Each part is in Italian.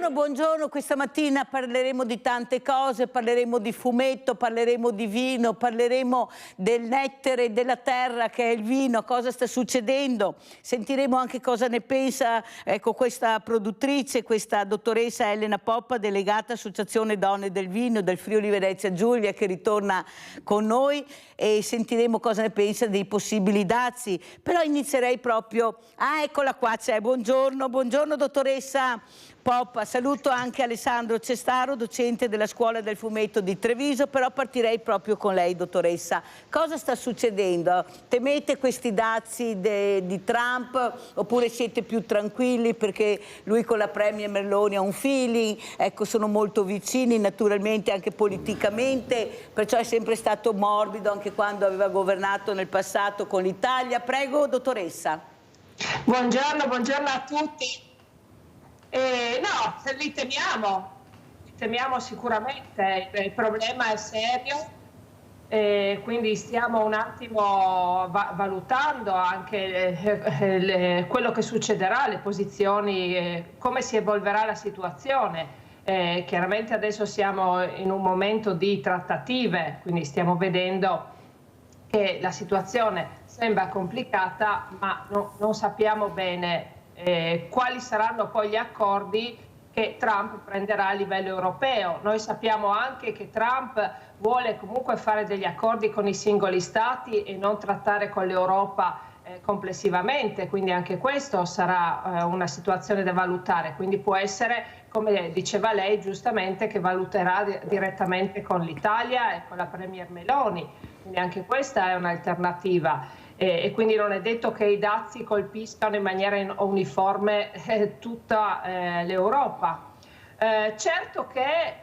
Buongiorno, buongiorno. Questa mattina parleremo di tante cose, parleremo di fumetto, parleremo di vino, parleremo del nettare della terra che è il vino, cosa sta succedendo. Sentiremo anche cosa ne pensa questa produttrice, questa dottoressa Elena Poppa, delegata Associazione Donne del Vino del Friuli Venezia Giulia, che ritorna con noi, e sentiremo cosa ne pensa dei possibili dazi. Però inizierei proprio... Ah, eccola qua, c'è. Buongiorno, buongiorno dottoressa Poppa. Saluto anche Alessandro Cestaro, docente della Scuola del Fumetto di Treviso, però partirei proprio con lei, dottoressa. Cosa sta succedendo? Temete questi dazi di Trump oppure siete più tranquilli perché lui con la Premier Meloni ha un feeling, ecco, sono molto vicini naturalmente anche politicamente, perciò è sempre stato morbido anche quando aveva governato nel passato con l'Italia. Prego, dottoressa. Buongiorno, buongiorno a tutti. No, li temiamo sicuramente, il problema è serio, quindi stiamo un attimo valutando anche quello che succederà, le posizioni, come si evolverà la situazione. Chiaramente adesso siamo in un momento di trattative, quindi stiamo vedendo che la situazione sembra complicata, ma non sappiamo bene quali saranno poi gli accordi che Trump prenderà a livello europeo. Noi sappiamo anche che Trump vuole comunque fare degli accordi con i singoli stati e non trattare con l'Europa complessivamente, quindi anche questo sarà una situazione da valutare, quindi può essere, come diceva lei giustamente, che valuterà direttamente con l'Italia e con la Premier Meloni, quindi anche questa è un'alternativa. E quindi non è detto che i dazi colpiscano in maniera uniforme tutta l'Europa. Certo che,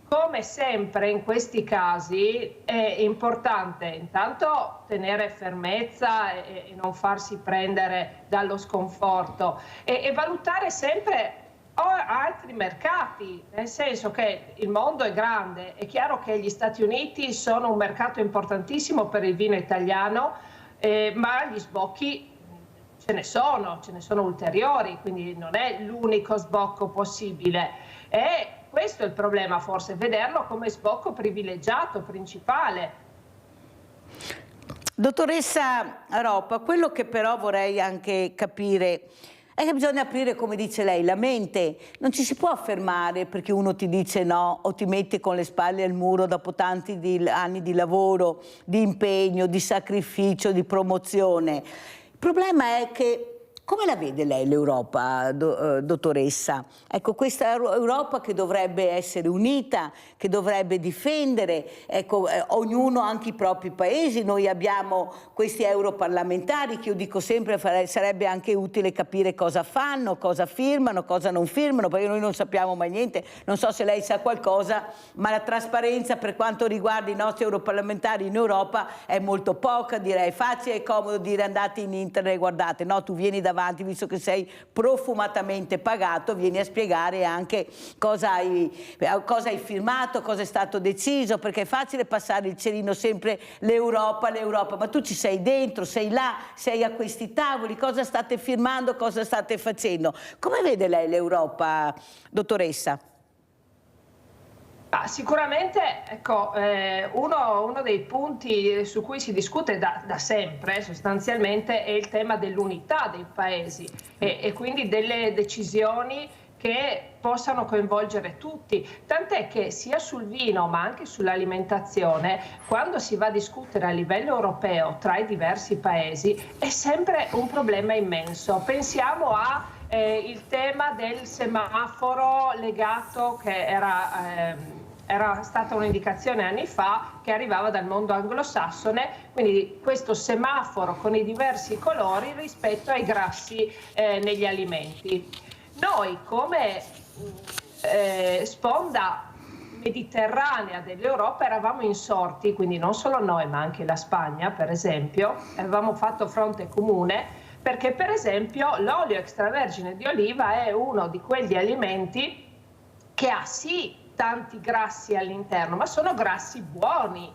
come sempre in questi casi, è importante intanto tenere fermezza e non farsi prendere dallo sconforto e valutare sempre altri mercati, nel senso che il mondo è grande. È chiaro che gli Stati Uniti sono un mercato importantissimo per il vino italiano, ma gli sbocchi ce ne sono ulteriori, quindi non è l'unico sbocco possibile. E questo è il problema, forse, vederlo come sbocco privilegiato, principale. Dottoressa Roppa, quello che però vorrei anche capire è che bisogna aprire, come dice lei, la mente. Non ci si può fermare perché uno ti dice no o ti mette con le spalle al muro dopo tanti anni di lavoro, di impegno, di sacrificio, di promozione. Il problema è che, come la vede lei l'Europa, dottoressa? Ecco, questa Europa che dovrebbe essere unita, che dovrebbe difendere, ecco, ognuno anche i propri paesi. Noi abbiamo questi europarlamentari che io dico sempre sarebbe anche utile capire cosa fanno, cosa firmano, cosa non firmano, perché noi non sappiamo mai niente. Non so se lei sa qualcosa, ma la trasparenza per quanto riguarda i nostri europarlamentari in Europa è molto poca, direi. Facile e comodo dire andate in internet e guardate, no, tu vieni davanti, visto che sei profumatamente pagato, vieni a spiegare anche cosa hai firmato, cosa è stato deciso, perché è facile passare il cerino sempre l'Europa, ma tu ci sei dentro, sei là, sei a questi tavoli, cosa state firmando, cosa state facendo? Come vede lei l'Europa, dottoressa? Sicuramente, ecco, uno dei punti su cui si discute da sempre sostanzialmente è il tema dell'unità dei paesi e quindi delle decisioni che possano coinvolgere tutti, tant'è che sia sul vino ma anche sull'alimentazione, quando si va a discutere a livello europeo tra i diversi paesi, è sempre un problema immenso. Pensiamo il tema del semaforo legato, che era stata un'indicazione anni fa che arrivava dal mondo anglosassone, quindi questo semaforo con i diversi colori rispetto ai grassi negli alimenti. Noi come sponda mediterranea dell'Europa eravamo insorti, quindi non solo noi ma anche la Spagna per esempio, avevamo fatto fronte comune, perché per esempio l'olio extravergine di oliva è uno di quegli alimenti che ha sì tanti grassi all'interno, ma sono grassi buoni,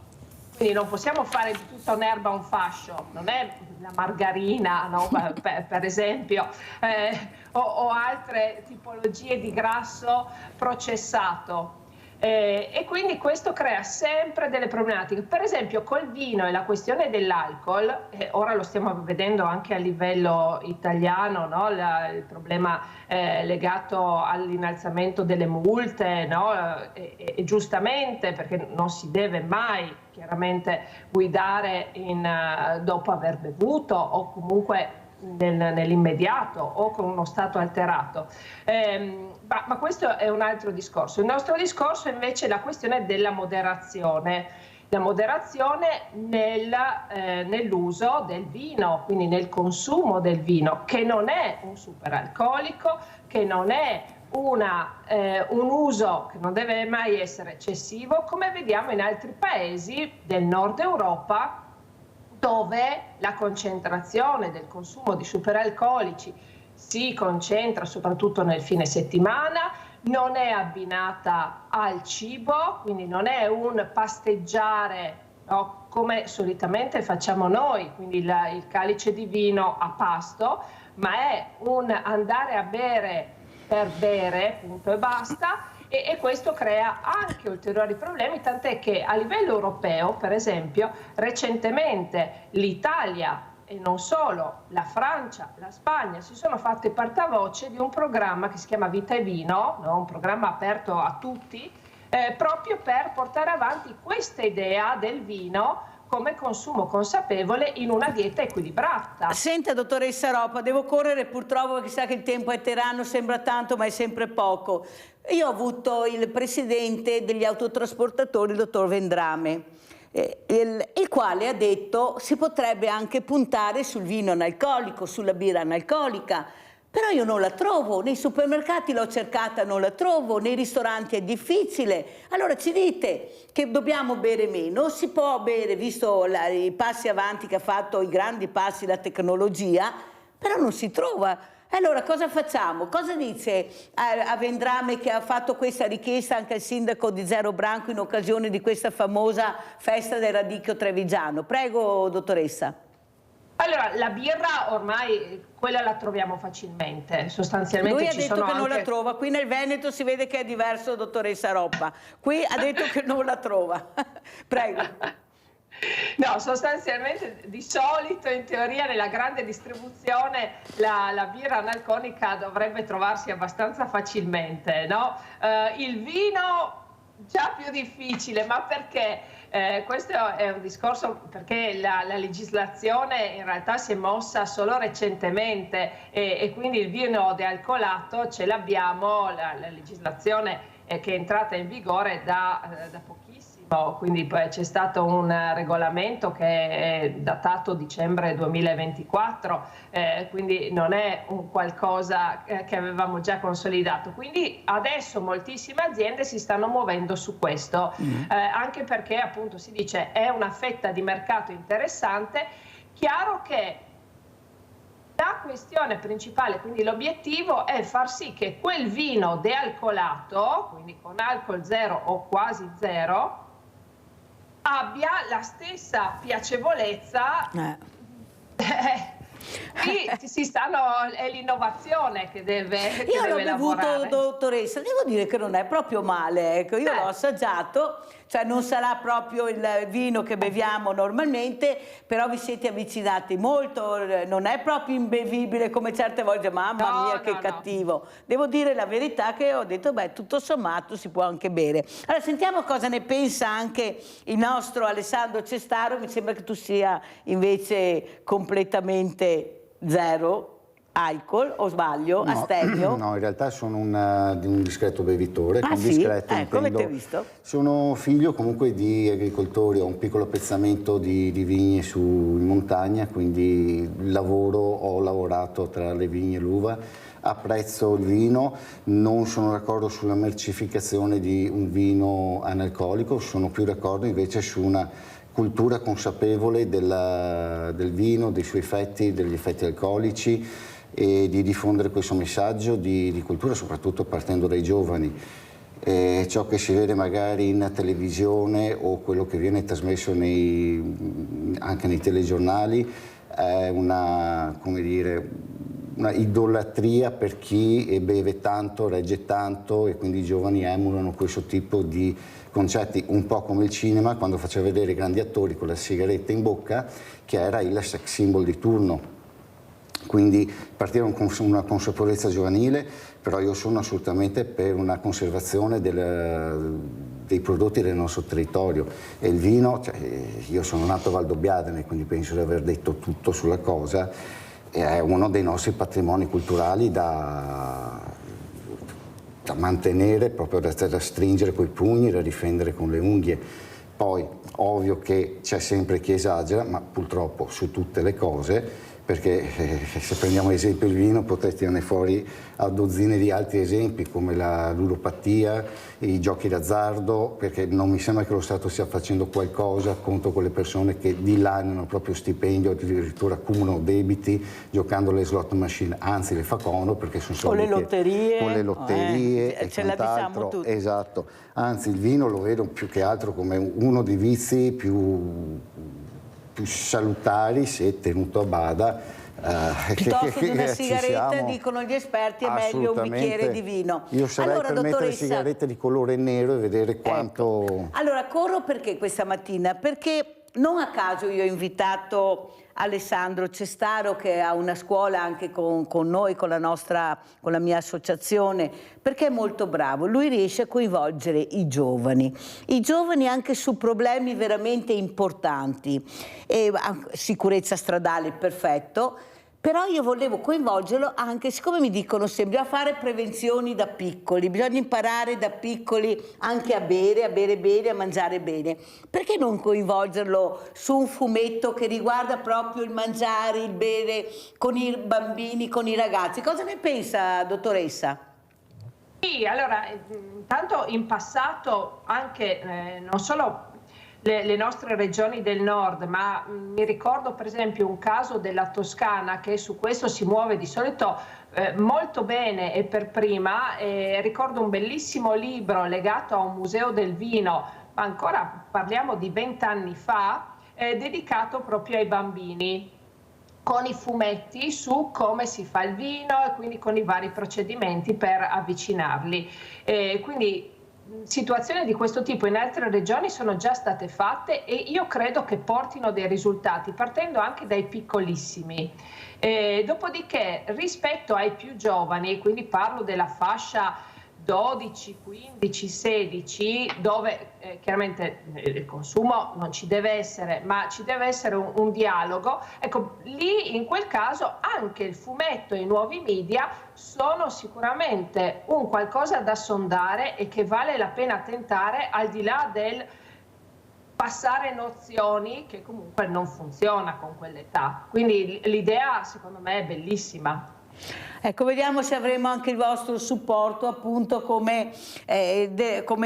quindi non possiamo fare di tutta un'erba un fascio, non è la margarina, no? per esempio, o altre tipologie di grasso processato. E quindi questo crea sempre delle problematiche. Per esempio col vino e la questione dell'alcol, ora lo stiamo vedendo anche a livello italiano, no? Il problema legato all'innalzamento delle multe, no? E giustamente, perché non si deve mai chiaramente guidare dopo aver bevuto o comunque nell'immediato o con uno stato alterato, ma questo è un altro discorso. Il nostro discorso invece è la questione della moderazione, nell'uso del vino, quindi nel consumo del vino, che non è un superalcolico, che non è un uso che non deve mai essere eccessivo, come vediamo in altri paesi del nord Europa, dove la concentrazione del consumo di superalcolici si concentra soprattutto nel fine settimana, non è abbinata al cibo, quindi non è un pasteggiare, no, come solitamente facciamo noi, quindi il calice di vino a pasto, ma è un andare a bere per bere, punto e basta. E questo crea anche ulteriori problemi, tant'è che a livello europeo, per esempio, recentemente l'Italia e non solo, la Francia, la Spagna si sono fatte portavoce di un programma che si chiama Vita e Vino, no? Un programma aperto a tutti, proprio per portare avanti questa idea del vino come consumo consapevole in una dieta equilibrata. Senta, dottoressa Ropa, devo correre purtroppo perché sa che il tempo è tiranno, sembra tanto ma è sempre poco. Io ho avuto il presidente degli autotrasportatori, il dottor Vendrame, il quale ha detto si potrebbe anche puntare sul vino analcolico, sulla birra analcolica. Però io non la trovo, nei supermercati l'ho cercata, non la trovo, nei ristoranti è difficile. Allora ci dite che dobbiamo bere meno, si può bere, visto i passi avanti che ha fatto, i grandi passi la tecnologia, però non si trova. Allora cosa facciamo? Cosa dice a Vendrame, che ha fatto questa richiesta anche al sindaco di Zero Branco in occasione di questa famosa festa del radicchio trevigiano? Prego, dottoressa. Allora, la birra ormai quella la troviamo facilmente, sostanzialmente. Lui ha detto che non la trova, qui nel Veneto si vede che è diverso, dottoressa Roppa. Qui ha detto che non la trova. Prego. No, sostanzialmente di solito in teoria nella grande distribuzione la birra analcolica dovrebbe trovarsi abbastanza facilmente, no? Il vino già più difficile, ma perché? Questo è un discorso perché la legislazione in realtà si è mossa solo recentemente e quindi il vino dealcolato ce l'abbiamo, la legislazione che è entrata in vigore da pochissimo, quindi c'è stato un regolamento che è datato dicembre 2024, quindi non è un qualcosa che avevamo già consolidato. Quindi adesso moltissime aziende si stanno muovendo su questo, anche perché appunto si dice è una fetta di mercato interessante. Chiaro che la questione principale, quindi l'obiettivo, è far sì che quel vino dealcolato, quindi con alcol zero o quasi zero, abbia la stessa piacevolezza. È l'innovazione che deve lavorare. Io l'ho bevuto, dottoressa, devo dire che non è proprio male, ecco, io l'ho assaggiato, cioè non sarà proprio il vino che beviamo normalmente, però vi siete avvicinati molto, non è proprio imbevibile come certe volte, mamma mia che cattivo. Devo dire la verità che ho detto, beh, tutto sommato si può anche bere. Allora sentiamo cosa ne pensa anche il nostro Alessandro Cestaro, mi sembra che tu sia invece completamente zero alcol, o sbaglio, no, astemio? No, in realtà sono un discreto bevitore. Ah, con sì? discreto Come ti hai visto? Sono figlio comunque di agricoltori, ho un piccolo appezzamento di vigne in montagna, quindi ho lavorato tra le vigne e l'uva, apprezzo il vino, non sono d'accordo sulla mercificazione di un vino analcolico, sono più d'accordo invece su una cultura consapevole del vino, dei suoi effetti, degli effetti alcolici, e di diffondere questo messaggio di cultura, soprattutto partendo dai giovani. ciò che si vede magari in televisione o quello che viene trasmesso anche nei telegiornali è una, come dire, una idolatria per chi beve tanto, regge tanto, e quindi i giovani emulano questo tipo di concetti, un po' come il cinema quando faceva vedere i grandi attori con la sigaretta in bocca, che era il sex symbol di turno. Quindi partire con una consapevolezza giovanile, però io sono assolutamente per una conservazione dei prodotti del nostro territorio. E il vino, cioè, io sono nato a Valdobbiadene, quindi penso di aver detto tutto sulla cosa, è uno dei nostri patrimoni culturali da mantenere, proprio da stringere coi pugni, da difendere con le unghie. Poi, ovvio che c'è sempre chi esagera, ma purtroppo su tutte le cose, perché se prendiamo esempio il vino potrei tirarne fuori a dozzine di altri esempi come la ludopatia, i giochi d'azzardo, perché non mi sembra che lo Stato stia facendo qualcosa contro quelle persone che dilaniano il proprio stipendio, addirittura accumulano debiti giocando alle slot machine, anzi le fa comodo perché sono soldi o le lotterie e ce la diciamo tutti. Esatto, anzi il vino lo vedo più che altro come uno dei vizi più salutari, se tenuto a bada. Piuttosto di una sigaretta, dicono gli esperti, è meglio un bicchiere di vino. Io sarei per mettere sigarette di colore nero e vedere quanto... Ecco. Allora, corro perché questa mattina? Perché non a caso io ho invitato Alessandro Cestaro, che ha una scuola anche con noi, con la mia associazione, perché è molto bravo. Lui riesce a coinvolgere i giovani anche su problemi veramente importanti. Sicurezza stradale, perfetto. Però io volevo coinvolgerlo anche, siccome mi dicono sempre a fare prevenzioni da piccoli, bisogna imparare da piccoli anche a bere bene, a mangiare bene. Perché non coinvolgerlo su un fumetto che riguarda proprio il mangiare, il bere con i bambini, con i ragazzi? Cosa ne pensa, dottoressa? Sì, allora, intanto in passato anche, non solo le nostre regioni del nord, ma mi ricordo per esempio un caso della Toscana che su questo si muove di solito molto bene e per prima. Ricordo un bellissimo libro legato a un museo del vino, ma ancora parliamo di 20 anni fa, dedicato proprio ai bambini, con i fumetti su come si fa il vino e quindi con i vari procedimenti per avvicinarli. Quindi situazioni di questo tipo in altre regioni sono già state fatte e io credo che portino dei risultati, partendo anche dai piccolissimi. Dopodiché, rispetto ai più giovani, quindi parlo della fascia 12, 15, 16, dove chiaramente il consumo non ci deve essere, ma ci deve essere un dialogo. Ecco, lì in quel caso anche il fumetto e i nuovi media sono sicuramente un qualcosa da sondare e che vale la pena tentare, al di là del passare nozioni che comunque non funziona con quell'età. Quindi l'idea secondo me è bellissima. Ecco, vediamo se avremo anche il vostro supporto, appunto, come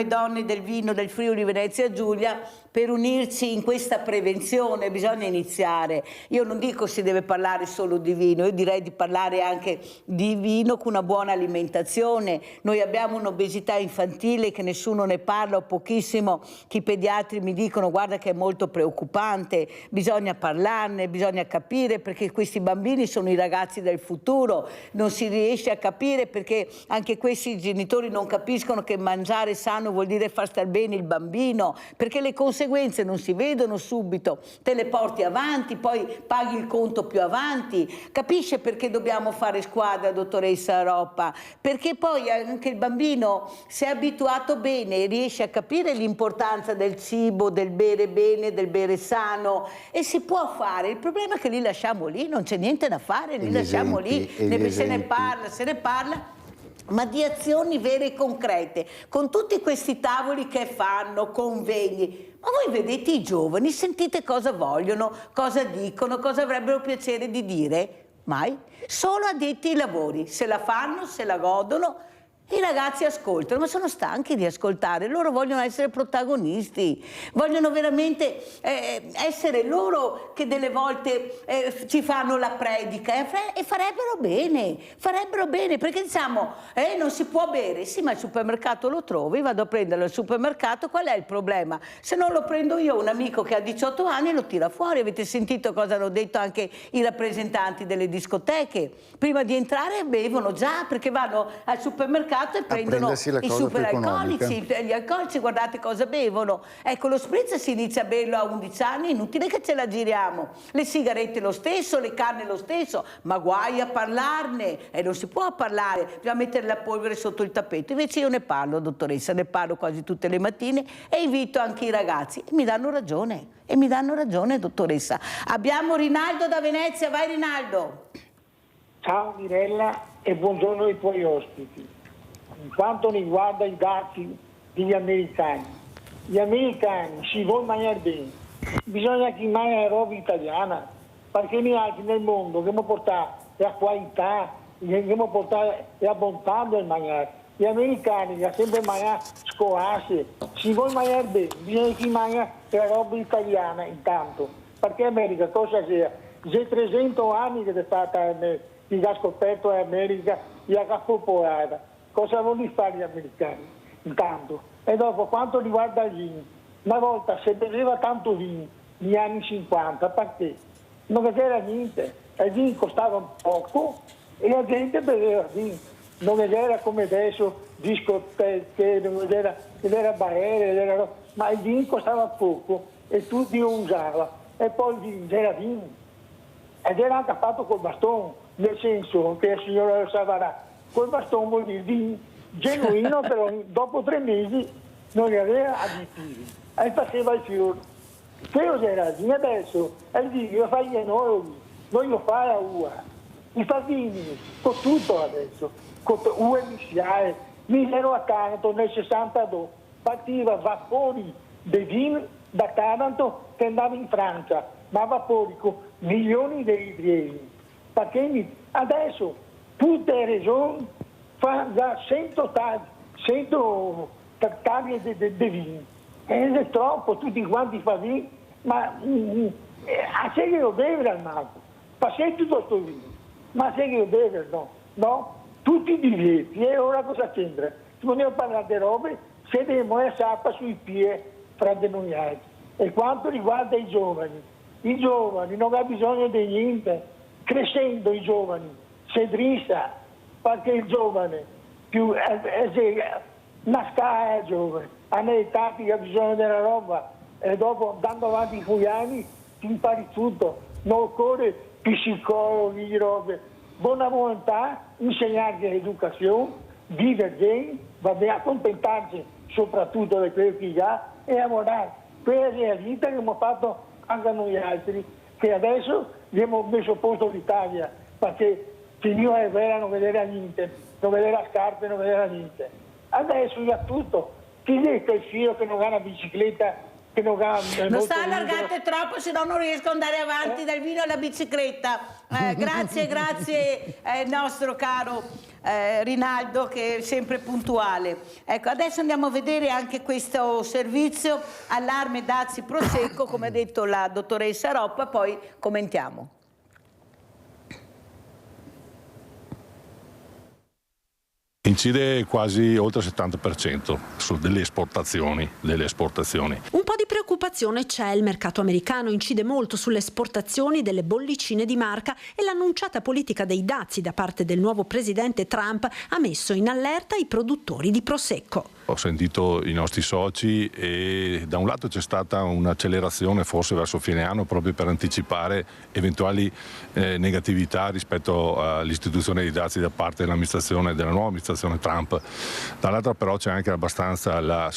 donne del vino del Friuli Venezia Giulia, per unirci in questa prevenzione. Bisogna iniziare. Io non dico si deve parlare solo di vino, io direi di parlare anche di vino con una buona alimentazione. Noi abbiamo un'obesità infantile che nessuno ne parla o pochissimo, che i pediatri mi dicono guarda che è molto preoccupante, bisogna parlarne, bisogna capire, perché questi bambini sono i ragazzi del futuro. Non si riesce a capire perché anche questi genitori non capiscono che mangiare sano vuol dire far star bene il bambino, perché le conseguenze non si vedono subito, te le porti avanti, poi paghi il conto più avanti. Capisce perché dobbiamo fare squadra, dottoressa Roppa? Perché poi anche il bambino, se è abituato bene, riesce a capire l'importanza del cibo, del bere bene, del bere sano, e si può fare. Il problema è che li lasciamo lì, non c'è niente da fare, li lasciamo lì, se ne parla, ma di azioni vere e concrete, con tutti questi tavoli che fanno, convegni. Ma voi vedete i giovani, sentite cosa vogliono, cosa dicono, cosa avrebbero piacere di dire? Mai. Solo addetti ai lavori, se la fanno, se la godono I ragazzi ascoltano, ma sono stanchi di ascoltare, loro vogliono essere protagonisti, vogliono veramente essere loro che delle volte ci fanno la predica e farebbero bene, perché diciamo non si può bere, sì, ma il supermercato lo trovi, vado a prenderlo al supermercato, qual è il problema? Se non lo prendo io, un amico che ha 18 anni lo tira fuori. Avete sentito cosa hanno detto anche i rappresentanti delle discoteche? Prima di entrare bevono già, perché vanno al supermercato e prendono i superalcolici, gli alcolici, guardate cosa bevono. Ecco, lo spritz si inizia a berlo a 11 anni, inutile che ce la giriamo. Le sigarette lo stesso, le canne lo stesso, ma guai a parlarne, e non si può parlare, bisogna mettere la polvere sotto il tappeto. Invece io ne parlo, dottoressa, ne parlo quasi tutte le mattine e invito anche i ragazzi e mi danno ragione, dottoressa. Abbiamo Rinaldo da Venezia, vai Rinaldo. Ciao Mirella e buongiorno ai tuoi ospiti. In quanto riguarda i dati degli americani, gli americani si vuole mangiare bene, bisogna che mangia roba italiana, perché noi altri nel mondo dobbiamo portare la qualità, dobbiamo portare la bontà del mangiare. Gli americani che sempre mangiano scolasce, si vuole mangiare bene, bisogna che mangia la roba italiana intanto, perché America cosa sia? C'è 300 anni che è stata che ha scoperto l'America e ha popolata. Cosa vogliono fare gli americani? Intanto. E dopo, quanto riguarda il vino, una volta si beveva tanto vino negli anni 50, perché? Non c'era niente, il vino costava poco e la gente beveva vino. Non era come adesso, discoteche, non era barriere, ma il vino costava poco e tutti lo usavano. E poi il vino era vino. Ed era anche fatto col bastone, nel senso che il signore lo saprà. Col bastone vuol dire vino genuino, però dopo 3 mesi non aveva additivi e faceva il fiore. Quello era il vino. Adesso il vino lo fa gli enologi, non lo fa la UA. I fa vini con tutto adesso, con UE iniziale. Mi ero a Taranto nel 62, partiva vapori di vino da Taranto che andava in Francia, ma vapori con milioni di litri. Perché adesso tutte le regioni fanno già 100 taglie di vino. Ed è troppo, tutti quanti fanno vino, ma a se che lo beve al Marco, fa sempre tutto questo vino, ma se che lo beve no? Tutti i divieti, e ora cosa c'entra? Se vogliamo parlare di robe, sedemo e sappa sui piedi fra di noi altri. E quanto riguarda i giovani non hanno bisogno di niente, crescendo i giovani si drissa, perché il giovane più nasca è giovane, a un'età che ha bisogno della roba e dopo andando avanti i cui anni ti impari tutto, non occorre psicologi, robe, buona volontà, insegnarti l'educazione, vivere bene, va bene, accontentarsi soprattutto di quello che ha e lavorare. Quella è la vita che abbiamo fatto anche noi altri, che adesso abbiamo messo a posto l'Italia, perché finì è vera non vedere niente, non vedere scarpe, non vedere niente. Adesso già tutto. Chi è quel figlio che non ha una bicicletta, che non ha... Non sta allargate troppo, se no non riesco ad andare avanti dal vino alla bicicletta. Grazie nostro caro Rinaldo, che è sempre puntuale. Ecco, adesso andiamo a vedere anche questo servizio allarme dazi prosecco, come ha detto la dottoressa Roppa, poi commentiamo. Incide quasi oltre il 70% delle esportazioni. Un po' di preoccupazione c'è, il mercato americano incide molto sulle esportazioni delle bollicine di marca e l'annunciata politica dei dazi da parte del nuovo presidente Trump ha messo in allerta i produttori di prosecco. Ho sentito i nostri soci e da un lato c'è stata un'accelerazione forse verso fine anno proprio per anticipare eventuali negatività rispetto all'istituzione dei dazi da parte della nuova amministrazione Trump. Dall'altra però c'è anche abbastanza la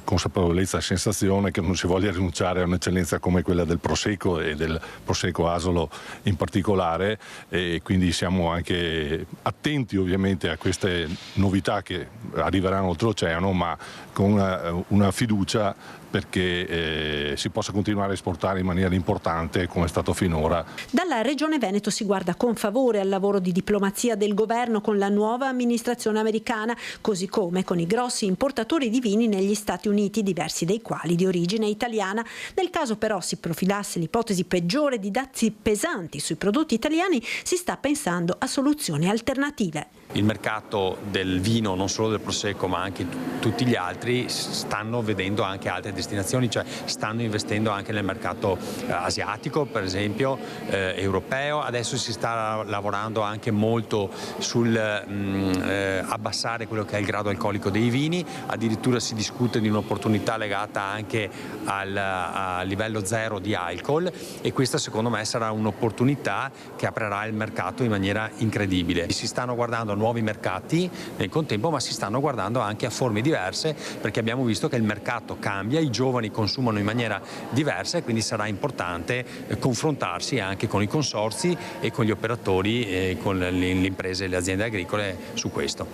consapevolezza e sensazione che non si voglia rinunciare a un'eccellenza come quella del prosecco e del prosecco Asolo in particolare, e quindi siamo anche attenti ovviamente a queste novità che arriveranno oltreoceano, ma con una fiducia perché si possa continuare a esportare in maniera importante come è stato finora. Dalla Regione Veneto si guarda con favore al lavoro di diplomazia del governo con la nuova amministrazione americana, così come con i grossi importatori di vini negli Stati Uniti, diversi dei quali di origine italiana. Nel caso però si profilasse l'ipotesi peggiore di dazi pesanti sui prodotti italiani, si sta pensando a soluzioni alternative. Il mercato del vino, non solo del Prosecco ma anche tutti gli altri, stanno vedendo anche altre destinazioni, cioè stanno investendo anche nel mercato asiatico, per esempio, europeo. Adesso si sta lavorando anche molto sul abbassare quello che è il grado alcolico dei vini, addirittura si discute di un'opportunità legata anche al livello zero di alcol, e questa secondo me sarà un'opportunità che aprirà il mercato in maniera incredibile. Si stanno guardando a nuovi mercati nel contempo, ma si stanno guardando anche a forme diverse, perché abbiamo visto che il mercato cambia, i giovani consumano in maniera diversa e quindi sarà importante confrontarsi anche con i consorzi e con gli operatori, con le imprese e le aziende agricole su questo.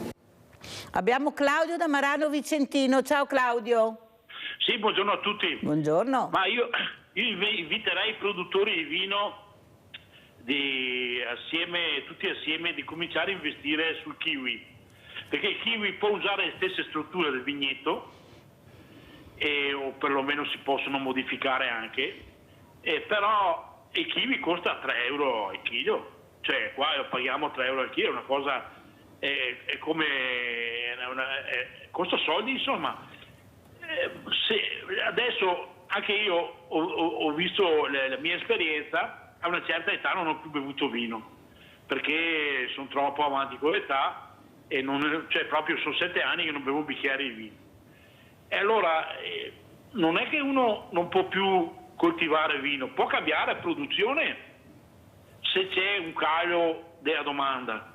Abbiamo Claudio da Marano Vicentino. Ciao Claudio. Sì, buongiorno a tutti. Buongiorno. Ma io inviterei i produttori di vino tutti assieme di cominciare a investire sul kiwi, perché il kiwi può usare le stesse strutture del vigneto o perlomeno si possono modificare anche, però il kiwi costa 3 euro al chilo, cioè qua paghiamo 3 euro al chilo, è una cosa è come costa soldi, insomma. Adesso anche io ho visto la mia esperienza. A una certa età non ho più bevuto vino perché sono troppo avanti con l'età e proprio sono 7 anni che non bevo bicchieri di vino. E allora non è che uno non può più coltivare vino, può cambiare produzione se c'è un calo della domanda.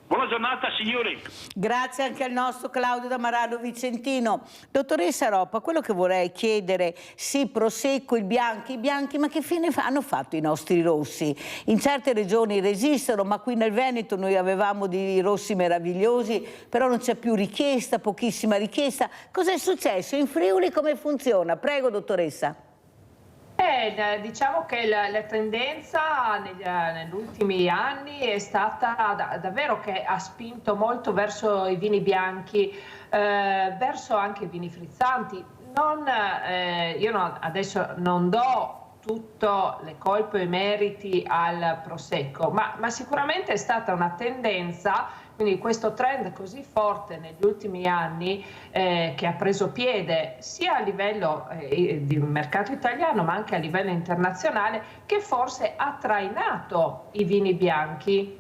Buona giornata signori. Grazie anche al nostro Claudio da Marano Vicentino. Dottoressa Roppa, quello che vorrei chiedere, sì, Prosecco, i bianchi, ma che fine hanno fatto i nostri rossi? In certe regioni resistono, ma qui nel Veneto noi avevamo dei rossi meravigliosi, però non c'è più richiesta, pochissima richiesta. Cos'è successo? In Friuli come funziona? Prego dottoressa. Diciamo che la tendenza negli ultimi anni è stata davvero che ha spinto molto verso i vini bianchi, verso anche i vini frizzanti. Adesso non do tutte le colpe e i meriti al Prosecco, ma sicuramente è stata una tendenza. Quindi questo trend così forte negli ultimi anni che ha preso piede sia a livello di mercato italiano ma anche a livello internazionale, che forse ha trainato i vini bianchi,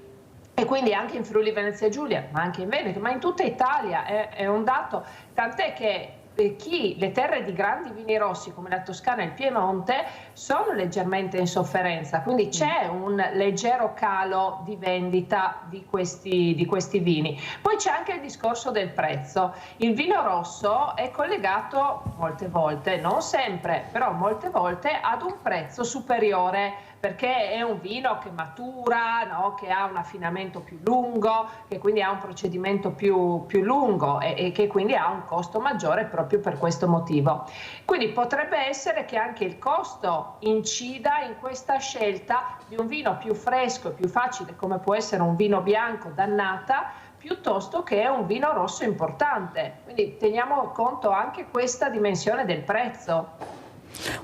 e quindi anche in Friuli Venezia Giulia, ma anche in Veneto, ma in tutta Italia è un dato, tant'è che le terre di grandi vini rossi come la Toscana e il Piemonte sono leggermente in sofferenza, quindi c'è un leggero calo di vendita di questi vini. Poi c'è anche il discorso del prezzo. Il vino rosso è collegato molte volte, non sempre, però molte volte ad un prezzo superiore, perché è un vino che matura, no? Che ha un affinamento più lungo, che quindi ha un procedimento più lungo e che quindi ha un costo maggiore proprio per questo motivo. Quindi potrebbe essere che anche il costo incida in questa scelta di un vino più fresco e più facile, come può essere un vino bianco d'annata, piuttosto che un vino rosso importante. Quindi teniamo conto anche questa dimensione del prezzo.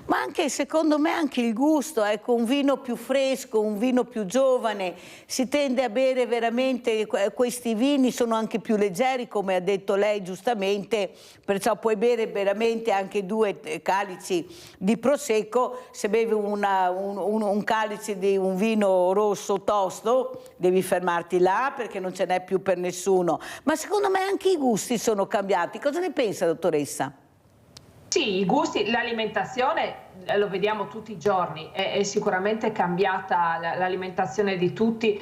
Ma anche, secondo me, anche il gusto, ecco, un vino più fresco, un vino più giovane, si tende a bere veramente, questi vini sono anche più leggeri, come ha detto lei giustamente, perciò puoi bere veramente anche 2 calici di Prosecco. Se bevi un calice di un vino rosso tosto, devi fermarti là perché non ce n'è più per nessuno. Ma secondo me anche i gusti sono cambiati. Cosa ne pensa, dottoressa? Sì, i gusti, l'alimentazione lo vediamo tutti i giorni, è sicuramente cambiata l'alimentazione di tutti.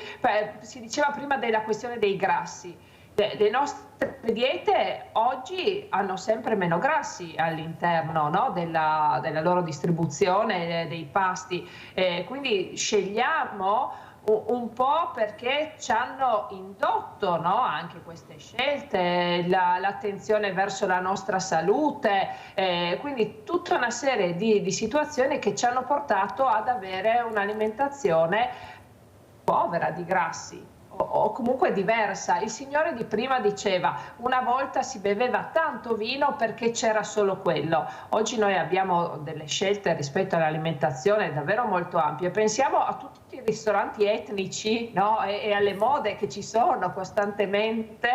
Si diceva prima della questione dei grassi. le nostre diete oggi hanno sempre meno grassi all'interno, no? della loro distribuzione dei pasti, quindi scegliamo un po' perché ci hanno indotto, no? Anche queste scelte, l'attenzione verso la nostra salute, quindi tutta una serie di situazioni che ci hanno portato ad avere un'alimentazione povera di grassi o comunque diversa. Il signore di prima diceva: una volta si beveva tanto vino perché c'era solo quello. Oggi noi abbiamo delle scelte rispetto all'alimentazione davvero molto ampie. Pensiamo a tutti i ristoranti etnici, no? e alle mode che ci sono costantemente,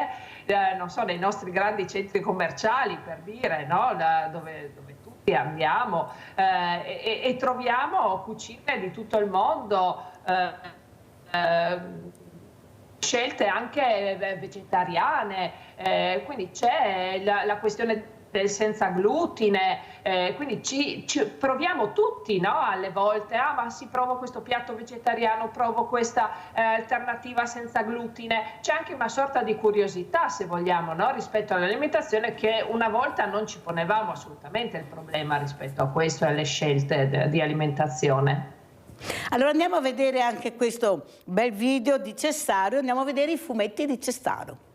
non so, nei nostri grandi centri commerciali, per dire, no? dove tutti andiamo e troviamo cucine di tutto il mondo, scelte anche vegetariane, quindi c'è la questione del senza glutine, quindi ci proviamo tutti, no? Alle volte, ma sì, provo questo piatto vegetariano, provo questa alternativa senza glutine. C'è anche una sorta di curiosità, se vogliamo, no? Rispetto all'alimentazione, che una volta non ci ponevamo assolutamente il problema rispetto a questo e alle scelte di alimentazione. Allora andiamo a vedere anche questo bel video di Cestaro, andiamo a vedere i fumetti di Cestaro.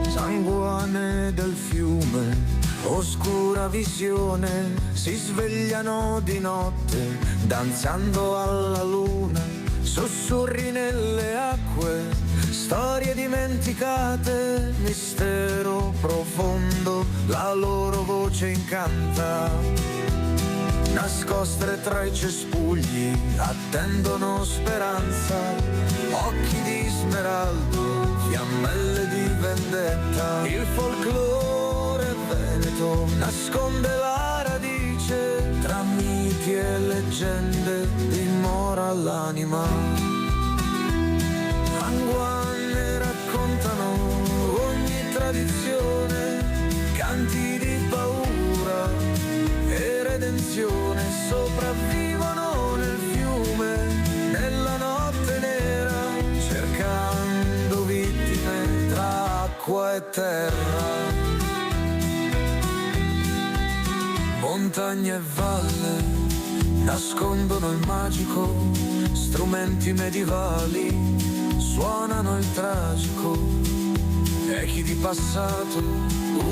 Sanguane del fiume, oscura visione, si svegliano di notte, danzando alla luna, sussurri nelle acque, storie dimenticate, mistero profondo, la loro voce incanta. Nascoste tra i cespugli, attendono speranza, occhi di smeraldo, fiammelle di vendetta. Il folklore veneto nasconde la radice, tra miti e leggende dimora l'anima. Sanguane raccontano ogni tradizione, canti di paura e redenzione, sopravvivono nel fiume, nella notte nera, cercando vittime tra acqua e terra. Montagna e valle nascondono il magico, strumenti medievali suonano il tragico, echi di passato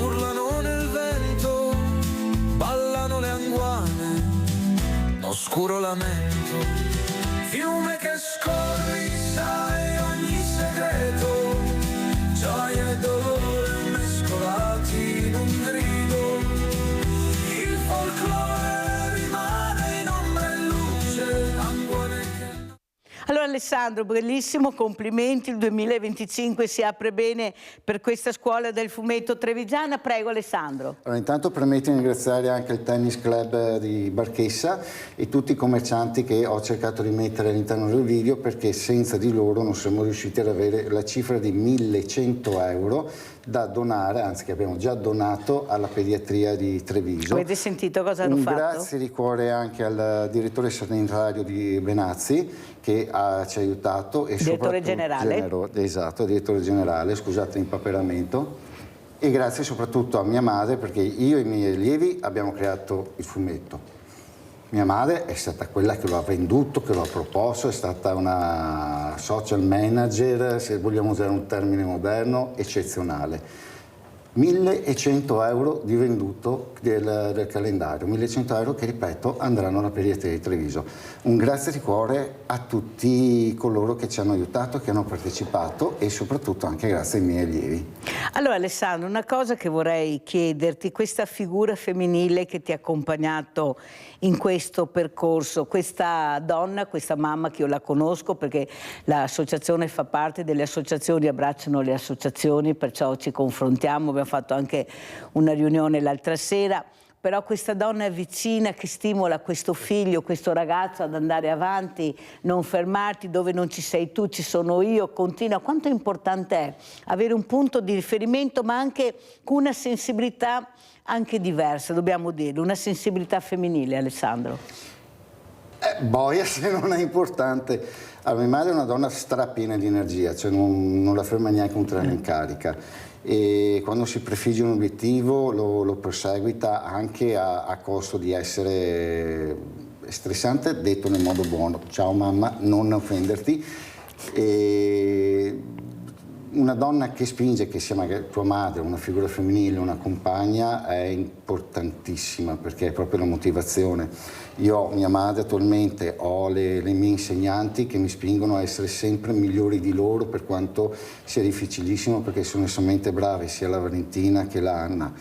urlano nel vento, ballano le anguane, oscuro lamento. Fiume che scorri, sai ogni segreto, gioia e dolore mescolati in un grido. Il folklore rimane in ombra e luce, anguane che... Allora Alessandro, bellissimo, complimenti, il 2025 si apre bene per questa scuola del fumetto trevigiana. Prego Alessandro. Allora, intanto permettimi di ringraziare anche il Tennis Club di Barchessa e tutti i commercianti che ho cercato di mettere all'interno del video, perché senza di loro non siamo riusciti ad avere la cifra di 1.100 euro da donare, anzi che abbiamo già donato alla pediatria di Treviso. Avete sentito cosa hanno fatto? Grazie di cuore anche al direttore sanitario di Benazzi che ci ha aiutato. E direttore generale. Esatto, direttore generale, scusate l'impaperamento. E grazie soprattutto a mia madre, perché io e i miei allievi abbiamo creato il fumetto. Mia madre è stata quella che lo ha venduto, che lo ha proposto, è stata una social manager, se vogliamo usare un termine moderno, eccezionale. 1.100 euro di venduto del calendario, 1.100 euro che, ripeto, andranno alla pediatria di Treviso. Un grazie di cuore a tutti coloro che ci hanno aiutato, che hanno partecipato, e soprattutto anche grazie ai miei allievi. Allora Alessandro, una cosa che vorrei chiederti, questa figura femminile che ti ha accompagnato in questo percorso, questa donna, questa mamma che io la conosco perché l'associazione fa parte delle associazioni, abbracciano le associazioni, perciò ci confrontiamo, abbiamo fatto anche una riunione l'altra sera, però questa donna è vicina, che stimola questo figlio, questo ragazzo ad andare avanti, non fermarti, dove non ci sei tu ci sono io, continua. Quanto è importante è avere un punto di riferimento, ma anche una sensibilità anche diversa, dobbiamo dire, una sensibilità femminile, Alessandro. Boia se non è importante. Allora, mia madre è una donna strapiena di energia, cioè non la ferma neanche un treno in carica, e quando si prefigge un obiettivo lo perseguita anche a costo di essere stressante, detto nel modo buono. Ciao mamma, non offenderti. E una donna che spinge, che sia magari tua madre, una figura femminile, una compagna, è importantissima, perché è proprio la motivazione. Io ho mia madre attualmente, ho le mie insegnanti che mi spingono a essere sempre migliori di loro, per quanto sia difficilissimo, perché sono estremamente brave, sia la Valentina che la Anna.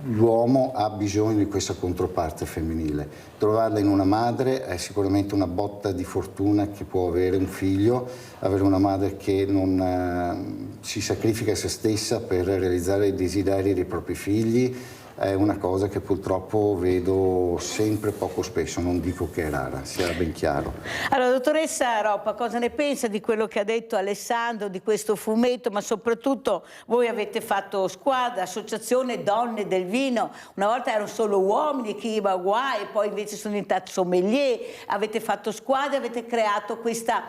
L'uomo ha bisogno di questa controparte femminile. Trovarla in una madre è sicuramente una botta di fortuna che può avere un figlio, avere una madre che non si sacrifica se stessa per realizzare i desideri dei propri figli. È una cosa che purtroppo vedo sempre poco spesso, non dico che è rara, sia ben chiaro. Allora, dottoressa Roppa, cosa ne pensa di quello che ha detto Alessandro, di questo fumetto, ma soprattutto voi avete fatto squadra, associazione Donne del Vino, una volta erano solo uomini, chi va guai, e poi invece sono diventati sommelier, avete fatto squadra, avete creato questa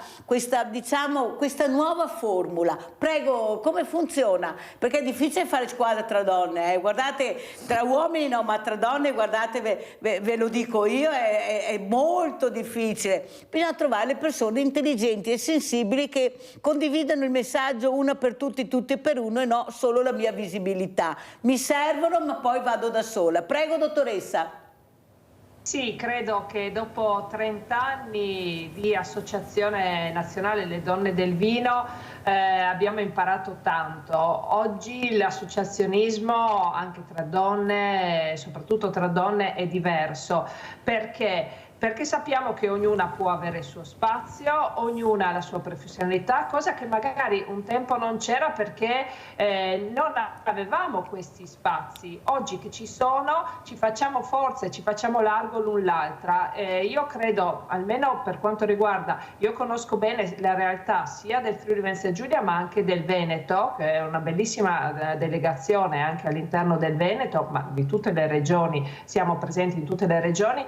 nuova formula. Prego, come funziona? Perché è difficile fare squadra tra donne, guardate, tra uomini no, ma tra donne, guardate, ve lo dico io, è molto difficile. Bisogna trovare le persone intelligenti e sensibili che condividano il messaggio una per tutti, tutti per uno, e no solo la mia visibilità. Mi servono, ma poi vado da sola. Prego, dottoressa. Sì, credo che dopo 30 anni di Associazione Nazionale Le Donne del Vino abbiamo imparato tanto. Oggi l'associazionismo anche tra donne, soprattutto tra donne, è diverso. Perché? Perché sappiamo che ognuna può avere il suo spazio, ognuna ha la sua professionalità, cosa che magari un tempo non c'era perché non avevamo questi spazi. Oggi che ci sono, ci facciamo forza e ci facciamo largo l'un l'altra. Io credo, almeno per quanto riguarda, io conosco bene la realtà sia del Friuli Venezia Giulia ma anche del Veneto, che è una bellissima delegazione anche all'interno del Veneto, ma di tutte le regioni, siamo presenti in tutte le regioni.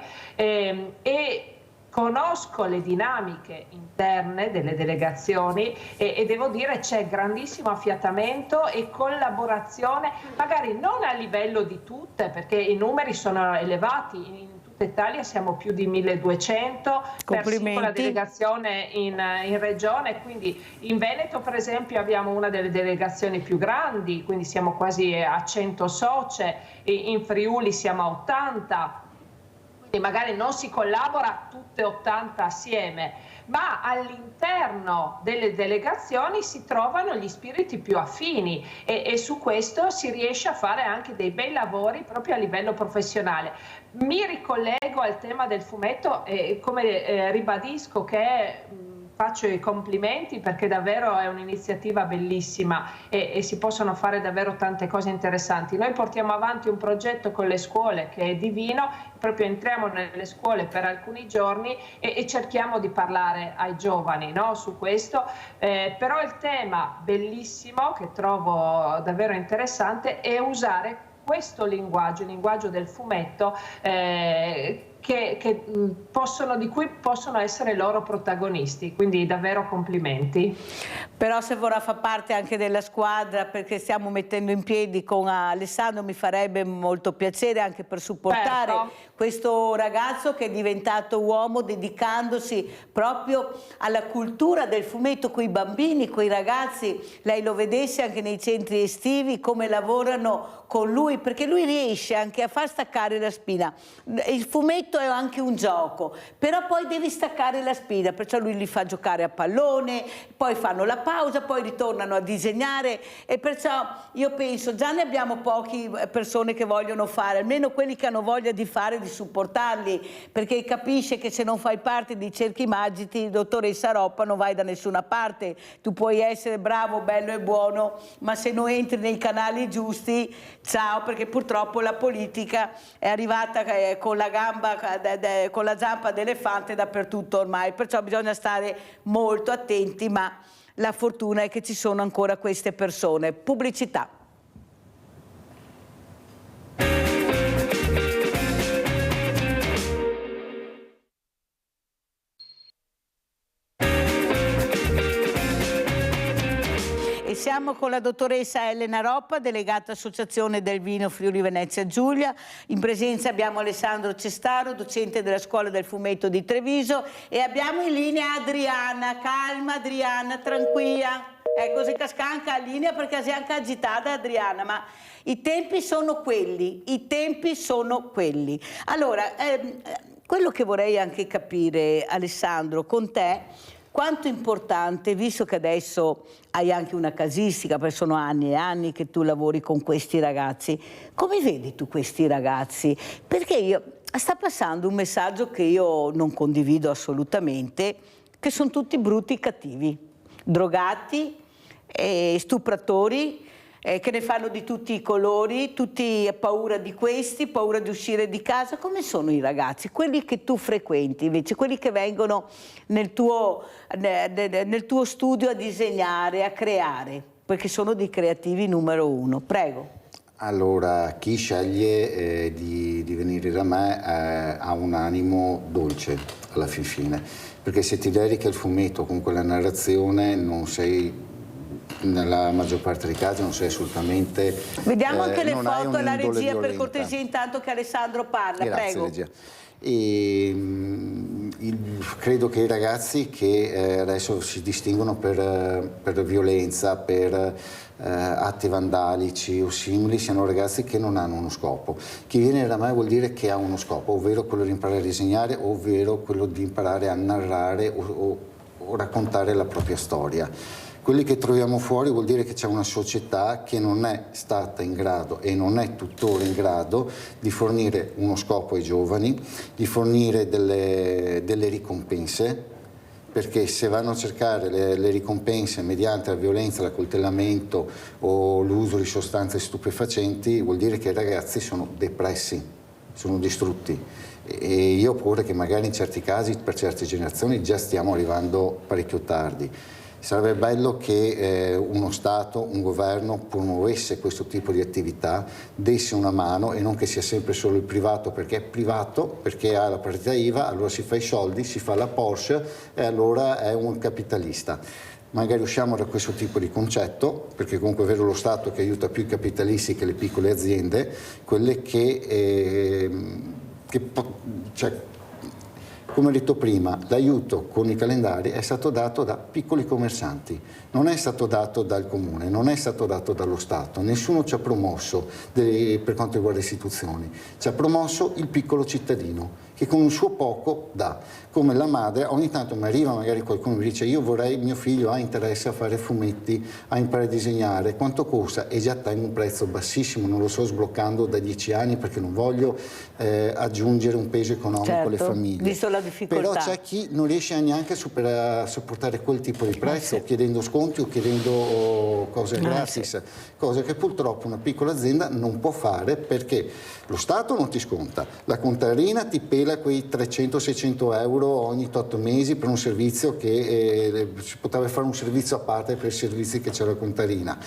E conosco le dinamiche interne delle delegazioni e devo dire c'è grandissimo affiatamento e collaborazione, magari non a livello di tutte, perché i numeri sono elevati, in tutta Italia siamo più di 1200 per singola delegazione in regione, quindi in Veneto per esempio abbiamo una delle delegazioni più grandi, quindi siamo quasi a 100 socie, in Friuli siamo a 80, e magari non si collabora tutte 80 assieme, ma all'interno delle delegazioni si trovano gli spiriti più affini e su questo si riesce a fare anche dei bei lavori proprio a livello professionale. Mi ricollego al tema del fumetto e come ribadisco che faccio i complimenti perché davvero è un'iniziativa bellissima e si possono fare davvero tante cose interessanti. Noi portiamo avanti un progetto con le scuole che è di vino, proprio entriamo nelle scuole per alcuni giorni e cerchiamo di parlare ai giovani, no, su questo. Però il tema bellissimo che trovo davvero interessante è usare questo linguaggio, il linguaggio del fumetto, di cui possono essere loro protagonisti, quindi davvero complimenti. Però se vorrà far parte anche della squadra, perché stiamo mettendo in piedi con Alessandro, mi farebbe molto piacere anche per supportare questo ragazzo che è diventato uomo dedicandosi proprio alla cultura del fumetto con i bambini, con i ragazzi. Lei lo vedesse anche nei centri estivi come lavorano con lui, perché lui riesce anche a far staccare la spina. Il fumetto è anche un gioco, però poi devi staccare la spina, perciò lui li fa giocare a pallone, poi fanno la pausa, poi ritornano a disegnare, e perciò io penso, già ne abbiamo poche persone che vogliono fare, almeno quelli che hanno voglia di fare, di supportarli, perché capisce che se non fai parte di cerchi magici, dottoressa Roppa, non vai da nessuna parte. Tu puoi essere bravo, bello e buono, ma se non entri nei canali giusti, ciao, perché purtroppo la politica è arrivata con la gamba, con la zampa d'elefante dappertutto ormai, perciò bisogna stare molto attenti, ma la fortuna è che ci sono ancora queste persone. Pubblicità. siamo con la dottoressa Elena Roppa, delegata Associazione del Vino Friuli Venezia Giulia. In presenza abbiamo Alessandro Cestaro, docente della Scuola del Fumetto di Treviso, e abbiamo in linea Adriana. Calma Adriana, tranquilla. Così cascanca in linea perché si è anche agitata Adriana, ma i tempi sono quelli, Allora, quello che vorrei anche capire, Alessandro, con te, quanto è importante, visto che adesso hai anche una casistica, perché sono anni e anni che tu lavori con questi ragazzi, come vedi tu questi ragazzi? Perché sta passando un messaggio che io non condivido assolutamente, che sono tutti brutti e cattivi, drogati, stupratori, che ne fanno di tutti i colori, tutti paura di questi, paura di uscire di casa. Come sono i ragazzi, quelli che tu frequenti invece, quelli che vengono nel tuo studio a disegnare, a creare, perché sono dei creativi numero uno? Prego. Allora, chi sceglie di venire da me ha un animo dolce alla fine, perché se ti dedichi al fumetto con quella narrazione non sei, nella maggior parte dei casi non sei assolutamente... Vediamo anche le foto alla regia per cortesia intanto che Alessandro parla. Grazie, prego. Regia. Credo che i ragazzi che adesso si distinguono per violenza, per atti vandalici o simili, siano ragazzi che non hanno uno scopo. Chi viene da me vuol dire che ha uno scopo, ovvero quello di imparare a disegnare, ovvero quello di imparare a narrare o raccontare la propria storia. Quelli che troviamo fuori vuol dire che c'è una società che non è stata in grado e non è tuttora in grado di fornire uno scopo ai giovani, di fornire delle ricompense, perché se vanno a cercare le ricompense mediante la violenza, l'accoltellamento o l'uso di sostanze stupefacenti, vuol dire che i ragazzi sono depressi, sono distrutti. E io ho paura che magari in certi casi, per certe generazioni, già stiamo arrivando parecchio tardi. Sarebbe bello che uno Stato, un governo promuovesse questo tipo di attività, desse una mano e non che sia sempre solo il privato, perché è privato, perché ha la partita IVA, allora si fa i soldi, si fa la Porsche e allora è un capitalista. Magari usciamo da questo tipo di concetto, perché comunque è vero lo Stato che aiuta più i capitalisti che le piccole aziende, quelle come ho detto prima, l'aiuto con i calendari è stato dato da piccoli commercianti, non è stato dato dal comune, non è stato dato dallo Stato, nessuno ci ha promosso per quanto riguarda le istituzioni, ci ha promosso il piccolo cittadino che con un suo poco dà, come la madre. Ogni tanto mi arriva magari qualcuno e mi dice io vorrei, mio figlio ha interesse a fare fumetti, a imparare a disegnare, quanto costa? E già tengo un prezzo bassissimo, non lo sto sbloccando da 10 anni perché non voglio aggiungere un peso economico alle famiglie. Visto la difficoltà. Però c'è chi non riesce neanche a sopportare quel tipo di prezzo, chiedendo sconti o chiedendo cose gratis, cose che purtroppo una piccola azienda non può fare perché lo Stato non ti sconta, la contarina ti pela quei 300-600 euro ogni 8 mesi per un servizio che si poteva fare un servizio a parte per i servizi che c'è la contarina.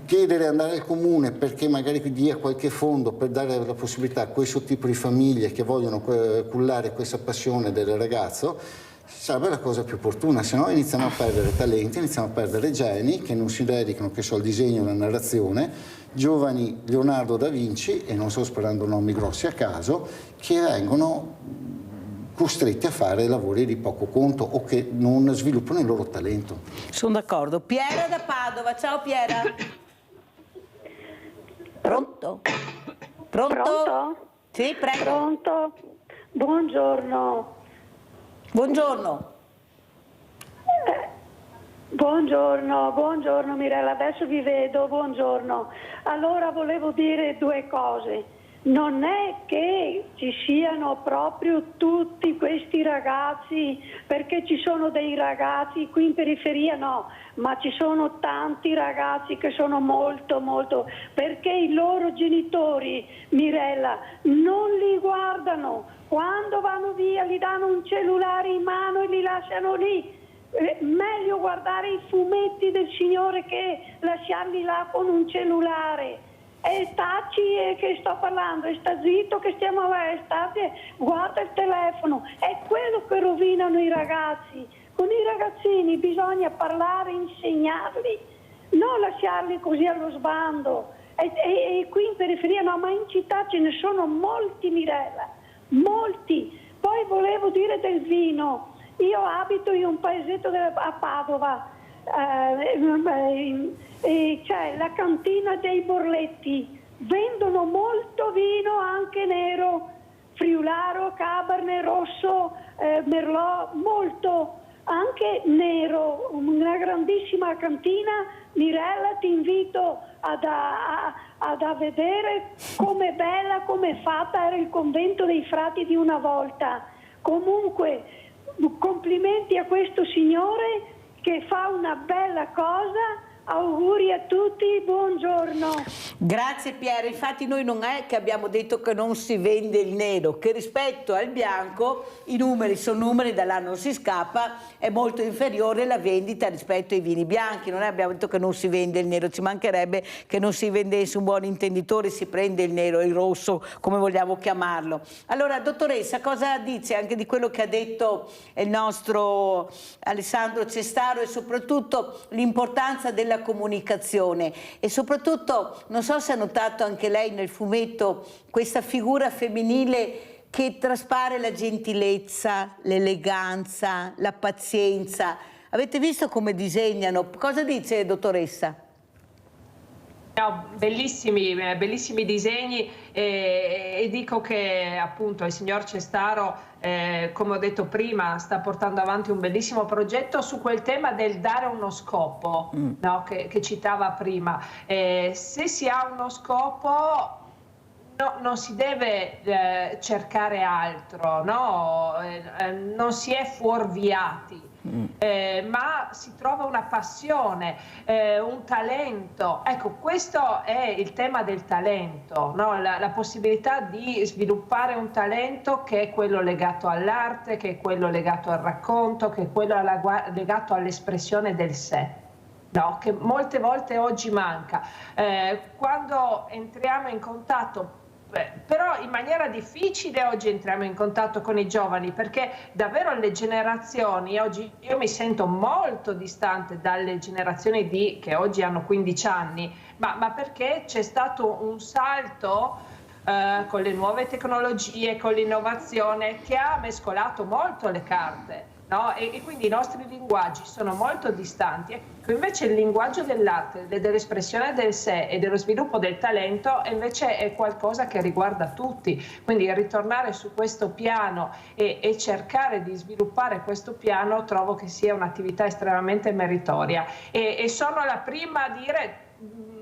Chiedere, andare al comune perché magari dia qualche fondo per dare la possibilità a questo tipo di famiglie che vogliono cullare questa passione del ragazzo sarebbe la cosa più opportuna, se no iniziamo a perdere talenti, iniziamo a perdere geni che non si dedicano, che so, al disegno e alla narrazione, giovani Leonardo da Vinci, e non sto sparando nomi grossi a caso, che vengono costretti a fare lavori di poco conto o che non sviluppano il loro talento. Sono d'accordo. Piera da Padova, ciao Piera. Pronto? Pronto? Sì, prego. Pronto? Buongiorno. Buongiorno. Buongiorno Mirella, adesso vi vedo, buongiorno. Allora volevo dire due cose. Non è che ci siano proprio tutti questi ragazzi, perché ci sono dei ragazzi qui in periferia, no, ma ci sono tanti ragazzi che sono molto, perché i loro genitori, Mirella, non li guardano. Quando vanno via gli danno un cellulare in mano e li lasciano lì. Meglio guardare i fumetti del Signore che lasciarli là con un cellulare. E taci che sto parlando, e sta zitto che guarda il telefono. È quello che rovinano i ragazzi. Con i ragazzini bisogna parlare, insegnarli, non lasciarli così allo sbando. E qui in periferia no, ma in città ce ne sono molti, Mirella, molti. Poi volevo dire del vino. Io abito in un paesetto a Padova, c'è la cantina dei Borletti, vendono molto vino anche nero, friularo, cabernet, rosso, merlot, molto, anche nero, una grandissima cantina. Mirella, ti invito a vedere com'è bella, com'è fatta, era il convento dei frati di una volta. Comunque, complimenti a questo signore che fa una bella cosa. Auguri a tutti, buongiorno. Grazie Piera, infatti noi non è che abbiamo detto che non si vende il nero, che rispetto al bianco i numeri sono numeri, dall'anno si scappa, è molto inferiore la vendita rispetto ai vini bianchi. Non è abbiamo detto che non si vende il nero, ci mancherebbe che non si vendesse, un buon intenditore si prende il nero, il rosso, come vogliamo chiamarlo. Allora dottoressa, cosa dice anche di quello che ha detto il nostro Alessandro Cestaro e soprattutto l'importanza della comunicazione e soprattutto, non so se ha notato anche lei nel fumetto, questa figura femminile che traspare la gentilezza, l'eleganza, la pazienza. Avete visto come disegnano? Cosa dice dottoressa? No, bellissimi disegni e dico che appunto il signor Cestaro, come ho detto prima, sta portando avanti un bellissimo progetto su quel tema del dare uno scopo, no, che citava prima. Se si ha uno scopo, no, non si deve cercare altro, no? Non si è fuorviati. Ma si trova una passione, un talento. Ecco, questo è il tema del talento, no? La possibilità di sviluppare un talento che è quello legato all'arte, che è quello legato al racconto, che è quello legato all'espressione del sé. No, che molte volte oggi manca. Quando entriamo in contatto, però in maniera difficile oggi entriamo in contatto con i giovani, perché davvero le generazioni, oggi io mi sento molto distante dalle generazioni che oggi hanno 15 anni, ma perché c'è stato un salto con le nuove tecnologie, con l'innovazione che ha mescolato molto le carte. No? E quindi i nostri linguaggi sono molto distanti. Ecco, invece il linguaggio dell'arte, dell'espressione del sé e dello sviluppo del talento invece è qualcosa che riguarda tutti. Quindi ritornare su questo piano e cercare di sviluppare questo piano trovo che sia un'attività estremamente meritoria. E sono la prima a dire: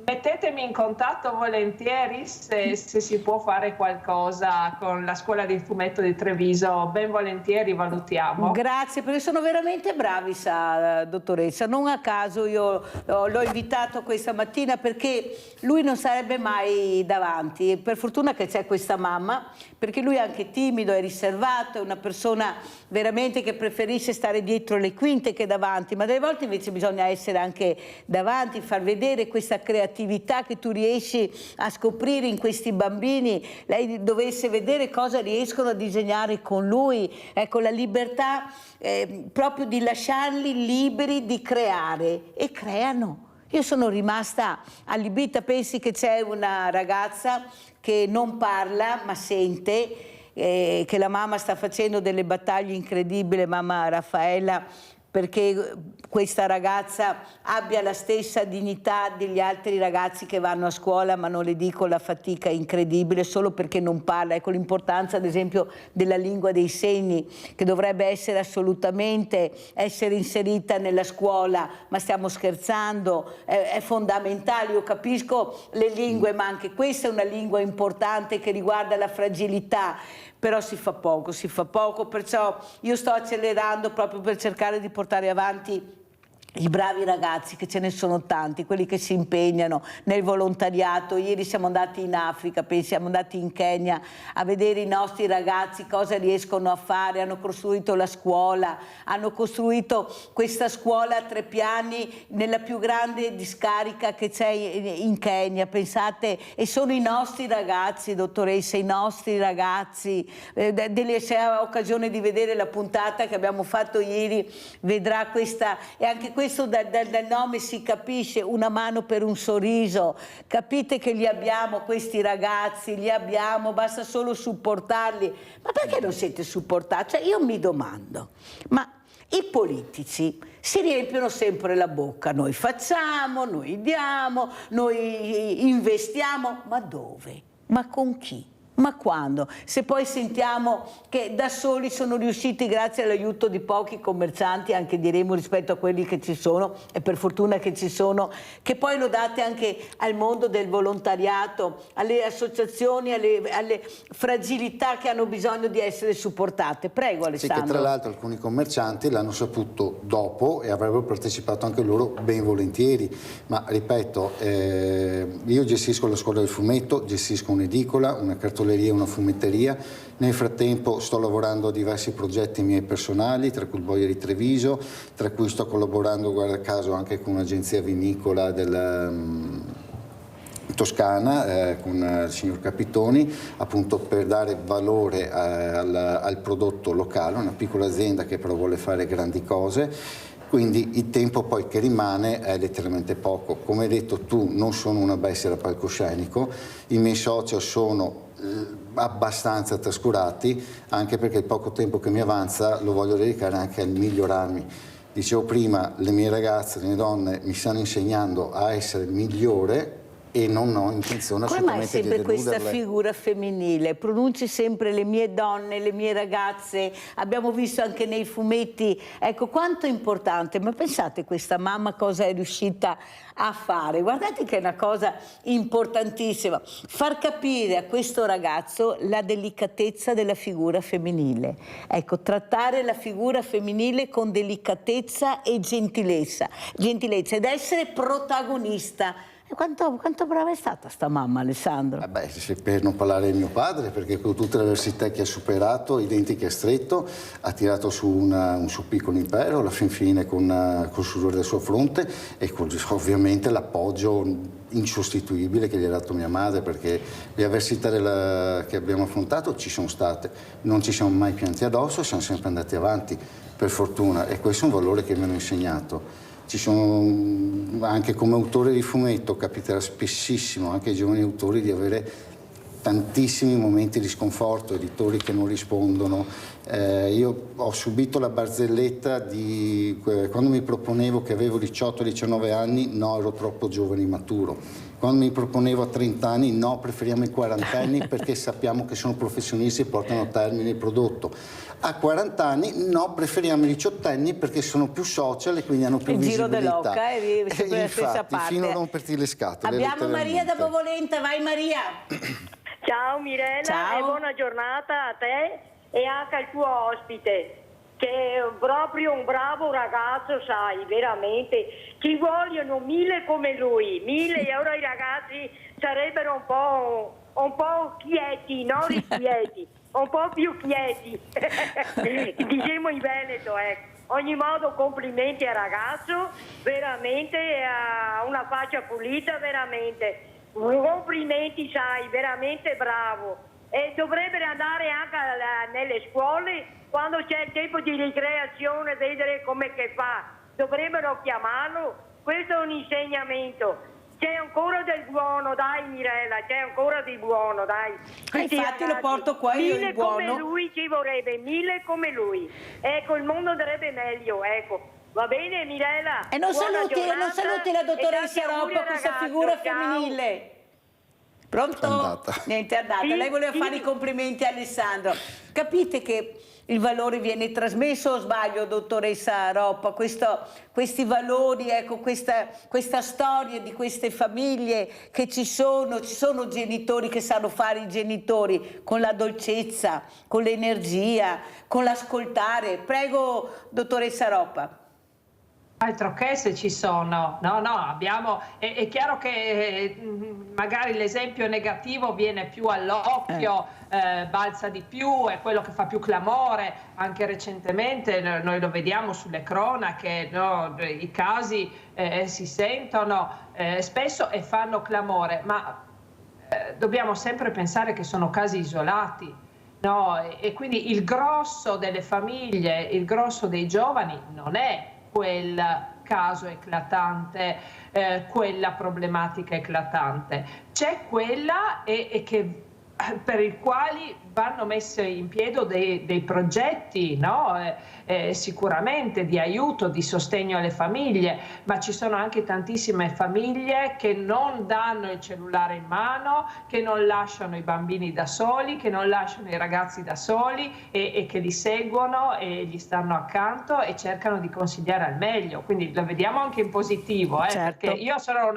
mettetemi in contatto volentieri se si può fare qualcosa con la scuola di fumetto di Treviso, ben volentieri valutiamo. Grazie, perché sono veramente bravi, sa dottoressa, non a caso io l'ho invitato questa mattina perché lui non sarebbe mai davanti, per fortuna che c'è questa mamma, perché lui è anche timido, è riservato, è una persona veramente che preferisce stare dietro le quinte che davanti, ma delle volte invece bisogna essere anche davanti, far vedere questa creatività che tu riesci a scoprire in questi bambini. Lei dovesse vedere cosa riescono a disegnare con lui, ecco, la libertà proprio di lasciarli liberi di creare, e creano. Io sono rimasta allibita. Pensi che c'è una ragazza che non parla ma sente, che la mamma sta facendo delle battaglie incredibili, mamma Raffaella, perché questa ragazza abbia la stessa dignità degli altri ragazzi che vanno a scuola, ma non le dico la fatica incredibile solo perché non parla. Ecco l'importanza ad esempio della lingua dei segni, che dovrebbe essere assolutamente inserita nella scuola, ma stiamo scherzando, è fondamentale. Io capisco le lingue, ma anche questa è una lingua importante che riguarda la fragilità. Però si fa poco, perciò io sto accelerando proprio per cercare di portare avanti i bravi ragazzi, che ce ne sono tanti, quelli che si impegnano nel volontariato. Ieri siamo andati in Africa, siamo andati in Kenya a vedere i nostri ragazzi cosa riescono a fare. Hanno costruito la scuola, hanno costruito questa scuola a 3 piani nella più grande discarica che c'è in Kenya, pensate, e sono i nostri ragazzi, dottoressa, i nostri ragazzi. Se ha occasione di vedere la puntata che abbiamo fatto ieri, vedrà questa, e anche questo dal nome si capisce, una mano per un sorriso. Capite che li abbiamo questi ragazzi, li abbiamo, basta solo supportarli. Ma perché non siete supportati? Cioè, io mi domando, ma i politici si riempiono sempre la bocca, noi facciamo, noi diamo, noi investiamo, ma dove? Ma con chi? Ma quando? Se poi sentiamo che da soli sono riusciti, grazie all'aiuto di pochi commercianti, anche diremo rispetto a quelli che ci sono, e per fortuna che ci sono, che poi lo date anche al mondo del volontariato, alle associazioni, alle fragilità che hanno bisogno di essere supportate. Prego Alessandro. Sì, che tra l'altro alcuni commercianti l'hanno saputo dopo e avrebbero partecipato anche loro ben volentieri, ma ripeto, io gestisco la scuola del fumetto, gestisco un'edicola, una cartoleria, una fumetteria. Nel frattempo sto lavorando a diversi progetti miei personali, tra cui il Boia di Treviso, tra cui sto collaborando, guarda caso, anche con un'agenzia vinicola della Toscana, con il signor Capitoni, appunto per dare valore al prodotto locale, una piccola azienda che però vuole fare grandi cose. Quindi il tempo poi che rimane è letteralmente poco. Come hai detto tu, non sono una bestia da palcoscenico, i miei social sono abbastanza trascurati, anche perché il poco tempo che mi avanza lo voglio dedicare anche al migliorarmi. Dicevo prima, le mie ragazze, le mie donne mi stanno insegnando a essere migliore e non ho intenzione assolutamente di deluderle. Come mai sempre questa figura femminile? Pronunci sempre le mie donne, le mie ragazze, abbiamo visto anche nei fumetti, ecco quanto è importante, ma pensate questa mamma cosa è riuscita a fare, guardate che è una cosa importantissima, far capire a questo ragazzo la delicatezza della figura femminile, ecco, trattare la figura femminile con delicatezza e gentilezza ed essere protagonista. Quanto brava è stata sta mamma, Alessandro? Per non parlare di mio padre, perché con tutte le avversità che ha superato, i denti che ha stretto, ha tirato su un suo piccolo impero, alla fin fine col sudore del suo fronte e con ovviamente l'appoggio insostituibile che gli ha dato mia madre, perché le avversità che abbiamo affrontato ci sono state, non ci siamo mai pianti addosso, siamo sempre andati avanti, per fortuna, e questo è un valore che mi hanno insegnato. Ci sono, anche come autore di fumetto, capiterà spessissimo anche ai giovani autori di avere tantissimi momenti di sconforto, editori che non rispondono. Io ho subito la barzelletta quando mi proponevo che avevo 18-19 anni, no, ero troppo giovane e immaturo. Quando mi proponevo a 30 anni, no, preferiamo i quarantenni perché sappiamo che sono professionisti e portano a termine il prodotto. A 40 anni, no, preferiamo i diciottenni perché sono più social e quindi hanno più visibilità. Il giro dell'occa è sempre la stessa parte. Fino a romperti le scatole. Abbiamo Maria da Bovolenta, vai Maria! Ciao Mirella. Ciao. E buona giornata a te e anche al tuo ospite, che è proprio un bravo ragazzo, sai, veramente. Ci vogliono 1000 come lui, 1000 e ora i ragazzi sarebbero un po' quieti, non riquieti, un po' più quieti, diciamo in Veneto, ecco. Ogni modo complimenti al ragazzo, veramente ha una faccia pulita, veramente. Complimenti, sai, veramente bravo. E dovrebbe andare anche nelle scuole quando c'è il tempo di ricreazione, vedere come che fa. Dovrebbero chiamarlo. Questo è un insegnamento. C'è ancora del buono, dai Mirella, c'è ancora di buono, dai. Infatti lo porto qua io il buono. 1000 come lui ci vorrebbe, 1000 come lui. Ecco, il mondo andrebbe meglio, ecco. Va bene Mirella? E non saluti la dottoressa Roppa, questa figura femminile. Pronto? Niente, è andata. Sì, Lei voleva fare i complimenti a Alessandro. Capite che il valore viene trasmesso o sbaglio, dottoressa Roppa? Questi valori, ecco, questa storia di queste famiglie che ci sono genitori che sanno fare i genitori con la dolcezza, con l'energia, con l'ascoltare. Prego, dottoressa Roppa. Altro che se ci sono, no, abbiamo, è chiaro che magari l'esempio negativo viene più all'occhio, balza di più, è quello che fa più clamore, anche recentemente noi lo vediamo sulle cronache, no? I casi si sentono spesso e fanno clamore, ma dobbiamo sempre pensare che sono casi isolati, no? E quindi il grosso delle famiglie, il grosso dei giovani non è quel caso eclatante, quella problematica eclatante. C'è quella per i quali vanno messi in piedi dei progetti, no? Sicuramente di aiuto, di sostegno alle famiglie, ma ci sono anche tantissime famiglie che non danno il cellulare in mano, che non lasciano i bambini da soli, che non lasciano i ragazzi da soli e che li seguono e gli stanno accanto e cercano di consigliare al meglio. Quindi lo vediamo anche in positivo, certo. Perché io sono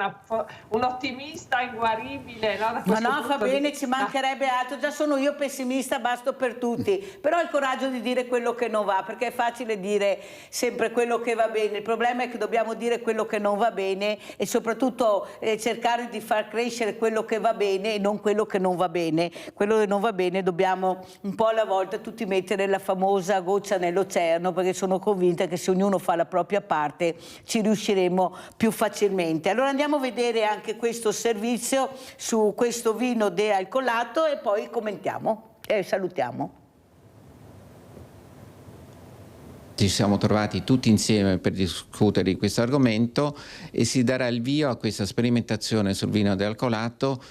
un'ottimista inguaribile. No, fa bene, ci mancherebbe altro, già sono io pessimista, basto per tutti, però ho il coraggio di dire quello che non va, perché è facile dire sempre quello che va bene, il problema è che dobbiamo dire quello che non va bene e soprattutto cercare di far crescere quello che va bene e non quello che non va bene. Quello che non va bene dobbiamo un po' alla volta tutti mettere la famosa goccia nell'oceano, perché sono convinta che se ognuno fa la propria parte ci riusciremo più facilmente. Allora andiamo a vedere anche questo servizio su questo vino dealcolato e poi commentiamo e salutiamo. Ci siamo trovati tutti insieme per discutere di questo argomento e si darà il via a questa sperimentazione sul vino dealcolato,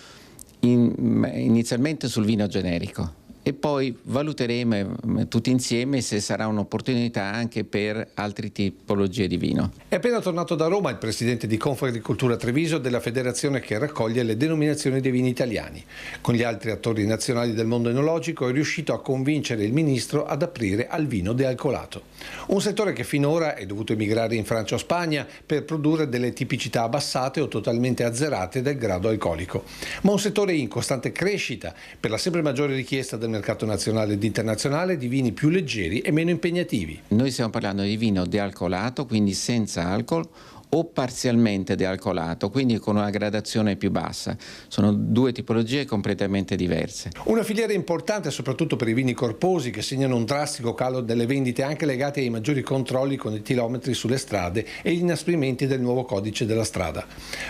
inizialmente sul vino generico. E poi valuteremo tutti insieme se sarà un'opportunità anche per altre tipologie di vino. È appena tornato da Roma il presidente di Confagricoltura Treviso della federazione che raccoglie le denominazioni dei vini italiani. Con gli altri attori nazionali del mondo enologico è riuscito a convincere il ministro ad aprire al vino dealcolato. Un settore che finora è dovuto emigrare in Francia o Spagna per produrre delle tipicità abbassate o totalmente azzerate del grado alcolico. Ma un settore in costante crescita per la sempre maggiore richiesta del mercato nazionale ed internazionale di vini più leggeri e meno impegnativi. Noi stiamo parlando di vino dealcolato, quindi senza alcol, o parzialmente dealcolato, quindi con una gradazione più bassa. Sono due tipologie completamente diverse. Una filiera importante soprattutto per i vini corposi che segnano un drastico calo delle vendite anche legate ai maggiori controlli con i chilometri sulle strade e gli inasprimenti del nuovo codice della strada.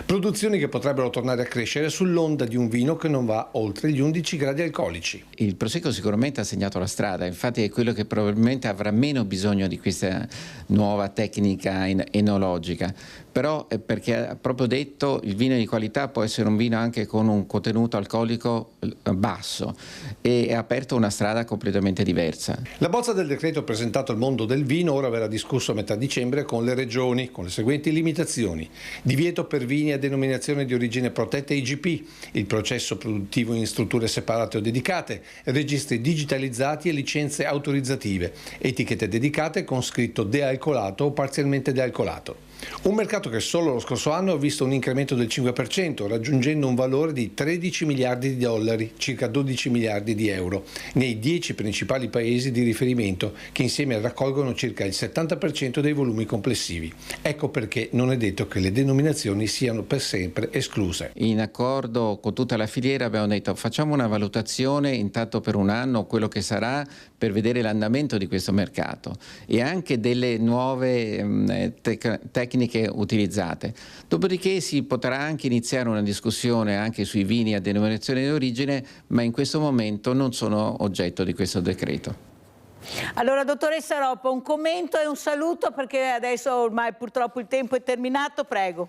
Produzioni che potrebbero tornare a crescere sull'onda di un vino che non va oltre gli 11 gradi alcolici. Il Prosecco sicuramente ha segnato la strada, infatti è quello che probabilmente avrà meno bisogno di questa nuova tecnica enologica. Però è perché ha proprio detto il vino di qualità può essere un vino anche con un contenuto alcolico basso e ha aperto una strada completamente diversa. La bozza del decreto presentato al mondo del vino ora verrà discusso a metà dicembre con le regioni, con le seguenti limitazioni: divieto per vini a denominazione di origine protetta IGP, il processo produttivo in strutture separate o dedicate, registri digitalizzati e licenze autorizzative, etichette dedicate con scritto dealcolato o parzialmente dealcolato. Un mercato che solo lo scorso anno ha visto un incremento del 5%, raggiungendo un valore di 13 miliardi di dollari, circa 12 miliardi di euro, nei 10 principali paesi di riferimento, che insieme raccolgono circa il 70% dei volumi complessivi. Ecco perché non è detto che le denominazioni siano per sempre escluse. In accordo con tutta la filiera abbiamo detto facciamo una valutazione intanto per un anno, quello che sarà, per vedere l'andamento di questo mercato e anche delle nuove tecniche utilizzate. Dopodiché si potrà anche iniziare una discussione anche sui vini a denominazione di origine, ma in questo momento non sono oggetto di questo decreto. Allora, dottoressa Roppa, un commento e un saluto perché adesso ormai purtroppo il tempo è terminato, prego.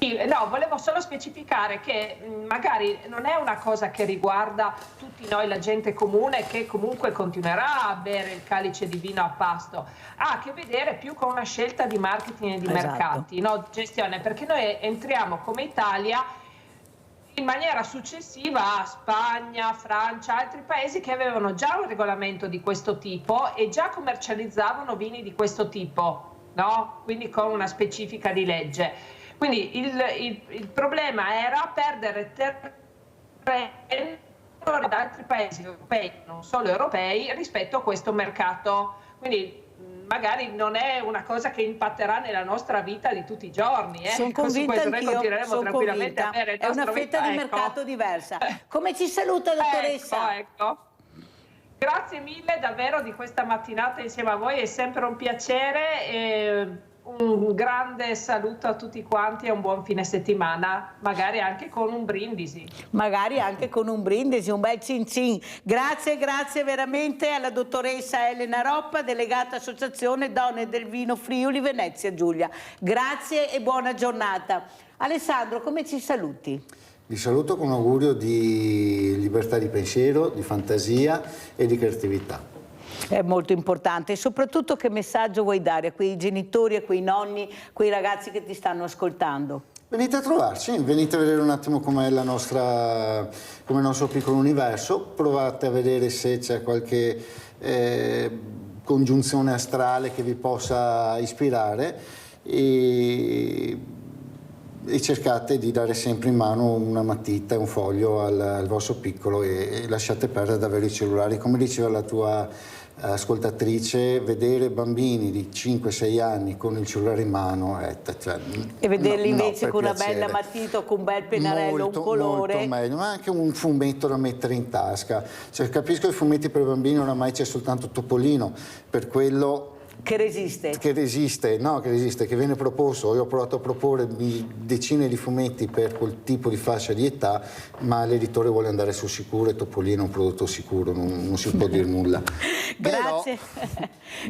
No, volevo solo specificare che magari non è una cosa che riguarda tutti noi, la gente comune, che comunque continuerà a bere il calice di vino a pasto. Ha a che vedere più con una scelta di marketing e di mercati, no? Gestione, perché noi entriamo come Italia in maniera successiva a Spagna, Francia, altri paesi che avevano già un regolamento di questo tipo e già commercializzavano vini di questo tipo, no? Quindi con una specifica di legge. Quindi il problema era perdere terreno da altri paesi europei, non solo europei, rispetto a questo mercato. Quindi magari non è una cosa che impatterà nella nostra vita di tutti i giorni. Sono convinta noi anch'io, continueremo tranquillamente a avere il è una nostro fetta di mercato diversa. Come ci saluta, dottoressa? Ecco. Grazie mille davvero di questa mattinata insieme a voi, è sempre un piacere e un grande saluto a tutti quanti e un buon fine settimana, magari anche con un brindisi. Magari anche con un brindisi, un bel cin cin. Grazie veramente alla dottoressa Elena Roppa, delegata Associazione Donne del Vino Friuli Venezia Giulia. Grazie e buona giornata. Alessandro, come ci saluti? Vi saluto con un augurio di libertà di pensiero, di fantasia e di creatività. È molto importante. E soprattutto che messaggio vuoi dare a quei genitori, a quei nonni, a quei ragazzi che ti stanno ascoltando? Venite a trovarci, venite a vedere un attimo com'è il nostro piccolo universo, provate a vedere se c'è qualche congiunzione astrale che vi possa ispirare e cercate di dare sempre in mano una matita e un foglio al vostro piccolo e lasciate perdere davvero i cellulari. Come diceva la tua ascoltatrice, vedere bambini di 5-6 anni con il cellulare in mano e vederli invece con una bella matita o con un bel pennarello, un colore molto meglio, ma anche un fumetto da mettere in tasca. Capisco che i fumetti per bambini oramai c'è soltanto Topolino, per quello che resiste, che viene proposto. Io ho provato a proporre decine di fumetti per quel tipo di fascia di età, ma l'editore vuole andare sul sicuro e Topolino è un prodotto sicuro, non si può dire nulla. Grazie.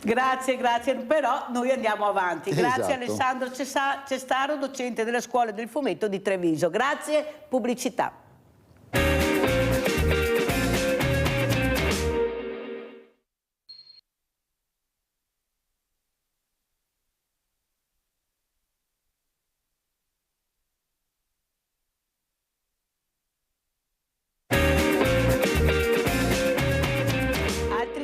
Grazie, però noi andiamo avanti. Grazie. Esatto. Alessandro Cestaro, docente della Scuola del Fumetto di Treviso. Grazie, pubblicità.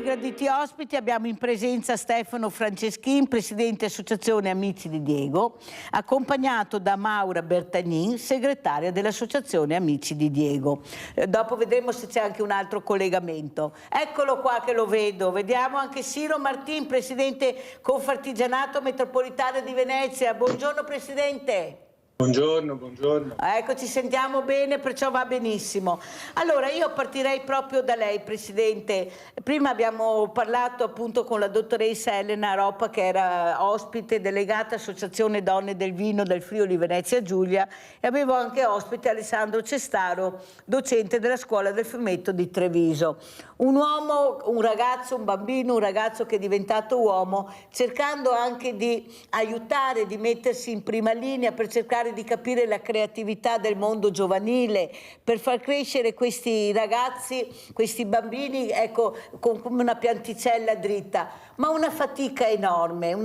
Graditi ospiti, abbiamo in presenza Stefano Franceschin, presidente Associazione Amici di Diego, accompagnato da Maura Bertagnin, segretaria dell'Associazione Amici di Diego. Dopo vedremo se c'è anche un altro collegamento. Eccolo qua che lo vedo. Vediamo anche Ciro Martin, presidente Confartigianato Metropolitano di Venezia. Buongiorno Presidente. Buongiorno. Ecco, ci sentiamo bene, perciò va benissimo. Allora, io partirei proprio da lei, Presidente. Prima abbiamo parlato appunto con la dottoressa Elena Roppa, che era ospite, delegata Associazione Donne del Vino del Friuli Venezia Giulia, e avevo anche ospite Alessandro Cestaro, docente della Scuola del Fumetto di Treviso. Un uomo, un ragazzo che è diventato uomo, cercando anche di aiutare, di mettersi in prima linea per cercare di capire la creatività del mondo giovanile, per far crescere questi ragazzi, questi bambini, ecco, come una pianticella dritta, ma una fatica enorme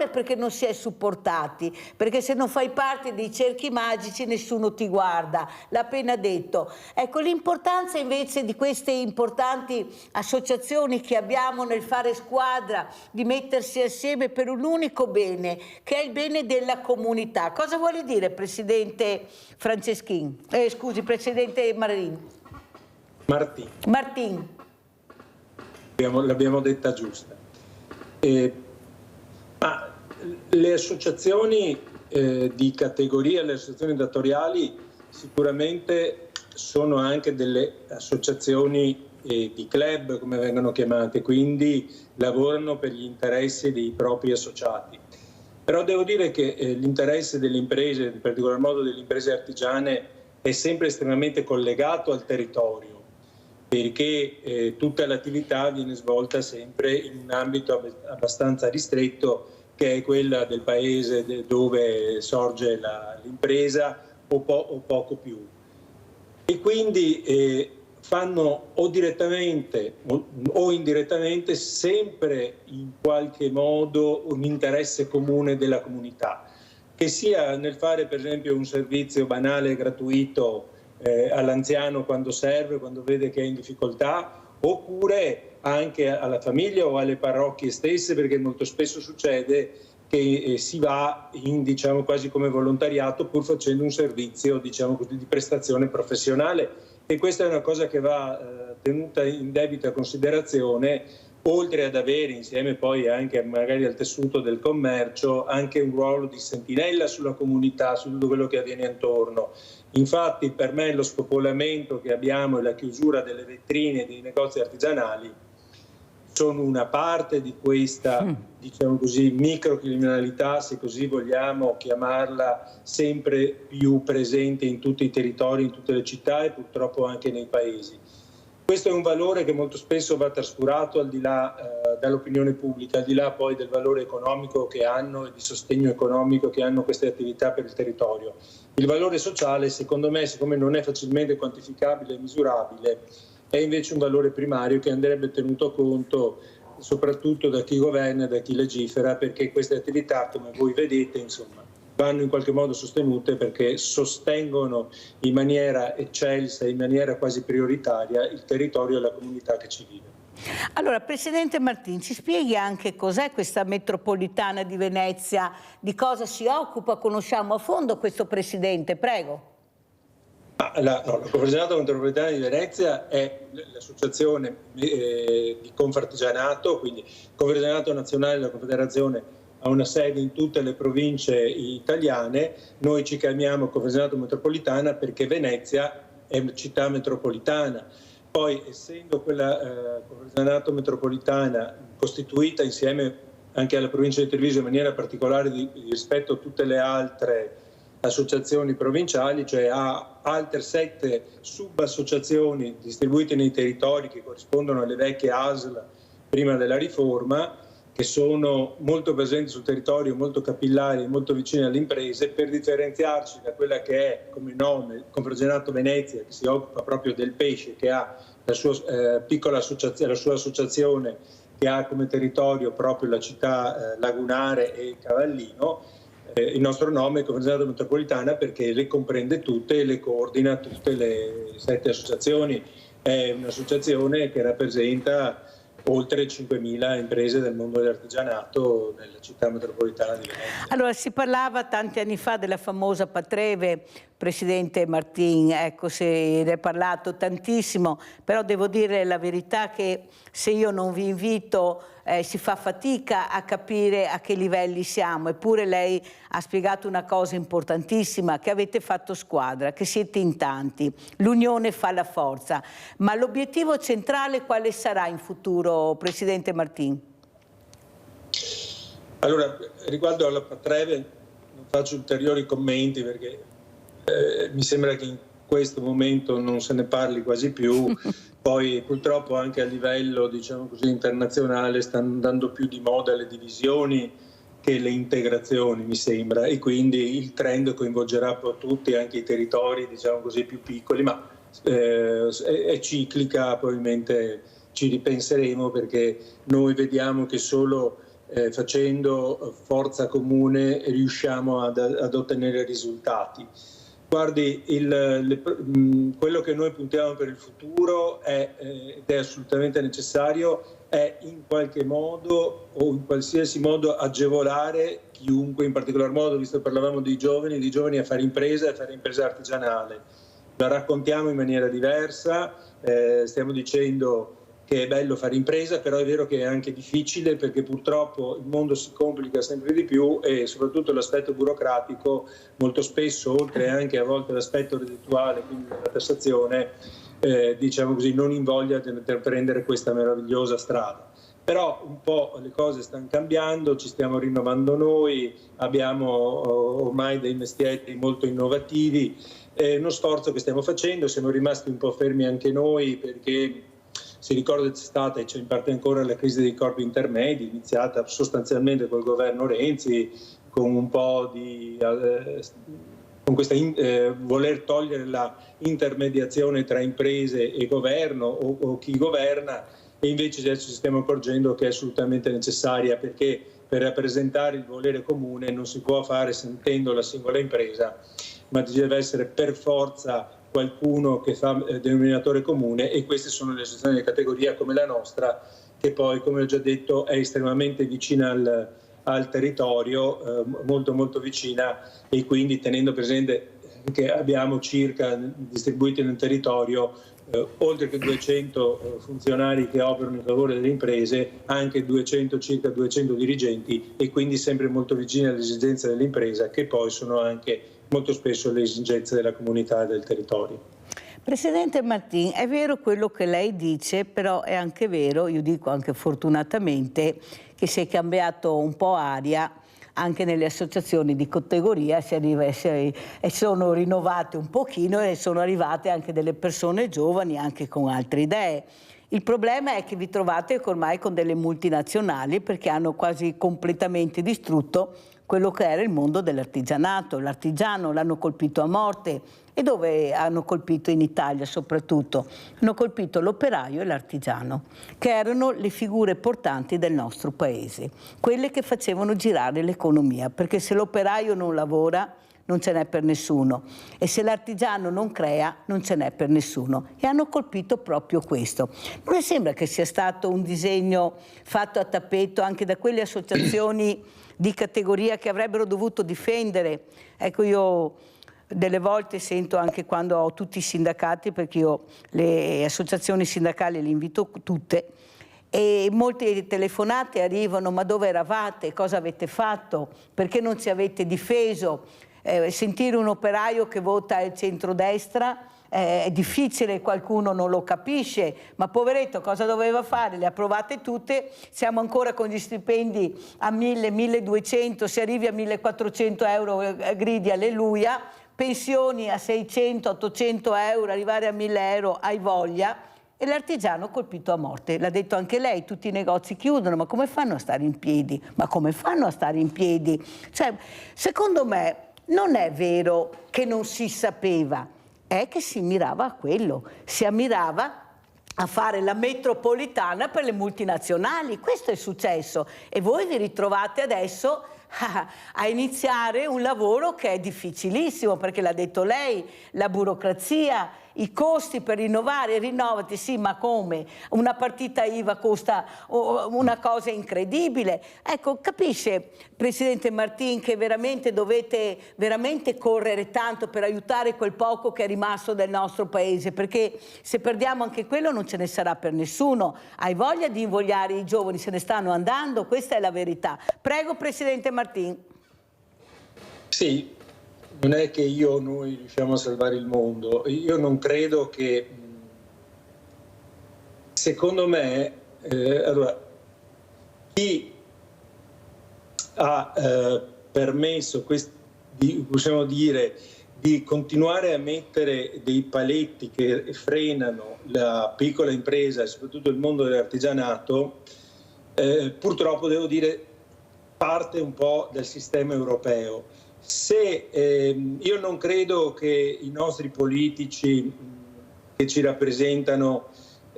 perché non si è supportati, perché se non fai parte dei cerchi magici nessuno ti guarda, l'ha appena detto. Ecco, l'importanza invece di queste importanti associazioni che abbiamo nel fare squadra, di mettersi assieme per un unico bene, che è il bene della comunità. Cosa vuole dire, Presidente Franceschin? Scusi, Presidente Martin. L'abbiamo detta giusta. Ma le associazioni di categoria, le associazioni datoriali sicuramente sono anche delle associazioni di club, come vengono chiamate, quindi lavorano per gli interessi dei propri associati. Però devo dire che l'interesse delle imprese, in particolar modo delle imprese artigiane, è sempre estremamente collegato al territorio, perché tutta l'attività viene svolta sempre in un ambito abbastanza ristretto, che è quella del paese dove sorge l'impresa o poco più. E quindi fanno o direttamente o indirettamente sempre in qualche modo un interesse comune della comunità, che sia nel fare per esempio un servizio banale e gratuito all'anziano quando serve, quando vede che è in difficoltà, oppure anche alla famiglia o alle parrocchie stesse, perché molto spesso succede che si va in, diciamo, quasi come volontariato, pur facendo un servizio, diciamo così, di prestazione professionale. E questa è una cosa che va tenuta in debita considerazione, oltre ad avere insieme poi anche magari al tessuto del commercio anche un ruolo di sentinella sulla comunità, su tutto quello che avviene intorno. Infatti per me lo spopolamento che abbiamo e la chiusura delle vetrine dei negozi artigianali sono una parte di questa, diciamo così, microcriminalità, se così vogliamo chiamarla, sempre più presente in tutti i territori, in tutte le città e purtroppo anche nei paesi. Questo è un valore che molto spesso va trascurato al di là dall'opinione pubblica, al di là poi del valore economico che hanno e di sostegno economico che hanno queste attività per il territorio. Il valore sociale, secondo me, siccome non è facilmente quantificabile e misurabile, è invece un valore primario che andrebbe tenuto conto soprattutto da chi governa e da chi legifera, perché queste attività, come voi vedete, insomma, vanno in qualche modo sostenute perché sostengono in maniera eccelsa, in maniera quasi prioritaria il territorio e la comunità che ci vive. Allora, Presidente Martin, ci spieghi anche cos'è questa metropolitana di Venezia, di cosa si occupa, conosciamo a fondo questo Presidente, prego. La Confartigianato Metropolitana di Venezia è l'associazione di Confartigianato, quindi Confartigianato Nazionale della Confederazione ha una sede in tutte le province italiane. Noi ci chiamiamo Confartigianato Metropolitana perché Venezia è una città metropolitana. Poi, essendo quella Confartigianato Metropolitana costituita insieme anche alla provincia di Treviso in maniera particolare rispetto a tutte le altre associazioni provinciali, cioè ha altre 7 subassociazioni distribuite nei territori che corrispondono alle vecchie ASL prima della riforma, che sono molto presenti sul territorio, molto capillari e molto vicine alle imprese, per differenziarci da quella che è come nome Confartigianato Venezia, che si occupa proprio del pesce, che ha la sua piccola associazione, la sua associazione che ha come territorio proprio la città lagunare e Cavallino. Il nostro nome è Confartigianato Metropolitana perché le comprende tutte e le coordina tutte le 7 associazioni. È un'associazione che rappresenta oltre 5.000 imprese del mondo dell'artigianato nella città metropolitana di Venezia. Allora, si parlava tanti anni fa della famosa Patreve, Presidente Martin, ecco, se ne è parlato tantissimo, però devo dire la verità che se io non vi invito si fa fatica a capire a che livelli siamo, eppure lei ha spiegato una cosa importantissima, che avete fatto squadra, che siete in tanti, l'unione fa la forza, ma l'obiettivo centrale quale sarà in futuro, Presidente Martin? Allora, riguardo alla Patreve non faccio ulteriori commenti perché mi sembra che in questo momento non se ne parli quasi più. Poi purtroppo anche a livello, diciamo così, internazionale stanno andando più di moda le divisioni che le integrazioni, mi sembra, e quindi il trend coinvolgerà poi tutti, anche i territori, diciamo così, più piccoli, ma è ciclica, probabilmente ci ripenseremo perché noi vediamo che solo facendo forza comune riusciamo ad ottenere risultati. Guardi, quello che noi puntiamo per il futuro ed è assolutamente necessario, è in qualche modo o in qualsiasi modo agevolare chiunque, in particolar modo, visto che parlavamo di giovani a fare impresa e a fare impresa artigianale. La raccontiamo in maniera diversa, stiamo dicendo che è bello fare impresa, però è vero che è anche difficile perché purtroppo il mondo si complica sempre di più e soprattutto l'aspetto burocratico molto spesso, oltre anche a volte l'aspetto reddituale, quindi della tassazione, diciamo così, non invoglia di prendere questa meravigliosa strada. Però un po' le cose stanno cambiando, ci stiamo rinnovando noi, abbiamo ormai dei mestieri molto innovativi, uno sforzo che stiamo facendo, siamo rimasti un po' fermi anche noi perché si ricorda c'è stata e c'è in parte ancora la crisi dei corpi intermedi, iniziata sostanzialmente col governo Renzi, con un po' di con questa voler togliere la intermediazione tra imprese e governo o chi governa, e invece adesso ci stiamo accorgendo che è assolutamente necessaria, perché per rappresentare il volere comune non si può fare sentendo la singola impresa, ma deve essere per forza qualcuno che fa denominatore comune, e queste sono le associazioni di categoria come la nostra, che poi, come ho già detto, è estremamente vicina al territorio, molto molto vicina, e quindi tenendo presente che abbiamo circa distribuiti nel territorio oltre che 200 funzionari che operano in favore delle imprese, anche circa 200 dirigenti, e quindi sempre molto vicini alle esigenze dell'impresa, che poi sono anche molto spesso le esigenze della comunità e del territorio. Presidente Martin, è vero quello che lei dice, però è anche vero, io dico anche fortunatamente, che si è cambiato un po' aria anche nelle associazioni di categoria, e sono rinnovate un pochino e sono arrivate anche delle persone giovani anche con altre idee. Il problema è che vi trovate ormai con delle multinazionali, perché hanno quasi completamente distrutto quello che era il mondo dell'artigianato. L'artigiano l'hanno colpito a morte. E dove hanno colpito? In Italia soprattutto. Hanno colpito l'operaio e l'artigiano, che erano le figure portanti del nostro paese, quelle che facevano girare l'economia, perché se l'operaio non lavora non ce n'è per nessuno, e se l'artigiano non crea non ce n'è per nessuno, e hanno colpito proprio questo. Non le sembra che sia stato un disegno fatto a tappeto anche da quelle associazioni di categoria che avrebbero dovuto difendere? Ecco, io delle volte sento, anche quando ho tutti i sindacati, perché io le associazioni sindacali le invito tutte, e molte telefonate arrivano: ma dove eravate? Cosa avete fatto? Perché non ci avete difeso? Sentire un operaio che vota il centrodestra è difficile, qualcuno non lo capisce, ma poveretto cosa doveva fare? Le approvate tutte, siamo ancora con gli stipendi a 1000, 1200, se arrivi a 1400 euro gridi alleluia, pensioni a 600, 800 euro, arrivare a 1000 euro hai voglia, e l'artigiano colpito a morte. L'ha detto anche lei, tutti i negozi chiudono, ma come fanno a stare in piedi? Ma come fanno a stare in piedi? Cioè, secondo me non è vero che non si sapeva, è che si mirava a quello, si ammirava a fare la metropolitana per le multinazionali. Questo è successo, e voi vi ritrovate adesso a iniziare un lavoro che è difficilissimo, perché l'ha detto lei, la burocrazia, i costi per rinnovare. Rinnovati, sì, ma come? Una partita IVA costa una cosa incredibile. Ecco, capisce, Presidente Martin, che veramente dovete correre tanto per aiutare quel poco che è rimasto del nostro paese, perché se perdiamo anche quello non ce ne sarà per nessuno. Hai voglia di invogliare i giovani, se ne stanno andando, questa è la verità. Prego, Presidente Martin. Sì, non è che noi riusciamo a salvare il mondo. Io non credo che, secondo me, allora, chi ha permesso, possiamo dire, di continuare a mettere dei paletti che frenano la piccola impresa e soprattutto il mondo dell'artigianato, purtroppo devo dire parte un po' del sistema europeo. Io non credo che i nostri politici che ci rappresentano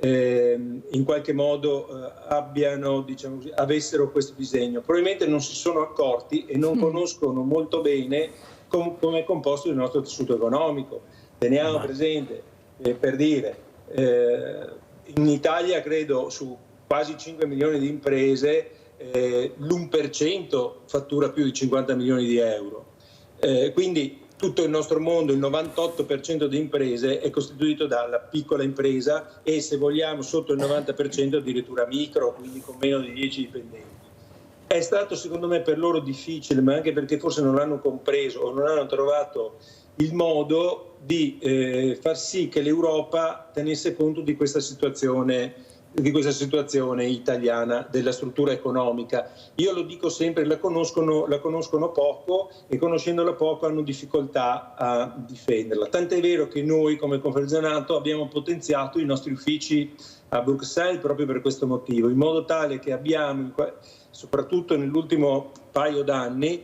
in qualche modo avessero questo disegno. Probabilmente non si sono accorti e non conoscono molto bene come è composto il nostro tessuto economico. Teniamo presente, per dire, in Italia credo su quasi 5 milioni di imprese l'1% fattura più di 50 milioni di euro. Quindi tutto il nostro mondo, il 98% di imprese è costituito dalla piccola impresa, e se vogliamo sotto il 90% addirittura micro, quindi con meno di 10 dipendenti. È stato secondo me per loro difficile, ma anche perché forse non l'hanno compreso o non hanno trovato il modo di far sì che l'Europa tenesse conto di questa situazione italiana della struttura economica. Io lo dico sempre, la conoscono poco, e conoscendola poco hanno difficoltà a difenderla. Tant'è vero che noi come Confartigianato abbiamo potenziato i nostri uffici a Bruxelles proprio per questo motivo, in modo tale che abbiamo, soprattutto nell'ultimo paio d'anni,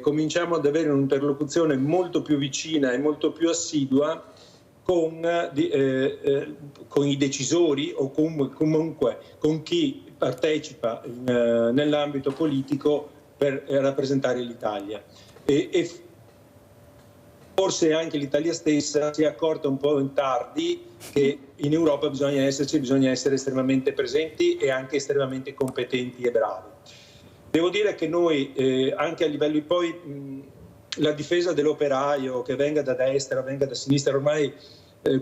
cominciamo ad avere un'interlocuzione molto più vicina e molto più assidua con i decisori o comunque con chi partecipa nell'ambito politico per rappresentare l'Italia. E forse anche l'Italia stessa si è accorta un po' in tardi che in Europa bisogna essere estremamente presenti e anche estremamente competenti e bravi. Devo dire che noi, anche a livello poi, la difesa dell'operaio, che venga da destra, venga da sinistra, ormai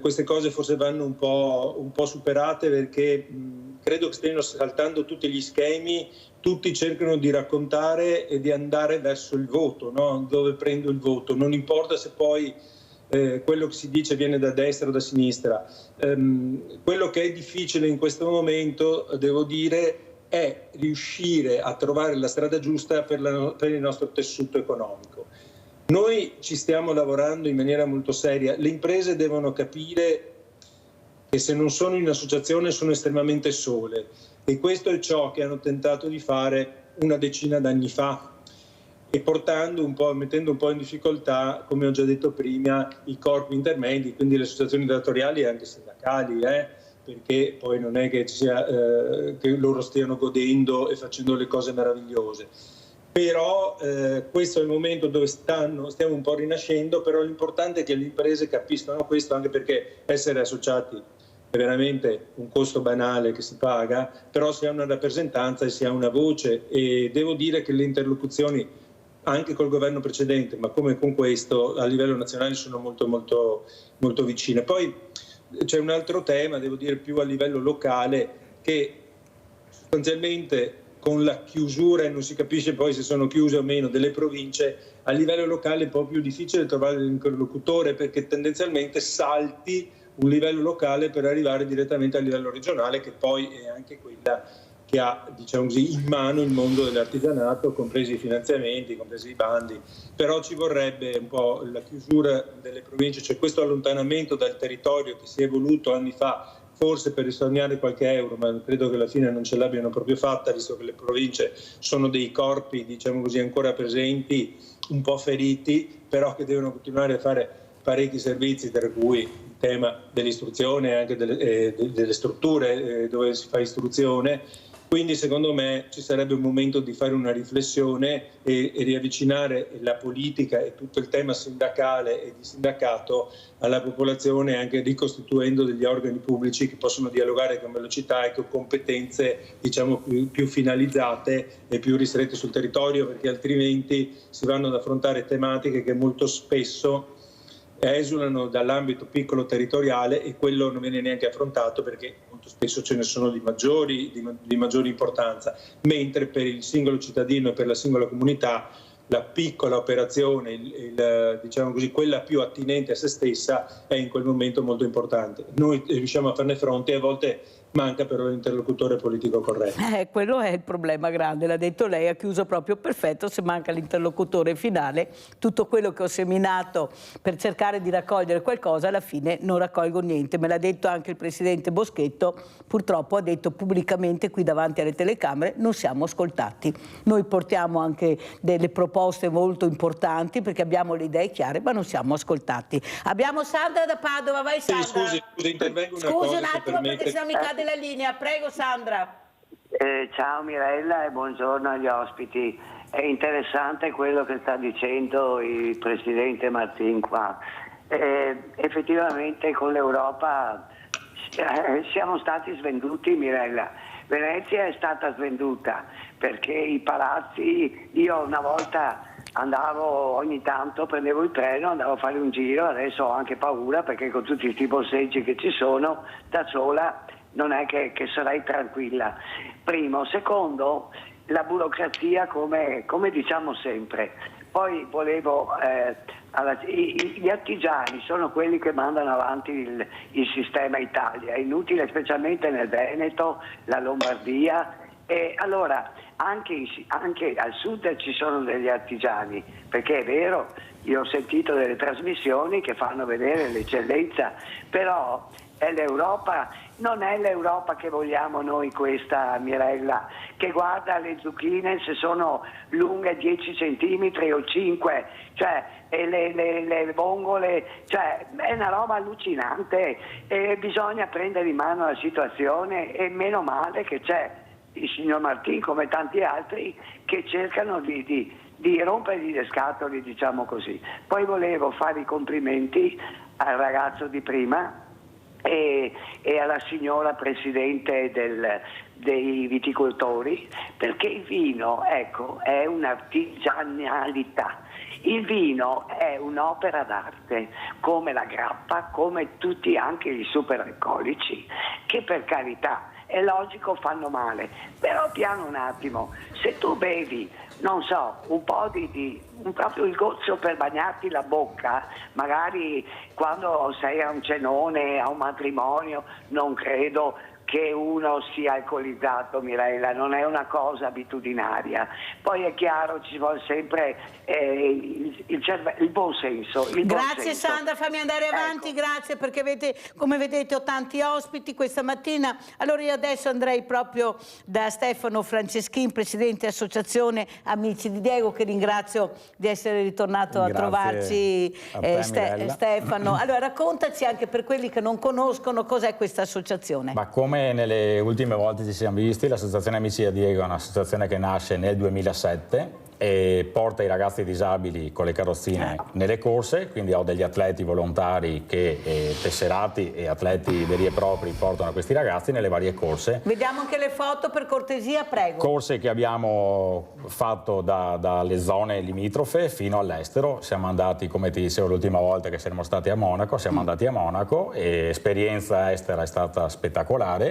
queste cose forse vanno un po' superate, perché credo che stiano saltando tutti gli schemi, tutti cercano di raccontare e di andare verso il voto, no? Dove prendo il voto, non importa se poi quello che si dice viene da destra o da sinistra. Quello che è difficile in questo momento, devo dire, è riuscire a trovare la strada giusta per il nostro tessuto economico. Noi ci stiamo lavorando in maniera molto seria. Le imprese devono capire che se non sono in associazione sono estremamente sole, e questo è ciò che hanno tentato di fare una decina d'anni fa, e mettendo un po' in difficoltà, come ho già detto prima, i corpi intermedi, quindi le associazioni datoriali e anche sindacali, perché poi non è che che loro stiano godendo e facendo le cose meravigliose. Però questo è il momento dove stiamo un po' rinascendo, però l'importante è che le imprese capiscano questo, anche perché essere associati è veramente un costo banale che si paga, però si ha una rappresentanza e si ha una voce, e devo dire che le interlocuzioni anche col governo precedente, ma come con questo, a livello nazionale sono molto molto molto vicine. Poi c'è un altro tema, devo dire più a livello locale, che sostanzialmente con la chiusura, e non si capisce poi se sono chiuse o meno, delle province, a livello locale è un po' più difficile trovare l'interlocutore, perché tendenzialmente salti un livello locale per arrivare direttamente a livello regionale, che poi è anche quella che ha, diciamo così, in mano il mondo dell'artigianato, compresi i finanziamenti, compresi i bandi. Però ci vorrebbe un po' la chiusura delle province, cioè questo allontanamento dal territorio che si è voluto anni fa, forse per risparmiare qualche euro, ma credo che alla fine non ce l'abbiano proprio fatta, visto che le province sono dei corpi, diciamo così, ancora presenti, un po' feriti, però che devono continuare a fare parecchi servizi, tra cui il tema dell'istruzione e anche delle strutture dove si fa istruzione. Quindi secondo me ci sarebbe un momento di fare una riflessione e riavvicinare la politica e tutto il tema sindacale e di sindacato alla popolazione, anche ricostituendo degli organi pubblici che possono dialogare con velocità e con competenze, diciamo, più finalizzate e più ristrette sul territorio, perché altrimenti si vanno ad affrontare tematiche che molto spesso esulano dall'ambito piccolo territoriale, e quello non viene neanche affrontato perché molto spesso ce ne sono di maggiore importanza, mentre per il singolo cittadino e per la singola comunità la piccola operazione, diciamo così, quella più attinente a se stessa, è in quel momento molto importante. Noi riusciamo a farne fronte, e a volte manca però l'interlocutore politico corretto. Quello è il problema grande, l'ha detto lei, ha chiuso proprio perfetto. Se manca l'interlocutore finale, tutto quello che ho seminato per cercare di raccogliere qualcosa, alla fine non raccolgo niente. Me l'ha detto anche il presidente Boschetto, purtroppo ha detto pubblicamente qui davanti alle telecamere: non siamo ascoltati. Noi portiamo anche delle proposte molto importanti perché abbiamo le idee chiare, ma non siamo ascoltati. Abbiamo Sandra da Padova, vai Sandra. Sì, scusi, intervengo una cosa. Scusi un attimo perché sennò mi cade la linea. Prego Sandra. Ciao Mirella e buongiorno agli ospiti. È interessante quello che sta dicendo il presidente Martin qua. Effettivamente con l'Europa siamo stati svenduti, Mirella. Venezia è stata svenduta perché i palazzi, io una volta andavo ogni tanto, prendevo il treno, andavo a fare un giro, adesso ho anche paura perché con tutti questi borseggi che ci sono, da sola non è che sarei tranquilla. Primo. Secondo, la burocrazia come diciamo sempre. Poi volevo, gli artigiani sono quelli che mandano avanti il sistema Italia, è inutile, specialmente nel Veneto, la Lombardia. E allora anche al sud ci sono degli artigiani, perché è vero, io ho sentito delle trasmissioni che fanno vedere l'eccellenza, però è l'Europa, non è l'Europa che vogliamo noi questa, Mirella, che guarda le zucchine se sono lunghe 10 centimetri o 5, cioè, e le vongole, cioè è una roba allucinante, e bisogna prendere in mano la situazione, e meno male che c'è il signor Martin come tanti altri che cercano di rompere le scatole, diciamo così. Poi volevo fare i complimenti al ragazzo di prima e alla signora presidente dei viticoltori, perché il vino, ecco, è un'artigianalità. Il vino è un'opera d'arte, come la grappa, come tutti anche i superalcolici, che per carità è logico fanno male, però piano un attimo, se tu bevi, non so, un po' proprio il gozzo per bagnarti la bocca, magari quando sei a un cenone, a un matrimonio, non credo che uno sia alcolizzato, Mirella, non è una cosa abitudinaria. Poi è chiaro, ci vuole sempre il buon senso. Grazie Sandra, fammi andare avanti, grazie, perché come vedete ho tanti ospiti questa mattina. Allora io adesso andrei proprio da Stefano Franceschin, presidente Associazione Amici di Diego, che ringrazio di essere ritornato a trovarci, Stefano. Allora raccontaci anche per quelli che non conoscono cos'è questa associazione. Ma come nelle ultime volte ci siamo visti, l'Associazione Amici di Diego è un'associazione che nasce nel 2007 e porta i ragazzi disabili con le carrozzine nelle corse, quindi ho degli atleti volontari che tesserati e atleti veri e propri portano questi ragazzi nelle varie corse. Vediamo anche le foto per cortesia, prego. Corse che abbiamo fatto dalle zone limitrofe fino all'estero. Siamo andati, come ti dicevo l'ultima volta che siamo stati a Monaco, siamo andati a Monaco e l'esperienza estera è stata spettacolare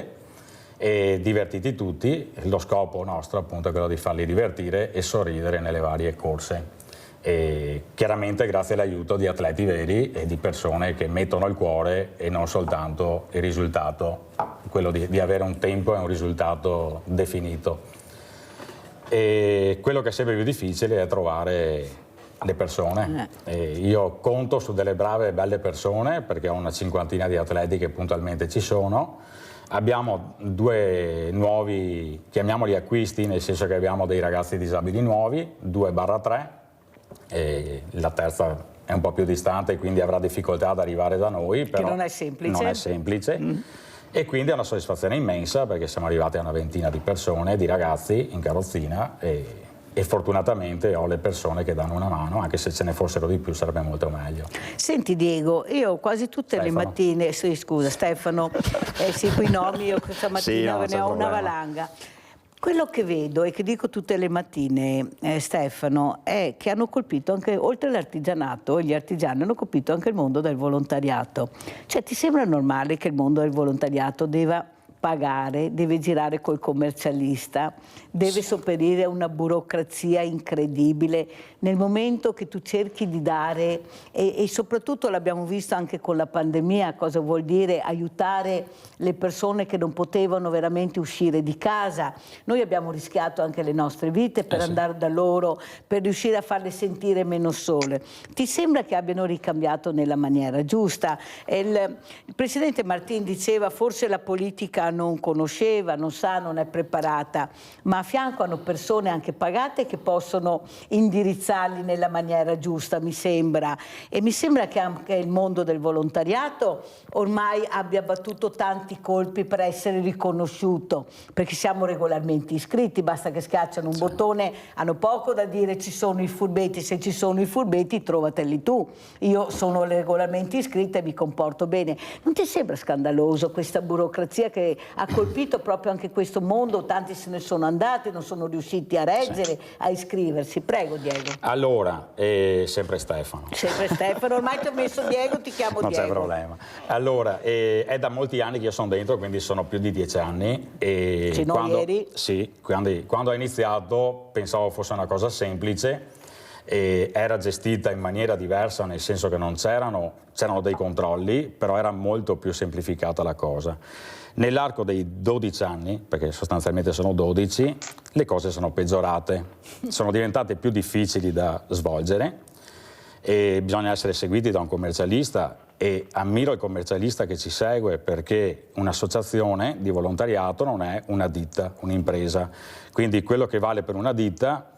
e divertiti tutti. Lo scopo nostro appunto è quello di farli divertire e sorridere nelle varie corse, e chiaramente grazie all'aiuto di atleti veri e di persone che mettono il cuore e non soltanto il risultato, quello di avere un tempo e un risultato definito. E quello che è sempre più difficile è trovare le persone. Io conto su delle brave e belle persone perché ho una cinquantina di atleti che puntualmente ci sono. Abbiamo 2 nuovi, chiamiamoli acquisti, nel senso che abbiamo dei ragazzi disabili nuovi, 2/3, e la terza è un po' più distante, quindi avrà difficoltà ad arrivare da noi, però che non è semplice. Non è semplice. E quindi è una soddisfazione immensa perché siamo arrivati a una ventina di persone, di ragazzi in carrozzina e fortunatamente ho le persone che danno una mano, anche se ce ne fossero di più sarebbe molto meglio. Senti Diego, io quasi tutte le mattine, scusa Stefano, sì, quei nomi io questa mattina ne ho una valanga. Quello che vedo e che dico tutte le mattine, Stefano, è che hanno colpito anche, oltre all'artigianato, gli artigiani hanno colpito anche il mondo del volontariato. Cioè ti sembra normale che il mondo del volontariato deve pagare, deve girare col commercialista, deve sopperire a una burocrazia incredibile nel momento che tu cerchi di dare e soprattutto l'abbiamo visto anche con la pandemia, cosa vuol dire aiutare le persone che non potevano veramente uscire di casa. Noi abbiamo rischiato anche le nostre vite per andare da loro, per riuscire a farle sentire meno sole. Ti sembra che abbiano ricambiato nella maniera giusta? Il presidente Martin diceva forse la politica non conosceva, non sa, non è preparata, ma a fianco hanno persone anche pagate che possono indirizzarli nella maniera giusta, mi sembra. E mi sembra che anche il mondo del volontariato ormai abbia battuto tanti colpi per essere riconosciuto, perché siamo regolarmente iscritti, basta che schiacciano un bottone, hanno poco da dire, ci sono i furbetti, se ci sono i furbetti trovateli tu. Io sono regolarmente iscritta e mi comporto bene. Non ti sembra scandaloso questa burocrazia che ha colpito proprio anche questo mondo? Tanti se ne sono andati, non sono riusciti a reggere, a iscriversi. Prego Diego. Allora, sempre Stefano. Sempre Stefano, ormai ti ho messo Diego, ti chiamo non Diego. Non c'è problema. Allora, è da molti anni che io sono dentro, quindi sono più di 10 anni. E ieri? Sì, quando ho iniziato pensavo fosse una cosa semplice. E era gestita in maniera diversa, nel senso che non c'erano dei controlli, però era molto più semplificata la cosa. Nell'arco dei 12 anni, perché sostanzialmente sono 12, le cose sono peggiorate, sono diventate più difficili da svolgere e bisogna essere seguiti da un commercialista, e ammiro il commercialista che ci segue, perché un'associazione di volontariato non è una ditta, un'impresa, quindi quello che vale per una ditta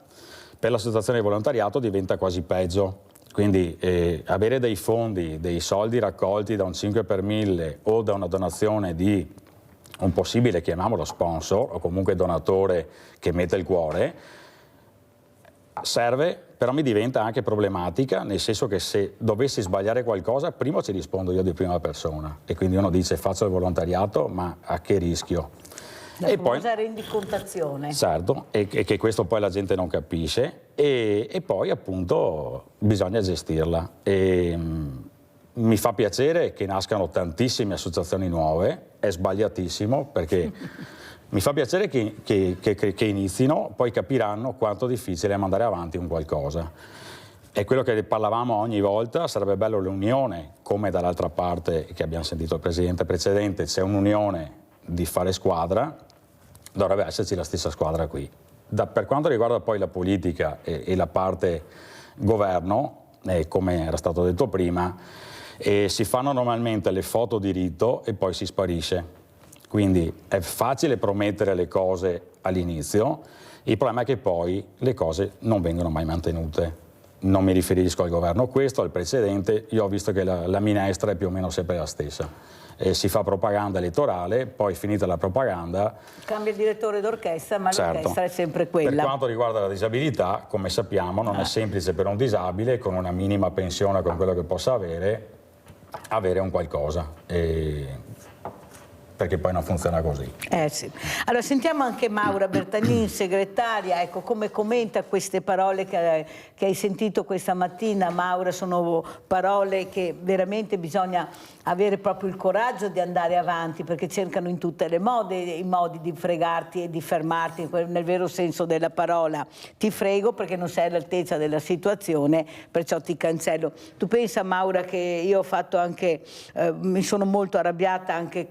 per l'associazione di volontariato diventa quasi peggio. Quindi avere dei fondi, dei soldi raccolti da un 5 per 1000 o da una donazione di un possibile, chiamiamolo sponsor, o comunque donatore che mette il cuore, serve, però mi diventa anche problematica, nel senso che se dovessi sbagliare qualcosa, prima ci rispondo io di prima persona, e quindi uno dice faccio il volontariato, ma a che rischio? La famosa rendicontazione. Certo, e che questo poi la gente non capisce e poi appunto bisogna gestirla. Mi fa piacere che nascano tantissime associazioni nuove, è sbagliatissimo perché mi fa piacere che inizino, poi capiranno quanto difficile è mandare avanti un qualcosa. È quello che parlavamo ogni volta, sarebbe bello l'unione, come dall'altra parte che abbiamo sentito il Presidente precedente, c'è un'unione di fare squadra, dovrebbe esserci la stessa squadra qui. Per quanto riguarda poi la politica e la parte governo, come era stato detto prima, si fanno normalmente le foto di rito e poi si sparisce. Quindi è facile promettere le cose all'inizio, il problema è che poi le cose non vengono mai mantenute. Non mi riferisco al governo questo, al precedente, io ho visto che la minestra è più o meno sempre la stessa. Si fa propaganda elettorale, poi finita la propaganda... Cambia il direttore d'orchestra, ma certo, l'orchestra è sempre quella. Per quanto riguarda la disabilità, come sappiamo, non è semplice per un disabile, con una minima pensione, con quello che possa avere un qualcosa. Perché poi non funziona così. Sì. Allora sentiamo anche Maura Bertagnin, segretaria, ecco, come commenta queste parole che hai sentito questa mattina. Maura, sono parole che veramente bisogna avere proprio il coraggio di andare avanti, perché cercano in tutte le i modi di fregarti e di fermarti, nel vero senso della parola. Ti frego perché non sei all'altezza della situazione, perciò ti cancello. Tu pensa, Maura, che io ho fatto anche, mi sono molto arrabbiata anche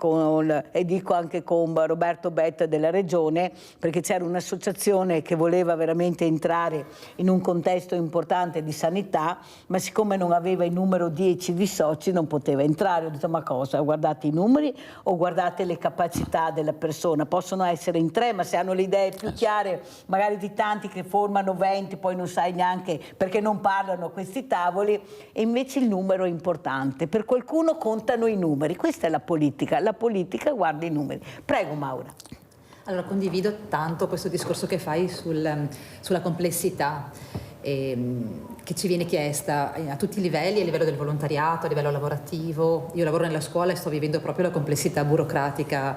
e dico anche con Roberto Betta della Regione, perché c'era un'associazione che voleva veramente entrare in un contesto importante di sanità, ma siccome non aveva il numero 10 di soci non poteva entrare. Ho detto, ma cosa? Guardate i numeri o guardate le capacità della persona? Possono essere in 3, ma se hanno le idee più chiare, magari di tanti che formano 20, poi non sai neanche perché non parlano a questi tavoli, e invece il numero è importante. Per qualcuno contano i numeri, questa è la politica guarda i numeri. Prego Maura. Allora condivido tanto questo discorso che fai sulla complessità che ci viene chiesta a tutti i livelli, a livello del volontariato, a livello lavorativo. Io lavoro nella scuola e sto vivendo proprio la complessità burocratica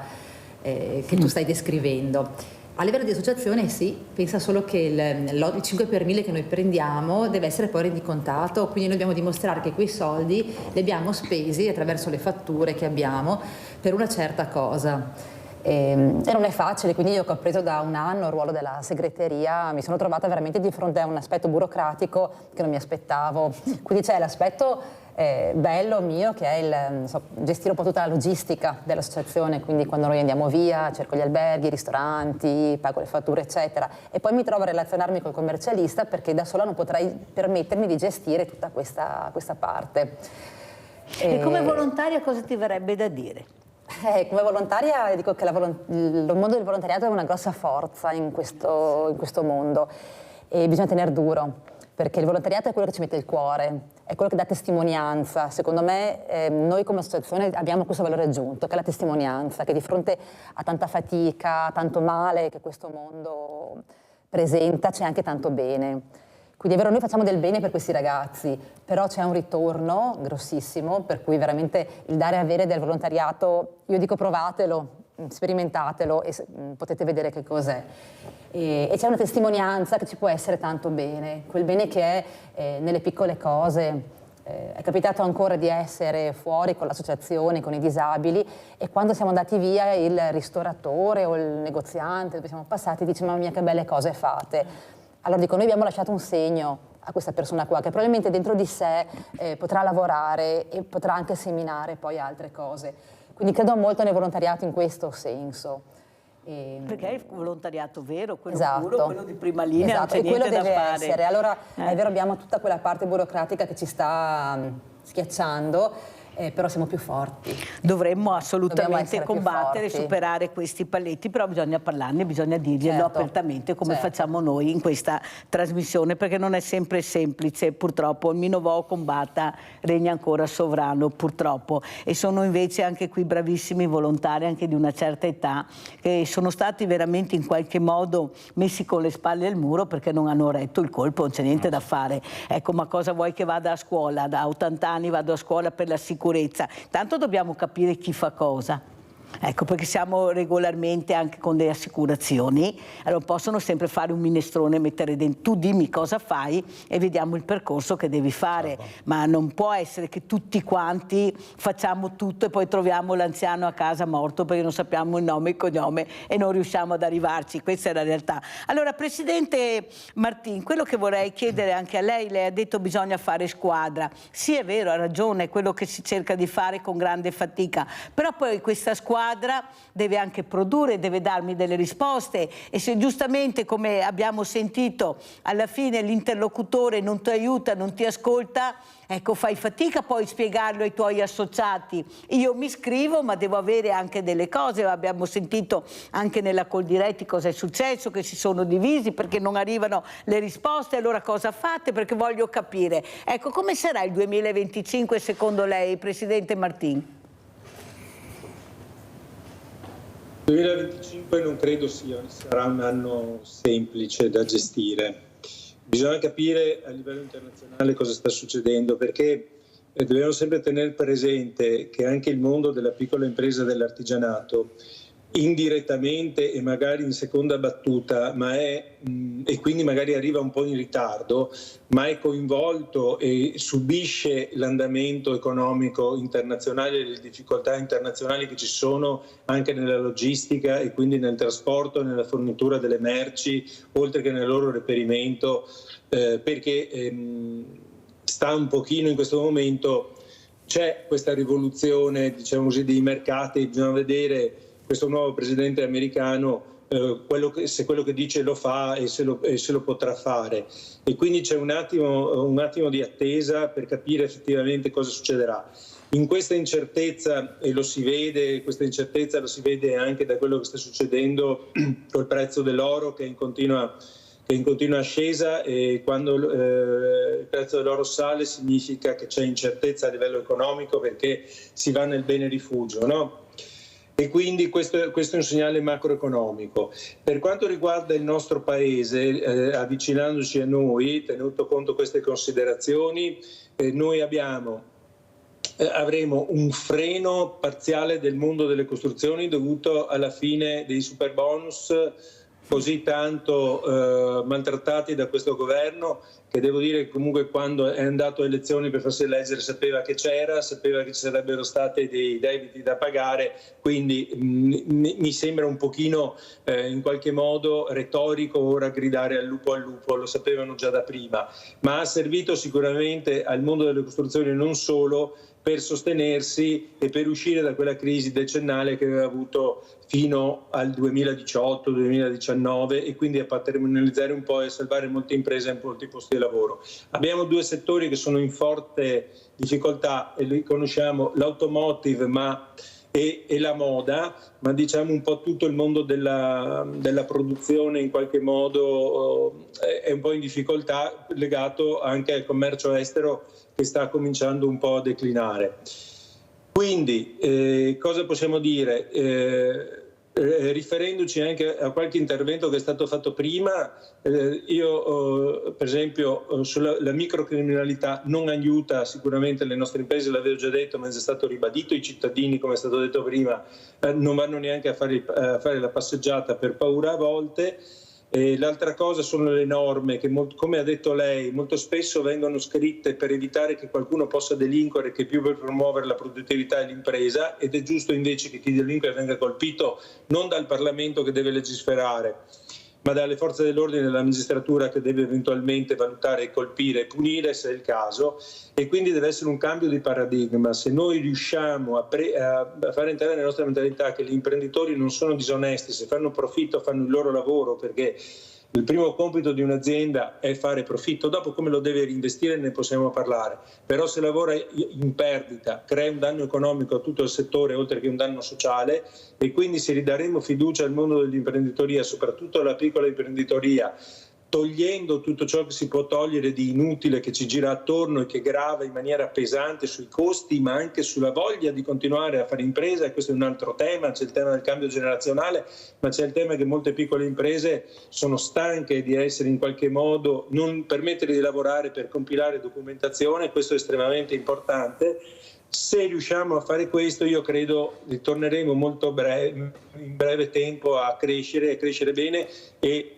che tu stai descrivendo. A livello di associazione sì, pensa solo che il 5 per 1000 che noi prendiamo deve essere poi rendicontato, quindi noi dobbiamo dimostrare che quei soldi li abbiamo spesi attraverso le fatture che abbiamo per una certa cosa. E non è facile, quindi io che ho preso da un anno il ruolo della segreteria mi sono trovata veramente di fronte a un aspetto burocratico che non mi aspettavo. Quindi c'è l'aspetto bello mio che è gestire un po' tutta la logistica dell'associazione, quindi quando noi andiamo via cerco gli alberghi, i ristoranti, pago le fatture eccetera, e poi mi trovo a relazionarmi col commercialista perché da sola non potrei permettermi di gestire tutta questa parte. E come volontaria cosa ti verrebbe da dire? Come volontaria dico che il mondo del volontariato è una grossa forza in questo mondo e bisogna tenere duro, perché il volontariato è quello che ci mette il cuore, è quello che dà testimonianza. Secondo me noi come associazione abbiamo questo valore aggiunto, che è la testimonianza, che di fronte a tanta fatica, tanto male che questo mondo presenta, c'è anche tanto bene. Quindi è vero, noi facciamo del bene per questi ragazzi, però c'è un ritorno grossissimo, per cui veramente il dare e avere del volontariato, io dico provatelo, sperimentatelo e potete vedere che cos'è. E c'è una testimonianza che ci può essere tanto bene, quel bene che è nelle piccole cose. È capitato ancora di essere fuori con l'associazione, con i disabili, e quando siamo andati via il ristoratore o il negoziante dove siamo passati dice: mamma mia che belle cose fate. Allora dico, noi abbiamo lasciato un segno a questa persona qua che probabilmente dentro di sé potrà lavorare e potrà anche seminare poi altre cose. Quindi credo molto nel volontariato in questo senso. Perché è il volontariato vero, quello esatto, puro, quello di prima linea, esatto, non c'è e quello niente da deve fare. Essere. Allora è vero, abbiamo tutta quella parte burocratica che ci sta schiacciando, però siamo più forti. Dovremmo assolutamente combattere, superare questi paletti, però bisogna parlarne, bisogna dirglielo apertamente come facciamo noi in questa trasmissione, perché non è sempre semplice, purtroppo il Minovo combatta, regna ancora sovrano purtroppo, e sono invece anche qui bravissimi volontari anche di una certa età che sono stati veramente in qualche modo messi con le spalle al muro perché non hanno retto il colpo, non c'è niente da fare. Ecco, ma cosa vuoi che vada a scuola? Da 80 anni vado a scuola per la sicurezza. Tanto dobbiamo capire chi fa cosa. Ecco, perché siamo regolarmente anche con delle assicurazioni, allora possono sempre fare un minestrone, mettere dentro, tu dimmi cosa fai e vediamo il percorso che devi fare, ma non può essere che tutti quanti facciamo tutto e poi troviamo l'anziano a casa morto perché non sappiamo il nome e il cognome e non riusciamo ad arrivarci, questa è la realtà. Allora, Presidente Martin, quello che vorrei chiedere anche a lei ha detto bisogna fare squadra, sì è vero, ha ragione, è quello che si cerca di fare con grande fatica, però poi questa squadra deve anche produrre, deve darmi delle risposte e se giustamente, come abbiamo sentito, alla fine l'interlocutore non ti aiuta, non ti ascolta, ecco, fai fatica poi spiegarlo ai tuoi associati. Io mi iscrivo ma devo avere anche delle cose, abbiamo sentito anche nella Coldiretti cosa è successo, che si sono divisi perché non arrivano le risposte, allora cosa fate? Perché voglio capire. Ecco, come sarà il 2025 secondo lei, Presidente Martin? Il 2025 non credo sarà un anno semplice da gestire. Bisogna capire a livello internazionale cosa sta succedendo, perché dobbiamo sempre tenere presente che anche il mondo della piccola impresa e dell'artigianato, indirettamente e magari in seconda battuta, e quindi magari arriva un po' in ritardo, ma è coinvolto e subisce l'andamento economico internazionale e le difficoltà internazionali che ci sono anche nella logistica e quindi nel trasporto e nella fornitura delle merci, oltre che nel loro reperimento, perché sta un pochino in questo momento, c'è questa rivoluzione, diciamo così, dei mercati, bisogna vedere questo nuovo presidente americano, se quello che dice lo fa e se lo potrà fare. E quindi c'è un attimo di attesa per capire effettivamente cosa succederà. In questa incertezza, e questa incertezza lo si vede anche da quello che sta succedendo col prezzo dell'oro che è in continua ascesa, e quando il prezzo dell'oro sale significa che c'è incertezza a livello economico perché si va nel bene rifugio, no? E quindi questo è un segnale macroeconomico. Per quanto riguarda il nostro Paese, avvicinandoci a noi, tenuto conto queste considerazioni, noi avremo un freno parziale del mondo delle costruzioni dovuto alla fine dei superbonus così tanto maltrattati da questo governo, che devo dire che comunque quando è andato a elezioni per farsi eleggere sapeva che sapeva che ci sarebbero stati dei debiti da pagare, quindi mi sembra un pochino in qualche modo retorico ora gridare al lupo, lo sapevano già da prima, ma ha servito sicuramente al mondo delle costruzioni non solo per sostenersi e per uscire da quella crisi decennale che aveva avuto fino al 2018-2019 e quindi a patrimonializzare un po' e a salvare molte imprese e molti posti di lavoro. Abbiamo due settori che sono in forte difficoltà e li conosciamo, l'automotive e la moda, ma diciamo un po' tutto il mondo della produzione in qualche modo è un po' in difficoltà, legato anche al commercio estero che sta cominciando un po' a declinare. Quindi cosa possiamo dire? Riferendoci anche a qualche intervento che è stato fatto prima, io per esempio sulla microcriminalità non aiuta sicuramente le nostre imprese, l'avevo già detto ma è già stato ribadito, i cittadini come è stato detto prima non vanno neanche a fare la passeggiata per paura a volte. L'altra cosa sono le norme che, come ha detto lei, molto spesso vengono scritte per evitare che qualcuno possa delinquere che più per promuovere la produttività e l'impresa, ed è giusto invece che chi delinque venga colpito non dal Parlamento che deve legiferare, ma dalle forze dell'ordine e dalla magistratura che deve eventualmente valutare, colpire e punire se è il caso, e quindi deve essere un cambio di paradigma. Se noi riusciamo a fare entrare nella nostra mentalità che gli imprenditori non sono disonesti, se fanno profitto fanno il loro lavoro, perché il primo compito di un'azienda è fare profitto, dopo come lo deve reinvestire ne possiamo parlare, però se lavora in perdita crea un danno economico a tutto il settore oltre che un danno sociale, e quindi se ridaremo fiducia al mondo dell'imprenditoria, soprattutto alla piccola imprenditoria, togliendo tutto ciò che si può togliere di inutile che ci gira attorno e che grava in maniera pesante sui costi ma anche sulla voglia di continuare a fare impresa, e questo è un altro tema, c'è il tema del cambio generazionale, ma c'è il tema che molte piccole imprese sono stanche di essere in qualche modo, non permettere di lavorare per compilare documentazione, questo è estremamente importante. Se riusciamo a fare questo, io credo ritorneremo in breve tempo a crescere bene e,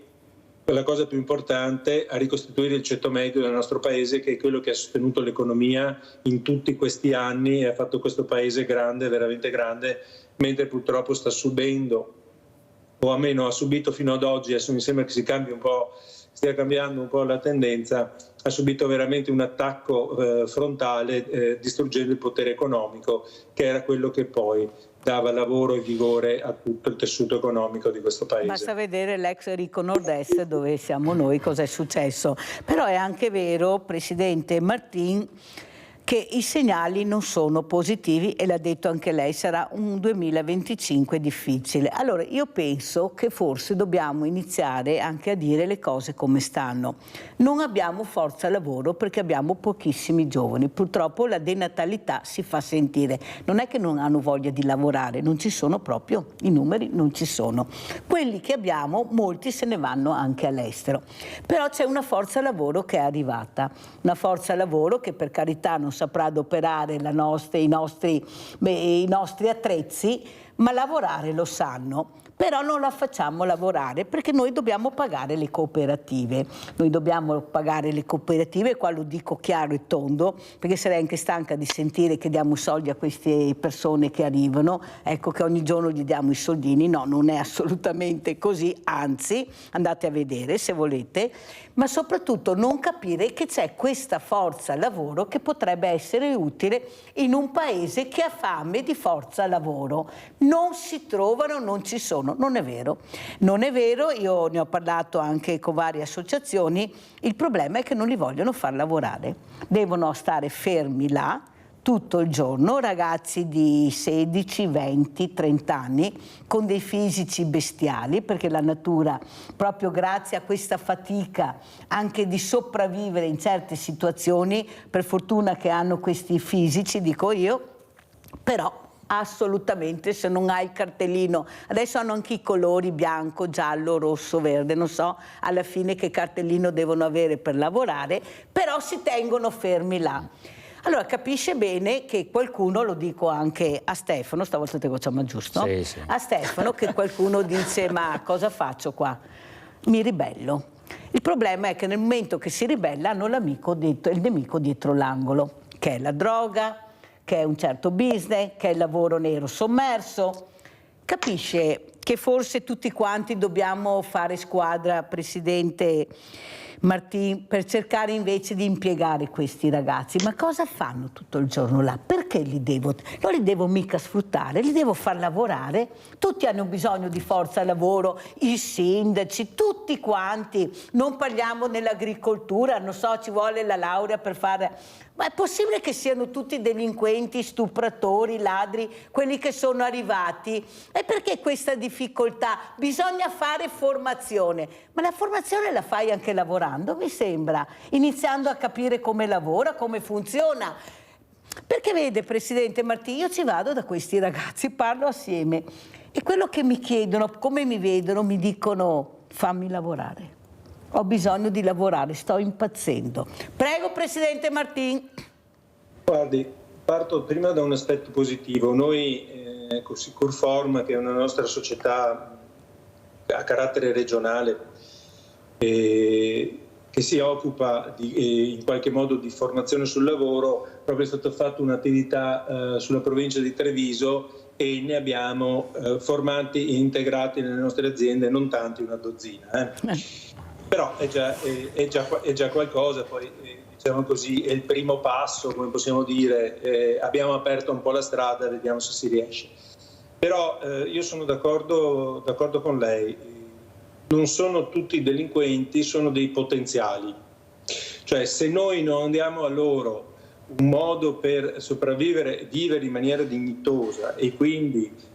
la cosa più importante, a ricostituire il ceto medio del nostro paese, che è quello che ha sostenuto l'economia in tutti questi anni e ha fatto questo paese grande, veramente grande, mentre purtroppo sta subendo, o almeno ha subito fino ad oggi, adesso mi sembra che stia cambiando un po' la tendenza, ha subito veramente un attacco frontale, distruggendo il potere economico, che era quello che poi dava lavoro e vigore a tutto il tessuto economico di questo paese. Basta vedere l'ex Enrico Nord-Est, dove siamo noi, cosa è successo. Però è anche vero, Presidente Martin, che i segnali non sono positivi e l'ha detto anche lei, sarà un 2025 difficile. Allora io penso che forse dobbiamo iniziare anche a dire le cose come stanno. Non abbiamo forza lavoro perché abbiamo pochissimi giovani, purtroppo la denatalità si fa sentire, non è che non hanno voglia di lavorare, non ci sono proprio, i numeri non ci sono. Quelli che abbiamo, molti se ne vanno anche all'estero, però c'è una forza lavoro che è arrivata, una forza lavoro che per carità non saprà adoperare i nostri attrezzi, ma lavorare lo sanno. Però non la facciamo lavorare perché noi dobbiamo pagare le cooperative. Noi dobbiamo pagare le cooperative, qua lo dico chiaro e tondo, perché sarei anche stanca di sentire che diamo soldi a queste persone che arrivano, ecco che ogni giorno gli diamo i soldini. No, non è assolutamente così, anzi, andate a vedere se volete, ma soprattutto non capire che c'è questa forza lavoro che potrebbe essere utile in un paese che ha fame di forza lavoro. Non si trovano, non ci sono. Non è vero, non è vero, io ne ho parlato anche con varie associazioni, il problema è che non li vogliono far lavorare, devono stare fermi là tutto il giorno, ragazzi di 16, 20, 30 anni con dei fisici bestiali, perché la natura, proprio grazie a questa fatica anche di sopravvivere in certe situazioni, per fortuna che hanno questi fisici, dico io, però assolutamente, se non hai il cartellino, adesso hanno anche i colori bianco, giallo, rosso, verde, non so alla fine che cartellino devono avere per lavorare, però si tengono fermi là. Allora capisce bene che qualcuno, lo dico anche a Stefano, stavolta te facciamo giusto? Sì, sì. A Stefano, che qualcuno dice ma cosa faccio qua? Mi ribello. Il problema è che nel momento che si ribella hanno il nemico dietro l'angolo, che è la droga, che è un certo business, che è il lavoro nero sommerso. Capisce che forse tutti quanti dobbiamo fare squadra, Presidente Martin, per cercare invece di impiegare questi ragazzi. Ma cosa fanno tutto il giorno là? Perché non li devo mica sfruttare, li devo far lavorare. Tutti hanno bisogno di forza lavoro, i sindaci, tutti quanti. Non parliamo nell'agricoltura, non so, ci vuole la laurea per fare... Ma è possibile che siano tutti delinquenti, stupratori, ladri, quelli che sono arrivati? E perché questa difficoltà? Bisogna fare formazione, ma la formazione la fai anche lavorando, mi sembra, iniziando a capire come lavora, come funziona. Perché vede, Presidente Martin, io ci vado da questi ragazzi, parlo assieme e quello che mi chiedono, come mi vedono, mi dicono fammi lavorare. Ho bisogno di lavorare, sto impazzendo. Prego, Presidente Martin. Guardi, parto prima da un aspetto positivo. Noi, con Sicurform, che è una nostra società a carattere regionale, che si occupa in qualche modo di formazione sul lavoro, proprio è stata fatta un'attività sulla provincia di Treviso e ne abbiamo formati e integrati nelle nostre aziende, non tanti, una dozzina. Però è già qualcosa, poi diciamo così, è il primo passo, come possiamo dire, abbiamo aperto un po' la strada, vediamo se si riesce. Però io sono d'accordo con lei, non sono tutti delinquenti, sono dei potenziali. Cioè se noi non diamo a loro un modo per sopravvivere e vivere in maniera dignitosa e quindi...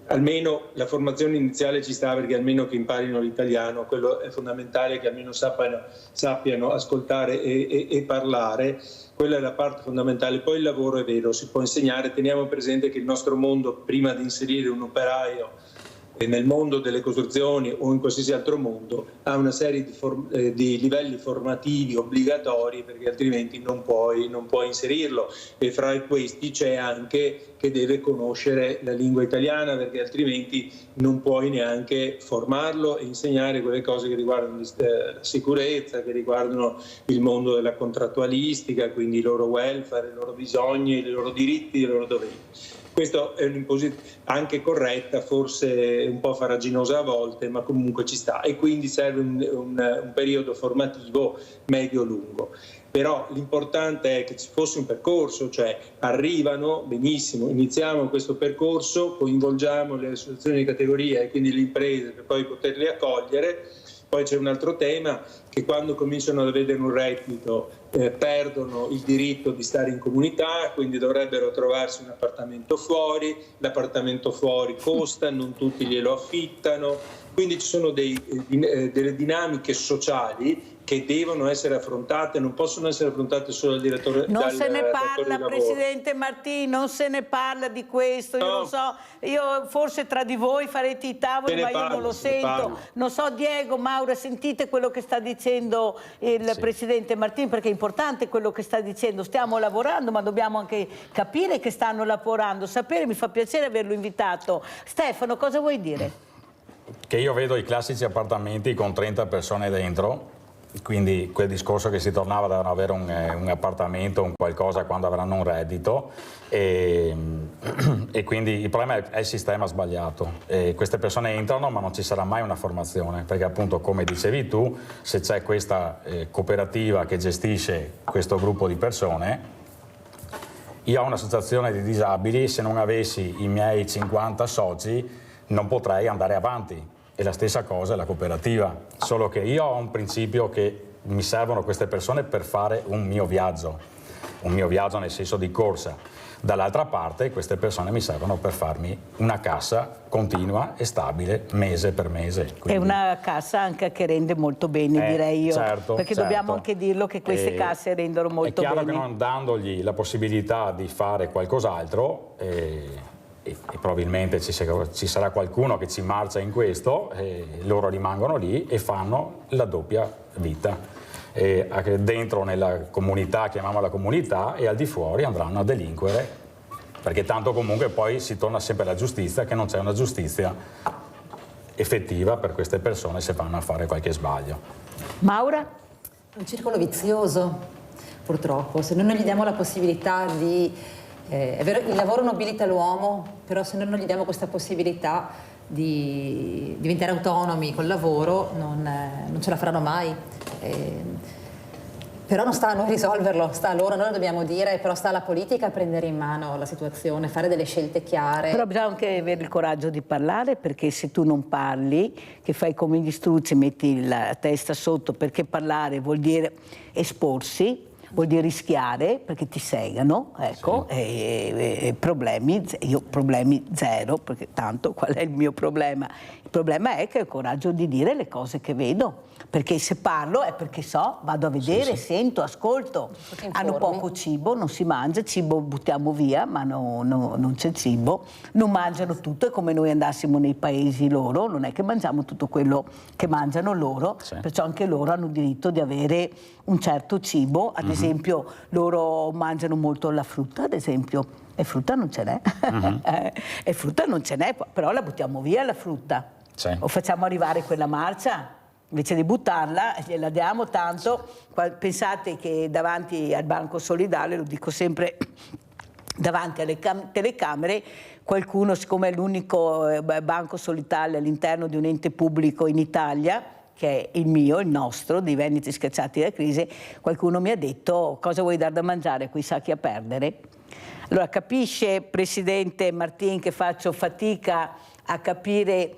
almeno la formazione iniziale ci sta, perché almeno che imparino l'italiano, quello è fondamentale, che almeno sappiano ascoltare e parlare, quella è la parte fondamentale. Poi il lavoro è vero, si può insegnare, teniamo presente che il nostro mondo, prima di inserire un operaio nel mondo delle costruzioni o in qualsiasi altro mondo ha una serie di livelli formativi obbligatori, perché altrimenti non puoi inserirlo, e fra questi c'è anche che deve conoscere la lingua italiana, perché altrimenti non puoi neanche formarlo e insegnare quelle cose che riguardano la sicurezza, che riguardano il mondo della contrattualistica, quindi il loro welfare, i loro bisogni, i loro diritti, i loro doveri. Questa è un'imposizione anche corretta, forse un po' farraginosa a volte, ma comunque ci sta, e quindi serve un periodo formativo medio-lungo. Però l'importante è che ci fosse un percorso, cioè arrivano, benissimo, iniziamo questo percorso, coinvolgiamo le associazioni di categoria e quindi le imprese per poi poterle accogliere. Poi c'è un altro tema, che quando cominciano ad avere un reddito perdono il diritto di stare in comunità, quindi dovrebbero trovarsi un appartamento fuori, l'appartamento fuori costa, non tutti glielo affittano, quindi ci sono delle dinamiche sociali che devono essere affrontate, non possono essere affrontate solo dal direttore. Non se ne parla, Presidente Martini, non se ne parla di questo. Io non so, io forse tra di voi farete i tavoli, ma io non lo sento. Non so, Diego, Maura, sentite quello che sta dicendo il Presidente Martini, perché è importante quello che sta dicendo. Stiamo lavorando, ma dobbiamo anche capire che stanno lavorando, sapere. Mi fa piacere averlo invitato. Stefano, cosa vuoi dire? Che io vedo i classici appartamenti con 30 persone dentro, quindi quel discorso che si tornava da non avere un appartamento, un qualcosa quando avranno un reddito, e quindi il problema è il sistema sbagliato. Queste persone entrano, ma non ci sarà mai una formazione, perché appunto, come dicevi tu, se c'è questa cooperativa che gestisce questo gruppo di persone, io ho un'associazione di disabili, se non avessi i miei 50 soci non potrei andare avanti. E la stessa cosa è la cooperativa, solo che io ho un principio che mi servono queste persone per fare un mio viaggio nel senso di corsa. Dall'altra parte queste persone mi servono per farmi una cassa continua e stabile mese per mese. Quindi... È una cassa anche che rende molto bene, direi io, certo, perché dobbiamo anche dirlo che queste casse rendono molto bene. È chiaro che non dandogli la possibilità di fare qualcos'altro, e probabilmente ci sarà qualcuno che ci marcia in questo, loro rimangono lì e fanno la doppia vita, dentro nella comunità, chiamiamola comunità, e al di fuori andranno a delinquere, perché tanto comunque poi si torna sempre alla giustizia, che non c'è una giustizia effettiva per queste persone se vanno a fare qualche sbaglio. Maura? Un circolo vizioso, purtroppo, se noi non gli diamo la possibilità di... è vero, il lavoro nobilita l'uomo, però se noi non gli diamo questa possibilità di diventare autonomi col lavoro non ce la faranno mai. Però non sta a noi risolverlo, sta a loro, noi lo dobbiamo dire, però sta alla politica a prendere in mano la situazione, fare delle scelte chiare. Però bisogna anche avere il coraggio di parlare, perché se tu non parli, che fai come gli struzzi, metti la testa sotto, perché parlare vuol dire esporsi, vuol dire rischiare, perché ti segano, ecco, sì. E problemi zero, perché tanto qual è il mio problema? Il problema è che ho il coraggio di dire le cose che vedo, perché se parlo è perché so, vado a vedere, sento, ascolto. Hanno poco cibo, non si mangia, cibo buttiamo via, ma non c'è cibo, non mangiano tutto, è come noi andassimo nei paesi loro, non è che mangiamo tutto quello che mangiano loro, perciò anche loro hanno diritto di avere un certo cibo, ad esempio loro mangiano molto la frutta, ad esempio, e frutta non ce n'è, e frutta non ce n'è, però la buttiamo via la frutta, o facciamo arrivare quella marcia, invece di buttarla gliela diamo tanto. Pensate che davanti al Banco Solidale, lo dico sempre, davanti alle telecamere, qualcuno, siccome è l'unico banco solidale all'interno di un ente pubblico in Italia, che è il mio, il nostro, dei Veneti Scacciati da Crisi, qualcuno mi ha detto: cosa vuoi dar da mangiare a quei sacchi a perdere? Allora capisce, Presidente Martini, che faccio fatica a capire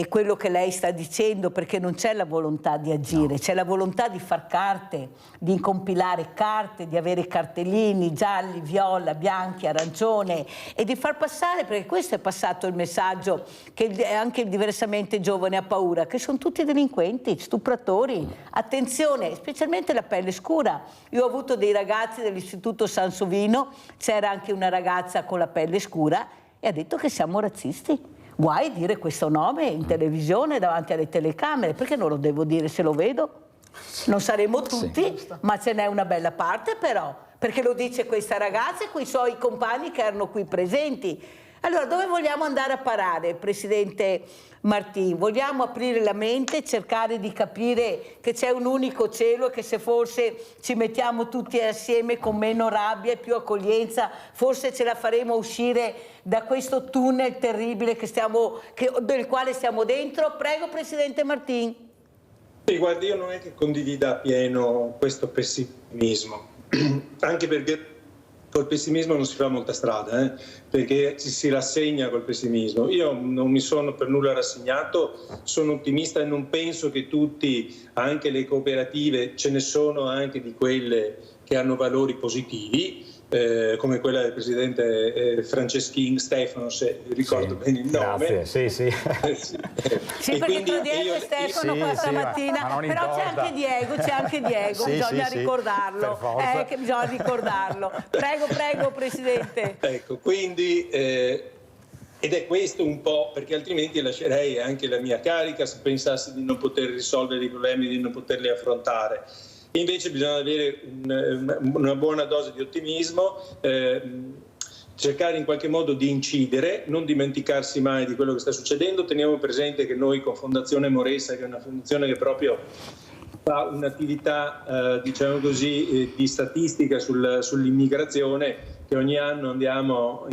quello che lei sta dicendo, perché non c'è la volontà di agire, c'è la volontà di far carte, di compilare carte, di avere cartellini gialli, viola, bianchi, arancione, e di far passare, perché questo è passato il messaggio, che anche il diversamente giovane ha paura, che sono tutti delinquenti, stupratori, attenzione, specialmente la pelle scura. Io ho avuto dei ragazzi dell'Istituto Sansovino, c'era anche una ragazza con la pelle scura e ha detto che siamo razzisti. guai dire questo nome in televisione davanti alle telecamere, perché non lo devo dire se lo vedo? Non saremo tutti, ma ce n'è una bella parte però, perché lo dice questa ragazza e quei suoi compagni che erano qui presenti. Allora, dove vogliamo andare a parare, Presidente Martin? Vogliamo aprire la mente, cercare di capire che c'è un unico cielo e che se forse ci mettiamo tutti assieme con meno rabbia e più accoglienza, forse ce la faremo uscire da questo tunnel terribile del quale stiamo dentro? Prego, Presidente Martin. Sì, guardi, io non è che condivida appieno questo pessimismo, anche perché col pessimismo non si fa molta strada, perché ci si rassegna col pessimismo. Io non mi sono per nulla rassegnato, sono ottimista e non penso che tutti, anche le cooperative, ce ne sono anche di quelle che hanno valori positivi, come quella del presidente Franceschin Stefano, se ricordo bene il nome. Grazie, sì. Sì, perché tu dietro Stefano questa mattina, però c'è anche Diego, bisogna ricordarlo, che bisogna ricordarlo. Prego, Presidente. Ecco, quindi, ed è questo un po', perché altrimenti lascerei anche la mia carica se pensassi di non poter risolvere i problemi, di non poterli affrontare. Invece bisogna avere una buona dose di ottimismo, cercare in qualche modo di incidere, non dimenticarsi mai di quello che sta succedendo. Teniamo presente che noi con Fondazione Moressa, che è una fondazione che proprio fa un'attività, diciamo così, di statistica sull'immigrazione, che ogni anno andiamo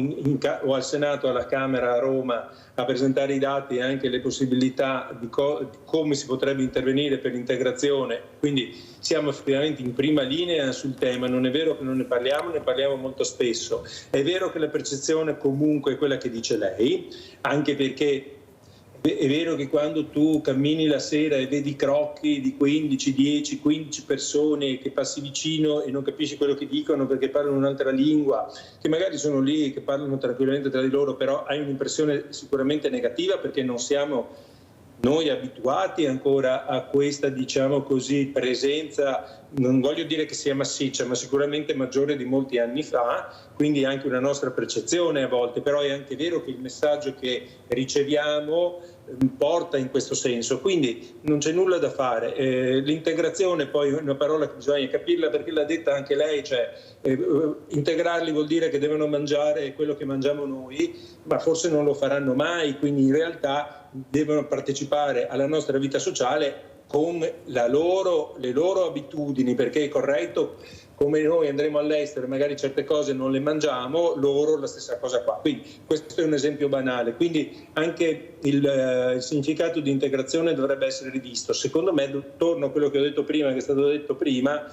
o al Senato o alla Camera a Roma a presentare i dati e anche le possibilità di come si potrebbe intervenire per l'integrazione. Quindi siamo effettivamente in prima linea sul tema. Non è vero che non ne parliamo molto spesso. È vero che la percezione comunque è quella che dice lei, anche perché è vero che quando tu cammini la sera e vedi crocchi di 15 persone che passi vicino e non capisci quello che dicono perché parlano un'altra lingua, che magari sono lì, che parlano tranquillamente tra di loro, però hai un'impressione sicuramente negativa perché non siamo noi abituati ancora a questa, diciamo così, presenza, non voglio dire che sia massiccia, ma sicuramente maggiore di molti anni fa, quindi anche una nostra percezione a volte, però è anche vero che il messaggio che riceviamo porta in questo senso, quindi non c'è nulla da fare. L'integrazione poi è una parola che bisogna capirla perché l'ha detta anche lei, cioè integrarli vuol dire che devono mangiare quello che mangiamo noi, ma forse non lo faranno mai, quindi in realtà devono partecipare alla nostra vita sociale con le loro abitudini, perché è corretto, come noi andremo all'estero e magari certe cose non le mangiamo, loro la stessa cosa qua. Quindi questo è un esempio banale, quindi anche il significato di integrazione dovrebbe essere rivisto. Secondo me, torno a quello che ho detto prima, che è stato detto prima,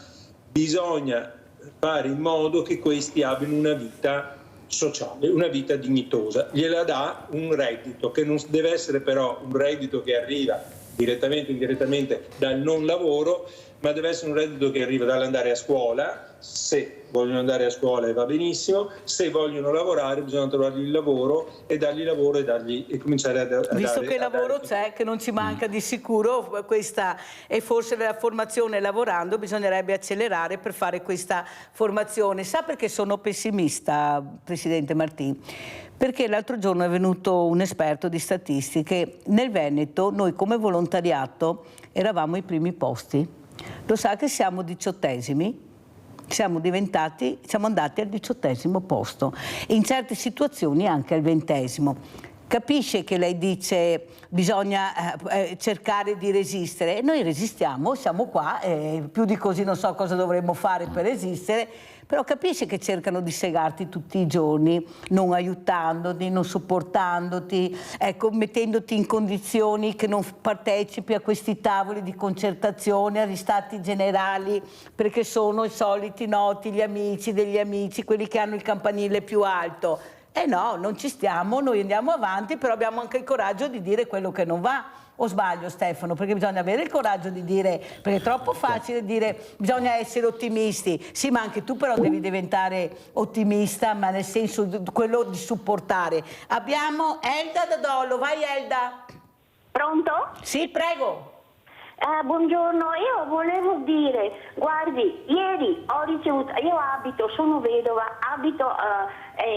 bisogna fare in modo che questi abbiano una vita sociale, una vita dignitosa. Gliela dà un reddito, che non deve essere però un reddito che arriva direttamente o indirettamente dal non lavoro, ma deve essere un reddito che arriva dall'andare a scuola. Se vogliono andare a scuola va benissimo, se vogliono lavorare bisogna trovargli il lavoro e dargli lavoro e cominciare a visto che il lavoro c'è, che non ci manca di sicuro, questa è forse la formazione. Lavorando bisognerebbe accelerare per fare questa formazione. Sa perché sono pessimista, Presidente Martin? Perché l'altro giorno è venuto un esperto di statistiche. Nel Veneto noi come volontariato eravamo ai primi posti. Lo sa che siamo 18esimi? Siamo andati al 18° posto, in certe situazioni anche al 20°. Capisce che lei dice bisogna cercare di resistere, e noi resistiamo, siamo qua, più di così non so cosa dovremmo fare per resistere, però capisce che cercano di segarti tutti i giorni, non aiutandoti, non supportandoti, ecco, mettendoti in condizioni che non partecipi a questi tavoli di concertazione, agli stati generali, perché sono i soliti noti, gli amici degli amici, quelli che hanno il campanile più alto. No, non ci stiamo, noi andiamo avanti, però abbiamo anche il coraggio di dire quello che non va. O sbaglio, Stefano? Perché bisogna avere il coraggio di dire, perché è troppo facile dire bisogna essere ottimisti. Sì, ma anche tu però devi diventare ottimista, ma nel senso quello di supportare. Abbiamo Elda da Dollo, vai Elda. Pronto? Sì, prego. Buongiorno, io volevo dire, guardi, ieri ho ricevuto, io sono vedova, abito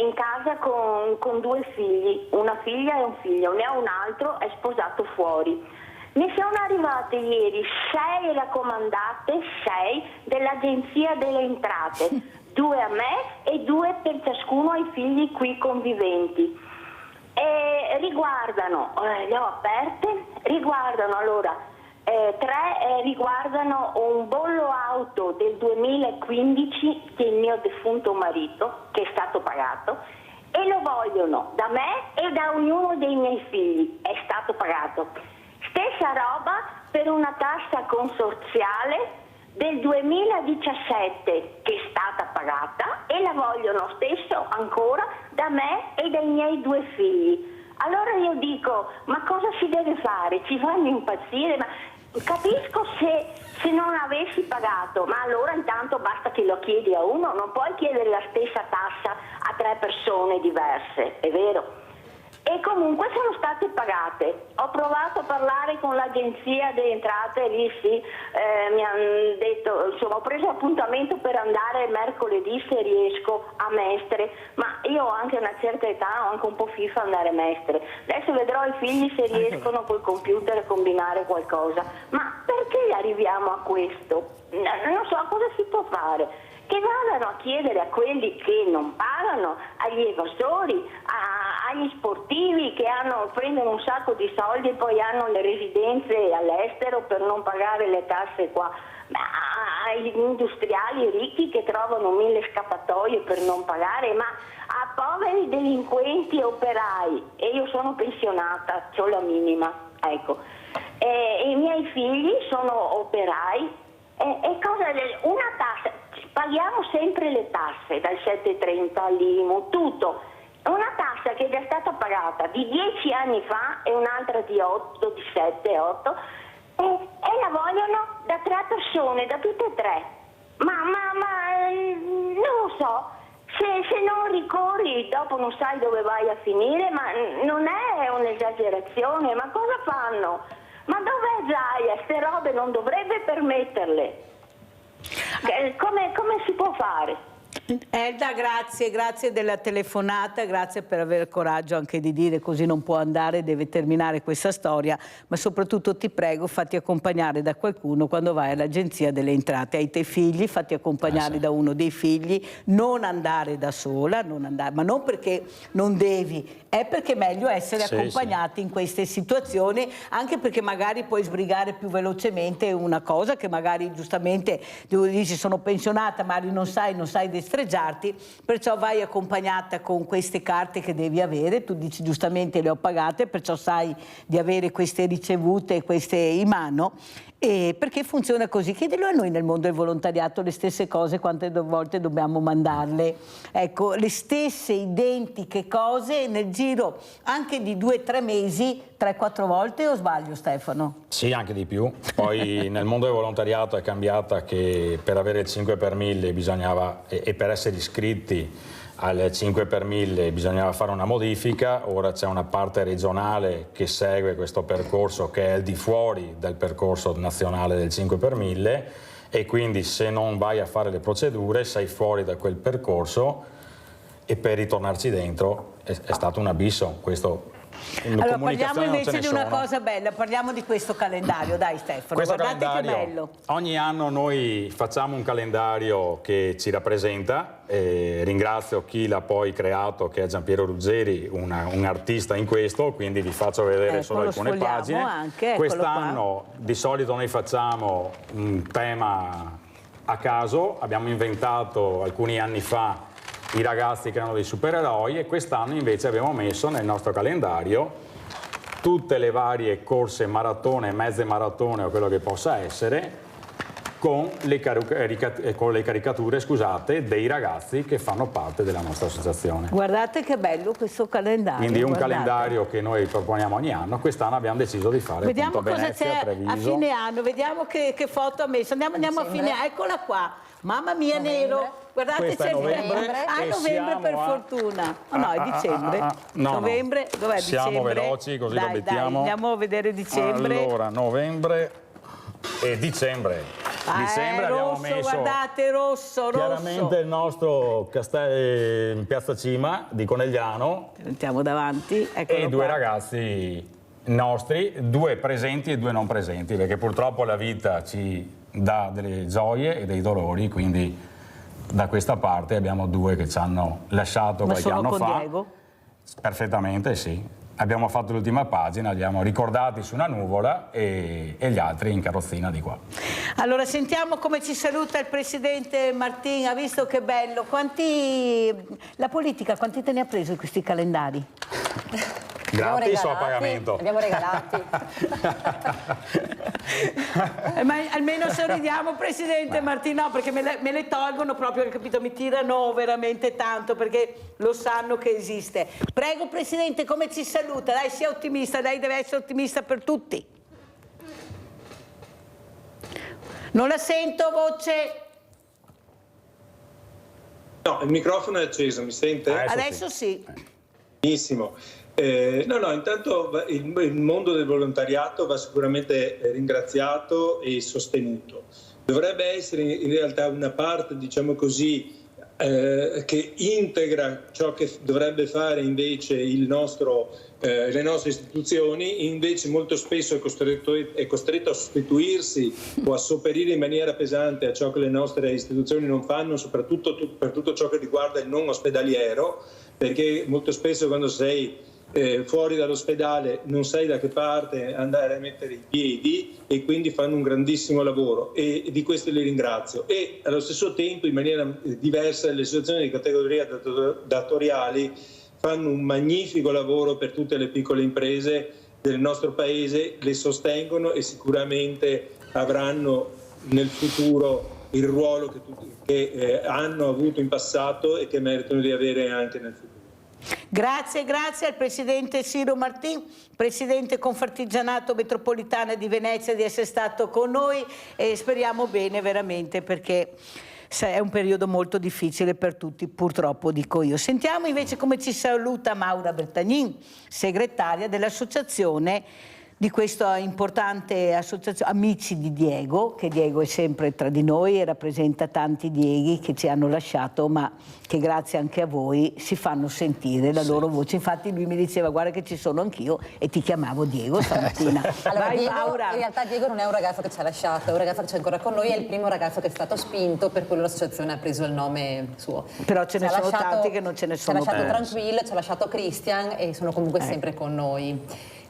in casa con 2 figli, una figlia e un figlio, ne ho un altro, è sposato fuori. Mi sono arrivate ieri 6 raccomandate, 6 dell'Agenzia delle Entrate, 2 a me e 2 per ciascuno ai figli qui conviventi. E riguardano, le ho aperte, riguardano allora 3 riguardano un bollo auto del 2015 del mio defunto marito, che è stato pagato, e lo vogliono da me e da ognuno dei miei figli, è stato pagato. Stessa roba per una tassa consorziale del 2017 che è stata pagata e la vogliono stesso ancora da me e dai miei 2 figli. Allora io dico, ma cosa si deve fare? Ci fanno impazzire? Ma capisco se non avessi pagato, ma allora intanto basta che lo chiedi a uno, non puoi chiedere la stessa tassa a 3 persone diverse, è vero? E comunque sono state pagate. Ho provato a parlare con l'Agenzia delle Entrate, lì sì, mi hanno detto, insomma, ho preso appuntamento per andare mercoledì se riesco a Mestre, ma io ho anche una certa età, ho anche un po' fifa andare a Mestre. Adesso vedrò i figli se riescono col computer a combinare qualcosa. Ma perché arriviamo a questo? Non so cosa si può fare. Che vadano a chiedere a quelli che non pagano, agli evasori, agli sportivi che prendono un sacco di soldi e poi hanno le residenze all'estero per non pagare le tasse qua, agli industriali ricchi che trovano 1000 scappatoie per non pagare, ma a poveri delinquenti e operai, e io sono pensionata, ho la minima, ecco, i miei figli sono operai, una tassa. Paghiamo sempre le tasse dal 7,30 all'IMU, tutto. Una tassa che è già stata pagata di 10 anni fa e un'altra di 8, di 7, 8 e la vogliono da 3 persone, da tutte e 3. Ma non lo so, se non ricorri dopo non sai dove vai a finire, ma non è un'esagerazione, ma cosa fanno? Ma dov'è Zaia? Ste robe non dovrebbe permetterle. Come si può fare? Elda, grazie della telefonata, grazie per avere il coraggio anche di dire così non può andare, deve terminare questa storia, ma soprattutto ti prego fatti accompagnare da qualcuno quando vai all'Agenzia delle Entrate, hai te figli, fatti accompagnare da uno dei figli, non andare da sola, ma non perché non devi, è perché è meglio essere accompagnati in queste situazioni, anche perché magari puoi sbrigare più velocemente una cosa che magari giustamente tu dici sono pensionata, magari non sai destreggiarti, perciò vai accompagnata con queste carte che devi avere, tu dici giustamente le ho pagate, perciò sai di avere queste ricevute, queste in mano, e perché funziona così. Chiedilo a noi nel mondo del volontariato le stesse cose, quante volte dobbiamo mandarle, ecco, le stesse identiche cose nel giro anche di 2-3 mesi, 3-4 volte, o sbaglio Stefano? Sì, anche di più. Poi nel mondo del volontariato è cambiata che per avere il 5 per 1000 bisognava, e per essere iscritti al 5 per 1000 bisognava fare una modifica, ora c'è una parte regionale che segue questo percorso che è al di fuori del percorso nazionale del 5 per 1000 e quindi se non vai a fare le procedure sei fuori da quel percorso e per ritornarci dentro è stato un abisso. Questo allora parliamo invece di una cosa bella, parliamo di questo calendario, dai Stefano, questo guardate che bello. Ogni anno noi facciamo un calendario che ci rappresenta, ringrazio chi l'ha poi creato che è Giampiero Ruggeri, un artista in questo, quindi vi faccio vedere solo alcune pagine. Quest'anno di solito noi facciamo un tema a caso, abbiamo inventato alcuni anni fa i ragazzi che erano dei supereroi e quest'anno invece abbiamo messo nel nostro calendario tutte le varie corse maratone, mezze maratone o quello che possa essere con le caricature, scusate, dei ragazzi che fanno parte della nostra associazione. Guardate che bello questo calendario. Quindi un calendario che noi proponiamo ogni anno, quest'anno abbiamo deciso di fare vediamo appunto cosa Venezia, c'è Treviso. A fine anno, vediamo che foto ha messo, andiamo a fine anno, eccola qua. Mamma mia, nero, guardate c'è novembre. Novembre per fortuna. No, è dicembre. Novembre, dov'è dicembre? Siamo veloci così lo mettiamo. Dai, andiamo a vedere dicembre. Allora, novembre. e dicembre. Dicembre abbiamo rosso, messo guardate, rosso. chiaramente il nostro castello in Piazza Cima di Conegliano. Mettiamo davanti. E due ragazzi nostri, 2 presenti e 2 non presenti, perché purtroppo la vita ci dà delle gioie e dei dolori, quindi da questa parte abbiamo 2 che ci hanno lasciato qualche anno fa. Ma sono con Diego? Perfettamente sì. Abbiamo fatto l'ultima pagina, li abbiamo ricordati su una nuvola e gli altri in carrozzina di qua. Allora sentiamo come ci saluta il presidente Martin. Ha visto che bello? La politica quanti te ne ha preso questi calendari? Gratis o a pagamento? Abbiamo regalati. Ma almeno sorridiamo, presidente Martin, no, perché me le tolgono proprio, capito? Mi tirano veramente tanto perché lo sanno che esiste. Prego, presidente, come ci saluta? Dai, sia ottimista, lei deve essere ottimista per tutti. Non la sento, voce. No, il microfono è acceso, mi sente? Adesso sì. Benissimo. Intanto il mondo del volontariato va sicuramente ringraziato e sostenuto. Dovrebbe essere in realtà una parte, diciamo così, che integra ciò che dovrebbe fare invece le nostre istituzioni, invece molto spesso è costretto a sostituirsi o a sopperire in maniera pesante a ciò che le nostre istituzioni non fanno, soprattutto per tutto ciò che riguarda il non ospedaliero, perché molto spesso quando sei fuori dall'ospedale non sai da che parte andare a mettere i piedi e quindi fanno un grandissimo lavoro e di questo li ringrazio. E allo stesso tempo in maniera diversa le associazioni di categoria datoriali fanno un magnifico lavoro per tutte le piccole imprese del nostro paese, le sostengono e sicuramente avranno nel futuro il ruolo che hanno avuto in passato e che meritano di avere anche nel futuro. Grazie al presidente Ciro Martin, presidente Confartigianato Metropolitana di Venezia, di essere stato con noi e speriamo bene veramente perché è un periodo molto difficile per tutti, purtroppo dico io. Sentiamo invece come ci saluta Maura Bertagnin, segretaria dell'associazione di questa importante associazione Amici di Diego, che Diego è sempre tra di noi e rappresenta tanti Dieghi che ci hanno lasciato, ma che grazie anche a voi si fanno sentire la loro voce. Infatti lui mi diceva guarda che ci sono anch'io e ti chiamavo Diego stamattina. Allora, Vai, Diego, Maura. in realtà Diego non è un ragazzo che ci ha lasciato, è un ragazzo che c'è ancora con noi, è il primo ragazzo che è stato spinto, per quello l'associazione ha preso il nome suo. Però ce ne sono tanti che non ce ne sono. Ci ha lasciato Tranquillo, ci ha lasciato Christian e sono comunque sempre con noi.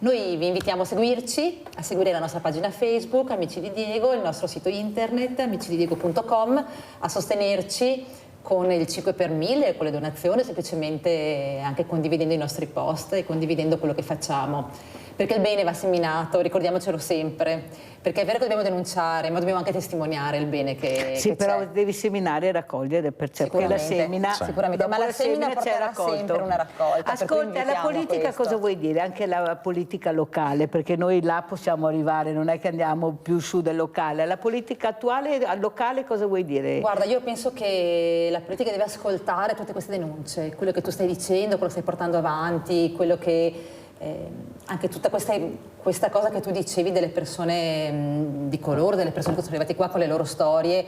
Noi vi invitiamo a seguirci, a seguire la nostra pagina Facebook, Amici di Diego, il nostro sito internet, amicididiego.com, a sostenerci con il 5 per 1000, con le donazioni, semplicemente anche condividendo i nostri post e condividendo quello che facciamo. Perché il bene va seminato, ricordiamocelo sempre, perché è vero che dobbiamo denunciare, ma dobbiamo anche testimoniare il bene che però c'è. devi seminare e raccogliere, perché la semina, sicuramente, ma la semina porterà sempre una raccolta. Ascolta, la politica cosa vuoi dire? Anche la politica locale, perché noi là possiamo arrivare, non è che andiamo più su del locale. La politica attuale, al locale cosa vuoi dire? Guarda, io penso che la politica deve ascoltare tutte queste denunce, quello che tu stai dicendo, quello che stai portando avanti, quello che... anche tutta questa cosa che tu dicevi delle persone di colore, delle persone che sono arrivate qua con le loro storie,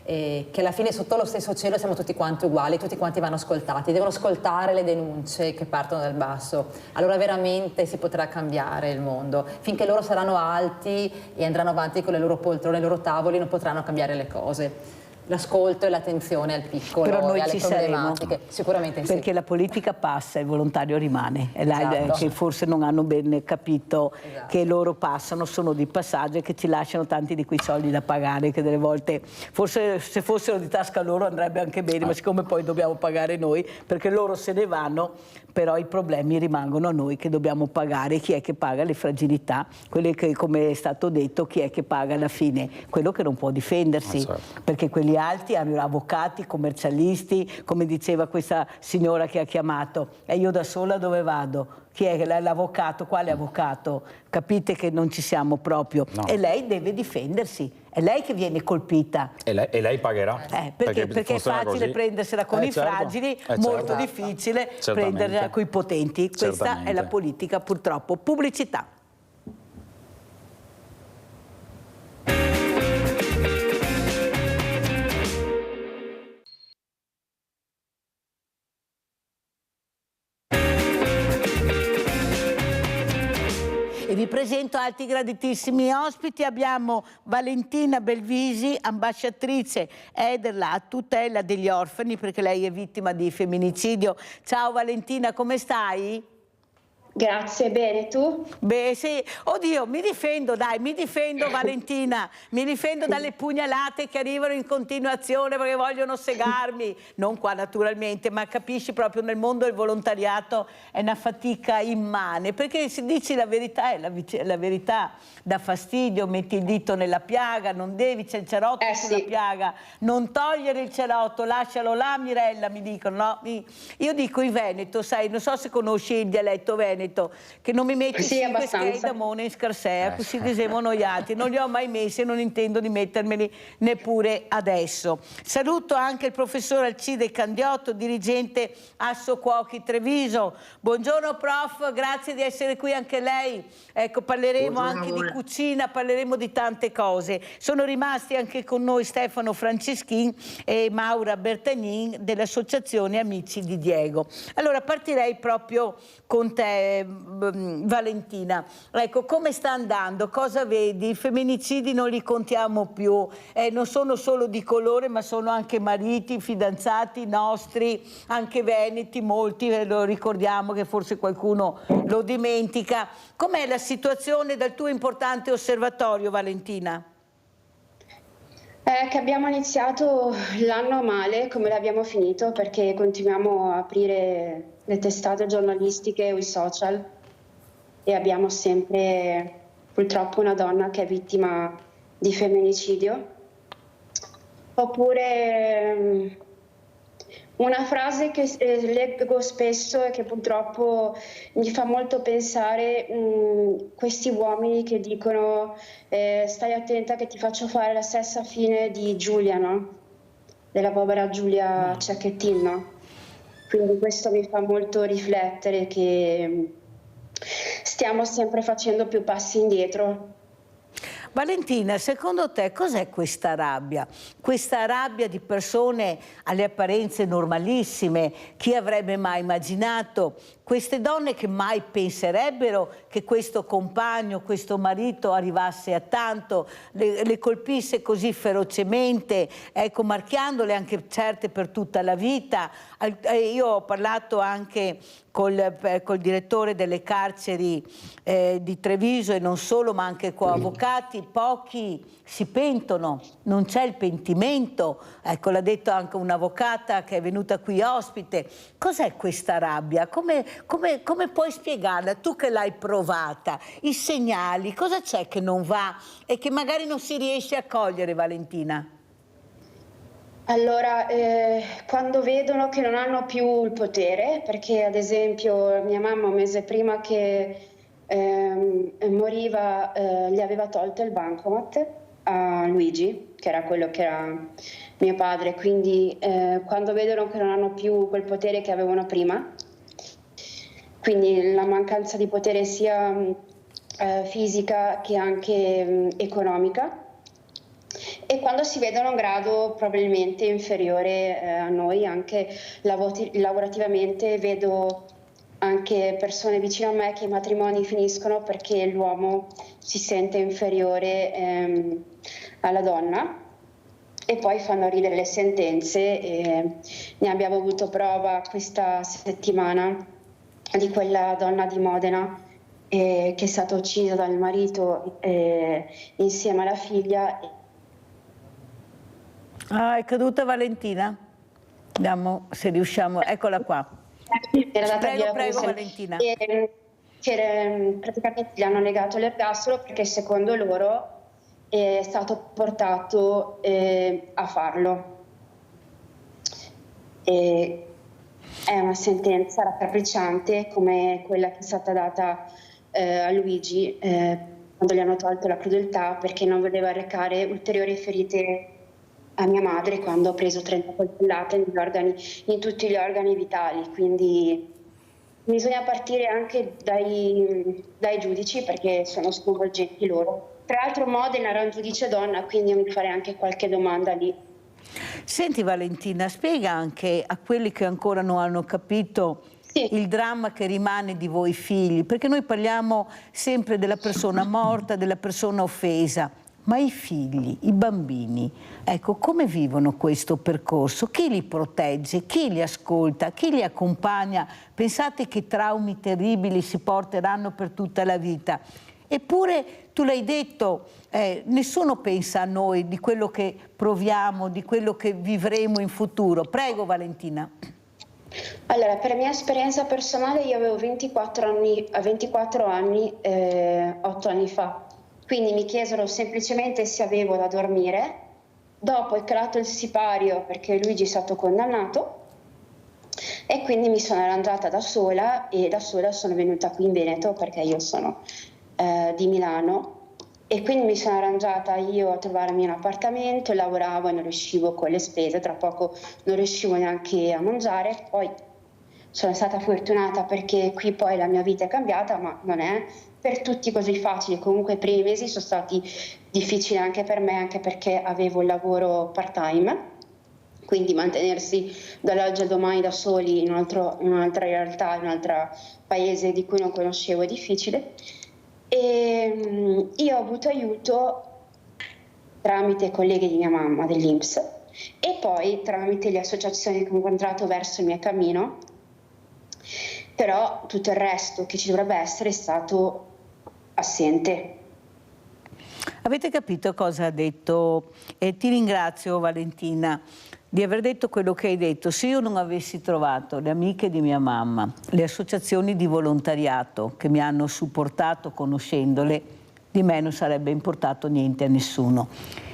che alla fine sotto lo stesso cielo siamo tutti quanti uguali, tutti quanti vanno ascoltati, devono ascoltare le denunce che partono dal basso, allora veramente si potrà cambiare il mondo. Finché loro saranno alti e andranno avanti con le loro poltrone, i loro tavoli, non potranno cambiare le cose. L'ascolto e l'attenzione al piccolo però noi e alle ci problematiche, saremo, sicuramente sì. Perché la politica passa, il volontario rimane, è là che forse non hanno ben capito che loro passano, sono di passaggio e che ci lasciano tanti di quei soldi da pagare che delle volte, forse se fossero di tasca loro andrebbe anche bene, ma siccome poi dobbiamo pagare noi, perché loro se ne vanno, però i problemi rimangono a noi che dobbiamo pagare. Chi è che paga le fragilità? Quelle che, come è stato detto, chi è che paga alla fine? Quello che non può difendersi, perché quelli alti hanno avvocati, commercialisti, come diceva questa signora che ha chiamato, e io da sola dove vado? Chi è l'avvocato? Quale avvocato? Capite che non ci siamo proprio. No. E lei deve difendersi, è lei che viene colpita. E lei pagherà. Perché è facile prendersela con i fragili, molto difficile prendersela con i potenti. Questa è la politica, purtroppo. Pubblicità. vi presento altri graditissimi ospiti. Abbiamo Valentina Belvisi, ambasciatrice Ederla a tutela degli orfani, perché lei è vittima di femminicidio. Ciao Valentina, come stai? Grazie, bene, tu? Beh, sì, oddio, mi difendo, dai, mi difendo Valentina, mi difendo dalle pugnalate che arrivano in continuazione perché vogliono segarmi, non qua naturalmente, ma capisci, proprio nel mondo del volontariato è una fatica immane, perché se dici la verità è la verità, dà fastidio, metti il dito nella piaga, non devi, c'è il cerotto sulla piaga, non togliere il cerotto, lascialo là, Mirella, mi dicono, no? Io dico in Veneto, sai, non so se conosci il dialetto veneto, che non mi metti schei da mone in scarsea, così che siamo annoiati, non li ho mai messi e non intendo di mettermeli neppure adesso. Saluto anche il professor Alcide Candiotto, dirigente Asso Cuochi Treviso. Buongiorno prof, grazie di essere qui anche lei. Ecco, parleremo anche di cucina, parleremo di tante cose. Sono rimasti anche con noi Stefano Franceschin e Maura Bertagnin dell'Associazione Amici di Diego. Allora partirei proprio con te, Valentina. Ecco, come sta andando? Cosa vedi? I femminicidi non li contiamo più, non sono solo di colore, ma sono anche mariti, fidanzati nostri, anche veneti, molti, lo ricordiamo che forse qualcuno lo dimentica. Com'è la situazione dal tuo importante osservatorio, Valentina? Che abbiamo iniziato l'anno male, come l'abbiamo finito, perché continuiamo a aprire le testate giornalistiche o i social e abbiamo sempre purtroppo una donna che è vittima di femminicidio. Oppure una frase che leggo spesso e che purtroppo mi fa molto pensare, questi uomini che dicono stai attenta che ti faccio fare la stessa fine di Giulia, no? Della povera Giulia Cecchettin, no? Quindi questo mi fa molto riflettere che stiamo sempre facendo più passi indietro. Valentina, secondo te cos'è questa rabbia? Questa rabbia di persone alle apparenze normalissime, chi avrebbe mai immaginato? Queste donne che mai penserebbero che questo compagno, questo marito arrivasse a tanto, le colpisse così ferocemente, ecco, marchiandole anche certe per tutta la vita. Io ho parlato anche col direttore delle carceri di Treviso e non solo, ma anche con avvocati. Pochi si pentono, non c'è il pentimento. Ecco, l'ha detto anche un'avvocata che è venuta qui ospite. Cos'è questa rabbia? Come puoi spiegarla? Tu che l'hai provata, i segnali, cosa c'è che non va e che magari non si riesce a cogliere, Valentina? Allora, quando vedono che non hanno più il potere, perché ad esempio mia mamma un mese prima che moriva gli aveva tolto il bancomat a Luigi, che era quello che era mio padre, quindi quando vedono che non hanno più quel potere che avevano prima, quindi la mancanza di potere sia fisica che anche economica, e quando si vedono un grado probabilmente inferiore a noi, anche lavorativamente, vedo anche persone vicino a me che i matrimoni finiscono perché l'uomo si sente inferiore alla donna, e poi fanno ridere le sentenze. E ne abbiamo avuto prova questa settimana di quella donna di Modena che è stata uccisa dal marito insieme alla figlia. Ah, è caduta Valentina? Vediamo se riusciamo, eccola qua. Era andata via prego Valentina. Praticamente gli hanno negato l'ergastolo perché secondo loro è stato portato a farlo. E è una sentenza raccapricciante come quella che è stata data a Luigi quando gli hanno tolto la crudeltà perché non voleva arrecare ulteriori ferite a mia madre quando ho preso 30 coltellate in tutti gli organi vitali. Quindi bisogna partire anche dai giudici perché sono sconvolgenti loro. Tra l'altro Modena era un giudice donna, quindi io mi farei anche qualche domanda lì. Senti Valentina, spiega anche a quelli che ancora non hanno capito il dramma che rimane di voi figli, perché noi parliamo sempre della persona morta, della persona offesa, ma i figli, i bambini, ecco, come vivono questo percorso? Chi li protegge? Chi li ascolta? Chi li accompagna? Pensate che traumi terribili si porteranno per tutta la vita. Eppure, tu l'hai detto, nessuno pensa a noi, di quello che proviamo, di quello che vivremo in futuro. Prego, Valentina. Allora, per mia esperienza personale, io avevo 24 anni 8 anni fa. Quindi mi chiesero semplicemente se avevo da dormire. Dopo è calato il sipario perché Luigi è stato condannato e quindi mi sono arrangiata da sola e da sola sono venuta qui in Veneto perché io sono di Milano e quindi mi sono arrangiata io a trovarmi un appartamento, lavoravo e non riuscivo con le spese, tra poco non riuscivo neanche a mangiare. Poi sono stata fortunata perché qui poi la mia vita è cambiata, ma non è per tutti così facile. Comunque i primi mesi sono stati difficili anche per me, anche perché avevo il lavoro part-time, quindi mantenersi dall'oggi al domani da soli in un'altra realtà, in un altro paese di cui non conoscevo è difficile. E io ho avuto aiuto tramite colleghi di mia mamma dell'INPS e poi tramite le associazioni che ho incontrato verso il mio cammino, però tutto il resto che ci dovrebbe essere è stato assente. Avete capito cosa ha detto? E ti ringrazio, Valentina, di aver detto quello che hai detto. Se io non avessi trovato le amiche di mia mamma, le associazioni di volontariato che mi hanno supportato conoscendole, di me non sarebbe importato niente a nessuno.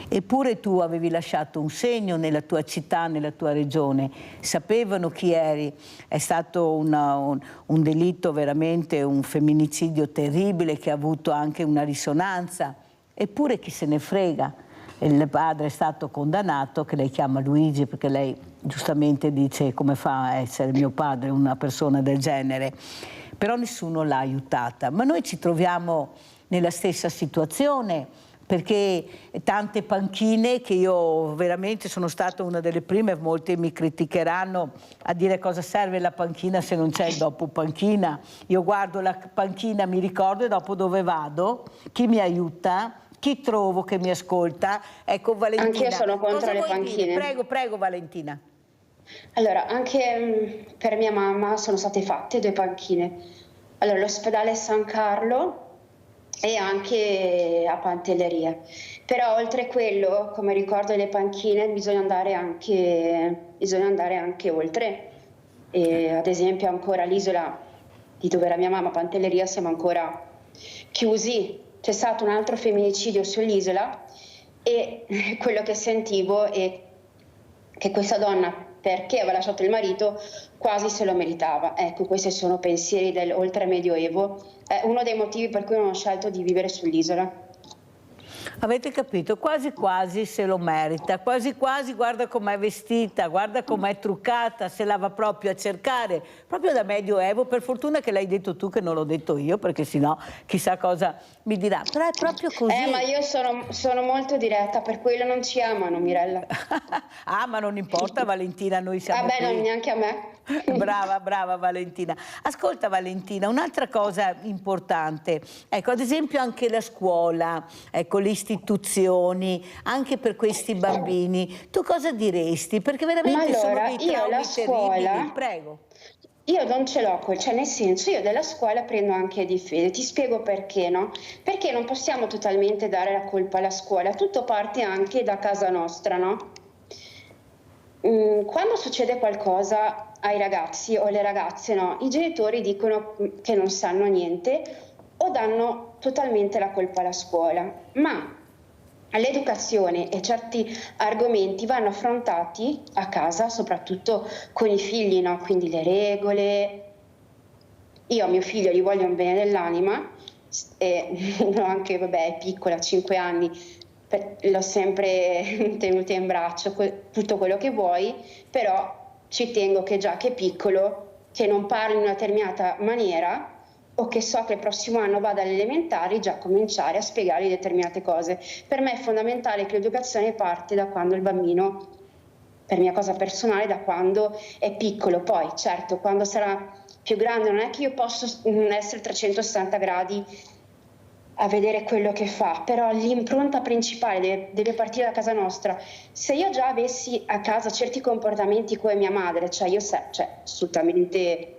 Eppure tu avevi lasciato un segno nella tua città, nella tua regione, sapevano chi eri, è stato un delitto veramente, un femminicidio terribile che ha avuto anche una risonanza, eppure chi se ne frega. Il padre è stato condannato, che lei chiama Luigi perché lei giustamente dice come fa a essere mio padre una persona del genere, però nessuno l'ha aiutata. Ma noi ci troviamo nella stessa situazione, perché tante panchine che io veramente sono stata una delle prime, molti mi criticheranno a dire cosa serve la panchina se non c'è il dopo panchina. Io guardo la panchina, mi ricordo e dopo dove vado, chi mi aiuta, chi trovo che mi ascolta. Ecco, Valentina. Anch'io sono contro le panchine. Prego, prego, Valentina. Allora, anche per mia mamma sono state fatte 2 panchine. Allora, l'ospedale San Carlo e anche a Pantelleria. Però oltre quello, come ricordo le panchine, bisogna andare anche oltre. E, ad esempio ancora l'isola di dove era mia mamma, Pantelleria, siamo ancora chiusi. C'è stato un altro femminicidio sull'isola e quello che sentivo è che questa donna, perché aveva lasciato il marito, quasi se lo meritava. Ecco, questi sono pensieri dell'oltre medioevo. È uno dei motivi per cui non ho scelto di vivere sull'isola. Avete capito? Quasi quasi se lo merita, quasi quasi guarda com'è vestita, guarda com'è truccata, se la va proprio a cercare, proprio da medioevo. Per fortuna che l'hai detto tu, che non l'ho detto io, perché sennò chissà cosa mi dirà. Però è proprio così. Ma io sono molto diretta, per quello non ci amano, Mirella. Ah, ma non importa, Valentina, noi siamo qui. Non neanche a me. Brava, brava Valentina. Ascolta Valentina, un'altra cosa importante, ecco, ad esempio anche la scuola, ecco, le istituzioni, anche per questi bambini, tu cosa diresti? Perché veramente sono dei traumi terribili. Prego. Io non ce l'ho, cioè nel senso, io della scuola prendo anche di fede, ti spiego perché, no? Perché non possiamo totalmente dare la colpa alla scuola, tutto parte anche da casa nostra, no? Quando succede qualcosa ai ragazzi o alle ragazze, no, i genitori dicono che non sanno niente o danno totalmente la colpa alla scuola, ma l'educazione e certi argomenti vanno affrontati a casa, soprattutto con i figli, no? Quindi le regole. Io a mio figlio gli voglio un bene dell'anima e anche, vabbè, è piccola, 5 anni, l'ho sempre tenuta in braccio, tutto quello che vuoi, però ci tengo che già che è piccolo, che non parli in una determinata maniera o che so che il prossimo anno vada alle elementari, già cominciare a spiegargli determinate cose. Per me è fondamentale che l'educazione parte da quando il bambino, per mia cosa personale, da quando è piccolo. Poi certo, quando sarà più grande, non è che io posso essere 360 gradi a vedere quello che fa, però l'impronta principale deve partire da casa nostra. Se io già avessi a casa certi comportamenti come mia madre, cioè assolutamente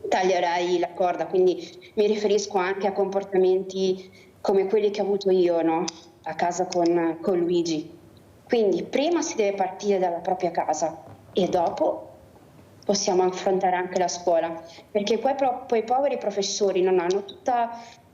taglierei la corda, quindi mi riferisco anche a comportamenti come quelli che ho avuto io, no? A casa con Luigi. Quindi prima si deve partire dalla propria casa e dopo possiamo affrontare anche la scuola, perché quei poveri professori non hanno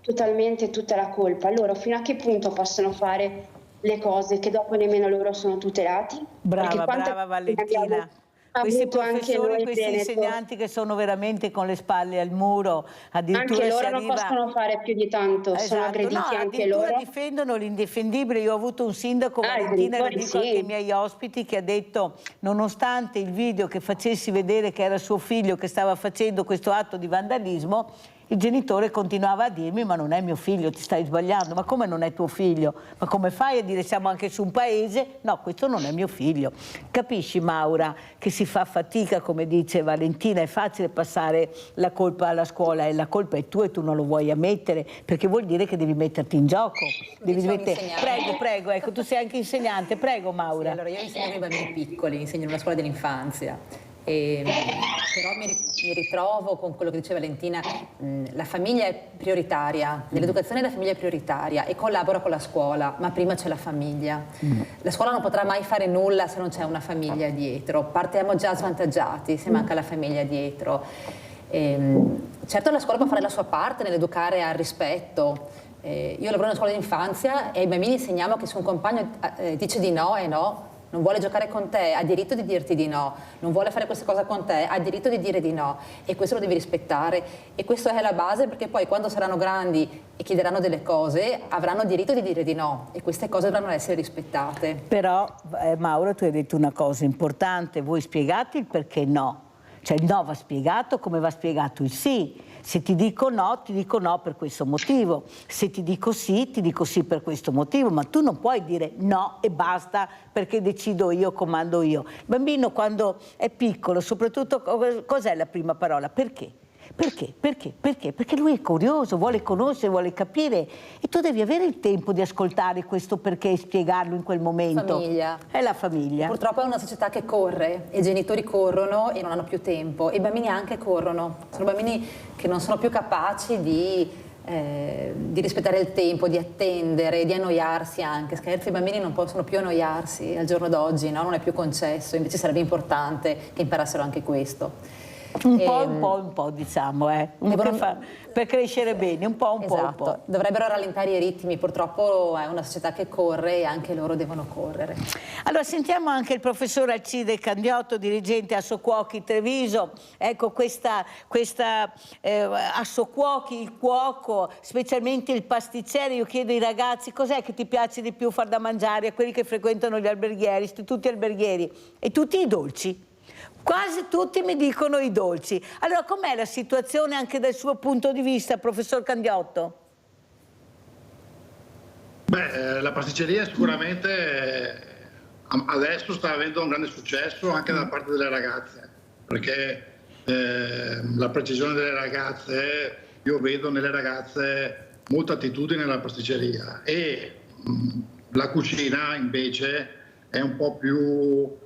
totalmente tutta la colpa. Loro fino a che punto possono fare le cose che dopo nemmeno loro sono tutelati? Brava Valentina. Questi professori, questi Veneto, insegnanti che sono veramente con le spalle al muro, addirittura anche loro si non arriva... possono fare più di tanto, sono aggrediti anche loro. Difendono l'indifendibile. Io ho avuto un sindaco, Valentina, lo dico anche ai miei ospiti, che ha detto, nonostante il video che facessi vedere che era suo figlio che stava facendo questo atto di vandalismo, il genitore continuava a dirmi: ma non è mio figlio, ti stai sbagliando. Ma come non è tuo figlio? Ma come fai a dire siamo anche su un paese? No, questo non è mio figlio. Capisci, Maura, che si fa fatica, come dice Valentina, è facile passare la colpa alla scuola e la colpa è tua e tu non lo vuoi ammettere, perché vuol dire che devi metterti in gioco. Prego, ecco, tu sei anche insegnante, prego Maura. Sì, allora io insegno ai bambini piccoli, insegno in una scuola dell'infanzia. Però mi ritrovo con quello che dice Valentina, la famiglia è prioritaria, nell'educazione la famiglia è prioritaria e collabora con la scuola, ma prima c'è la famiglia. La scuola non potrà mai fare nulla se non c'è una famiglia dietro, partiamo già svantaggiati se manca la famiglia dietro. Certo la scuola può fare la sua parte nell'educare al rispetto. Io lavoro in una scuola d'infanzia e ai bambini insegniamo che se un compagno dice di no è no. Non vuole giocare con te, ha diritto di dirti di no, non vuole fare questa cosa con te, ha diritto di dire di no e questo lo devi rispettare e questa è la base, perché poi quando saranno grandi e chiederanno delle cose avranno diritto di dire di no e queste cose dovranno essere rispettate. Però Maura, tu hai detto una cosa importante, voi spiegate il perché no, cioè il no va spiegato come va spiegato il sì. Se ti dico no per questo motivo, se ti dico sì per questo motivo, ma tu non puoi dire no e basta perché decido io, comando io. Il bambino quando è piccolo, soprattutto, cos'è la prima parola? Perché? Perché? Perché lui è curioso, vuole conoscere, vuole capire e tu devi avere il tempo di ascoltare questo perché e spiegarlo in quel momento. Famiglia. È la famiglia. Purtroppo è una società che corre, i genitori corrono e non hanno più tempo, e i bambini anche corrono. Sono bambini che non sono più capaci di rispettare il tempo, di attendere, di annoiarsi anche. Scherzi, i bambini non possono più annoiarsi al giorno d'oggi, no? Non è più concesso, invece sarebbe importante che imparassero anche questo. Un po', diciamo, per crescere bene, un po'. Dovrebbero rallentare i ritmi, purtroppo è una società che corre e anche loro devono correre. Allora sentiamo anche il professor Alcide Candiotto, dirigente Assocuochi Treviso. Ecco, questa Assocuochi, il cuoco, specialmente il pasticcere. Io chiedo ai ragazzi cos'è che ti piace di più far da mangiare a quelli che frequentano gli alberghieri, tutti alberghieri, e tutti i dolci. Quasi tutti mi dicono i dolci. Allora, com'è la situazione anche dal suo punto di vista, professor Candiotto? La pasticceria sicuramente adesso sta avendo un grande successo anche da parte delle ragazze, perché la precisione delle ragazze, io vedo nelle ragazze molta attitudine alla pasticceria e la cucina invece è un po' più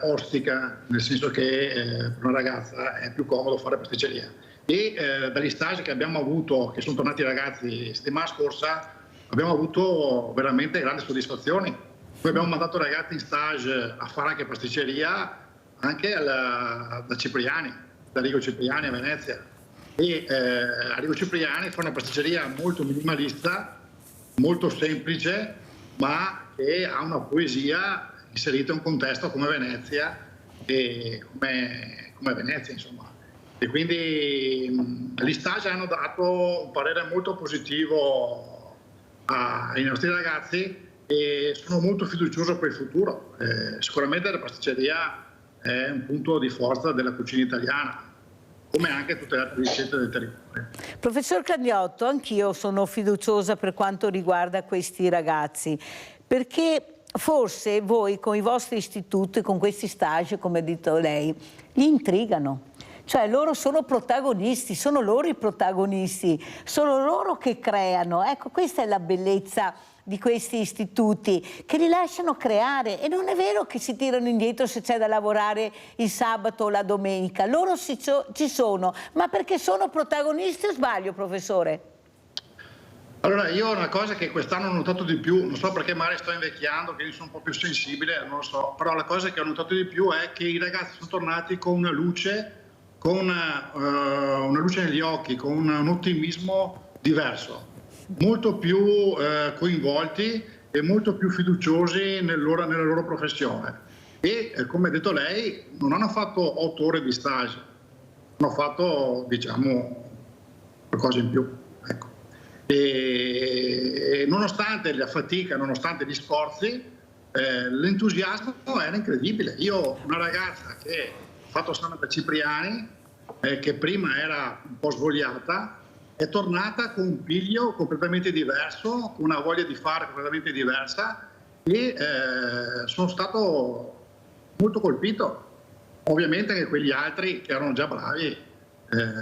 ostica, nel senso che per una ragazza è più comodo fare pasticceria. E dagli stage che abbiamo avuto, che sono tornati i ragazzi settimana scorsa, abbiamo avuto veramente grandi soddisfazioni. Poi abbiamo mandato ragazzi in stage a fare anche pasticceria anche da Cipriani, da Rigo Cipriani a Venezia. E a Rigo Cipriani fa una pasticceria molto minimalista, molto semplice, ma che ha una poesia inserita in un contesto come Venezia e come Venezia, insomma. E quindi gli stage hanno dato un parere molto positivo ai nostri ragazzi e sono molto fiducioso per il futuro. Sicuramente la pasticceria è un punto di forza della cucina italiana, come anche tutte le altre ricette del territorio. Professor Candiotto, anch'io sono fiduciosa per quanto riguarda questi ragazzi, perché forse voi con i vostri istituti, con questi stage, come ha detto lei, li intrigano. Cioè loro sono protagonisti, sono loro i protagonisti, sono loro che creano. Ecco, questa è la bellezza di questi istituti, che li lasciano creare, e non è vero che si tirano indietro se c'è da lavorare il sabato o la domenica. Loro ci sono, ma perché sono protagonisti, o sbaglio, professore? Allora, io una cosa che quest'anno ho notato di più, non so perché magari sto invecchiando, che io sono un po' più sensibile, non lo so, però la cosa che ho notato di più è che i ragazzi sono tornati con una luce, con una luce negli occhi, con un ottimismo diverso, molto più coinvolti e molto più fiduciosi nella loro professione. E come ha detto lei, non hanno fatto 8 ore di stage, hanno fatto, diciamo, qualcosa in più. Ecco. E nonostante la fatica, nonostante gli sforzi, l'entusiasmo era incredibile. Io ho una ragazza che ha fatto Santa Cipriani, che prima era un po' svogliata, è tornata con un piglio completamente diverso, con una voglia di fare completamente diversa, e sono stato molto colpito. Ovviamente anche quegli altri che erano già bravi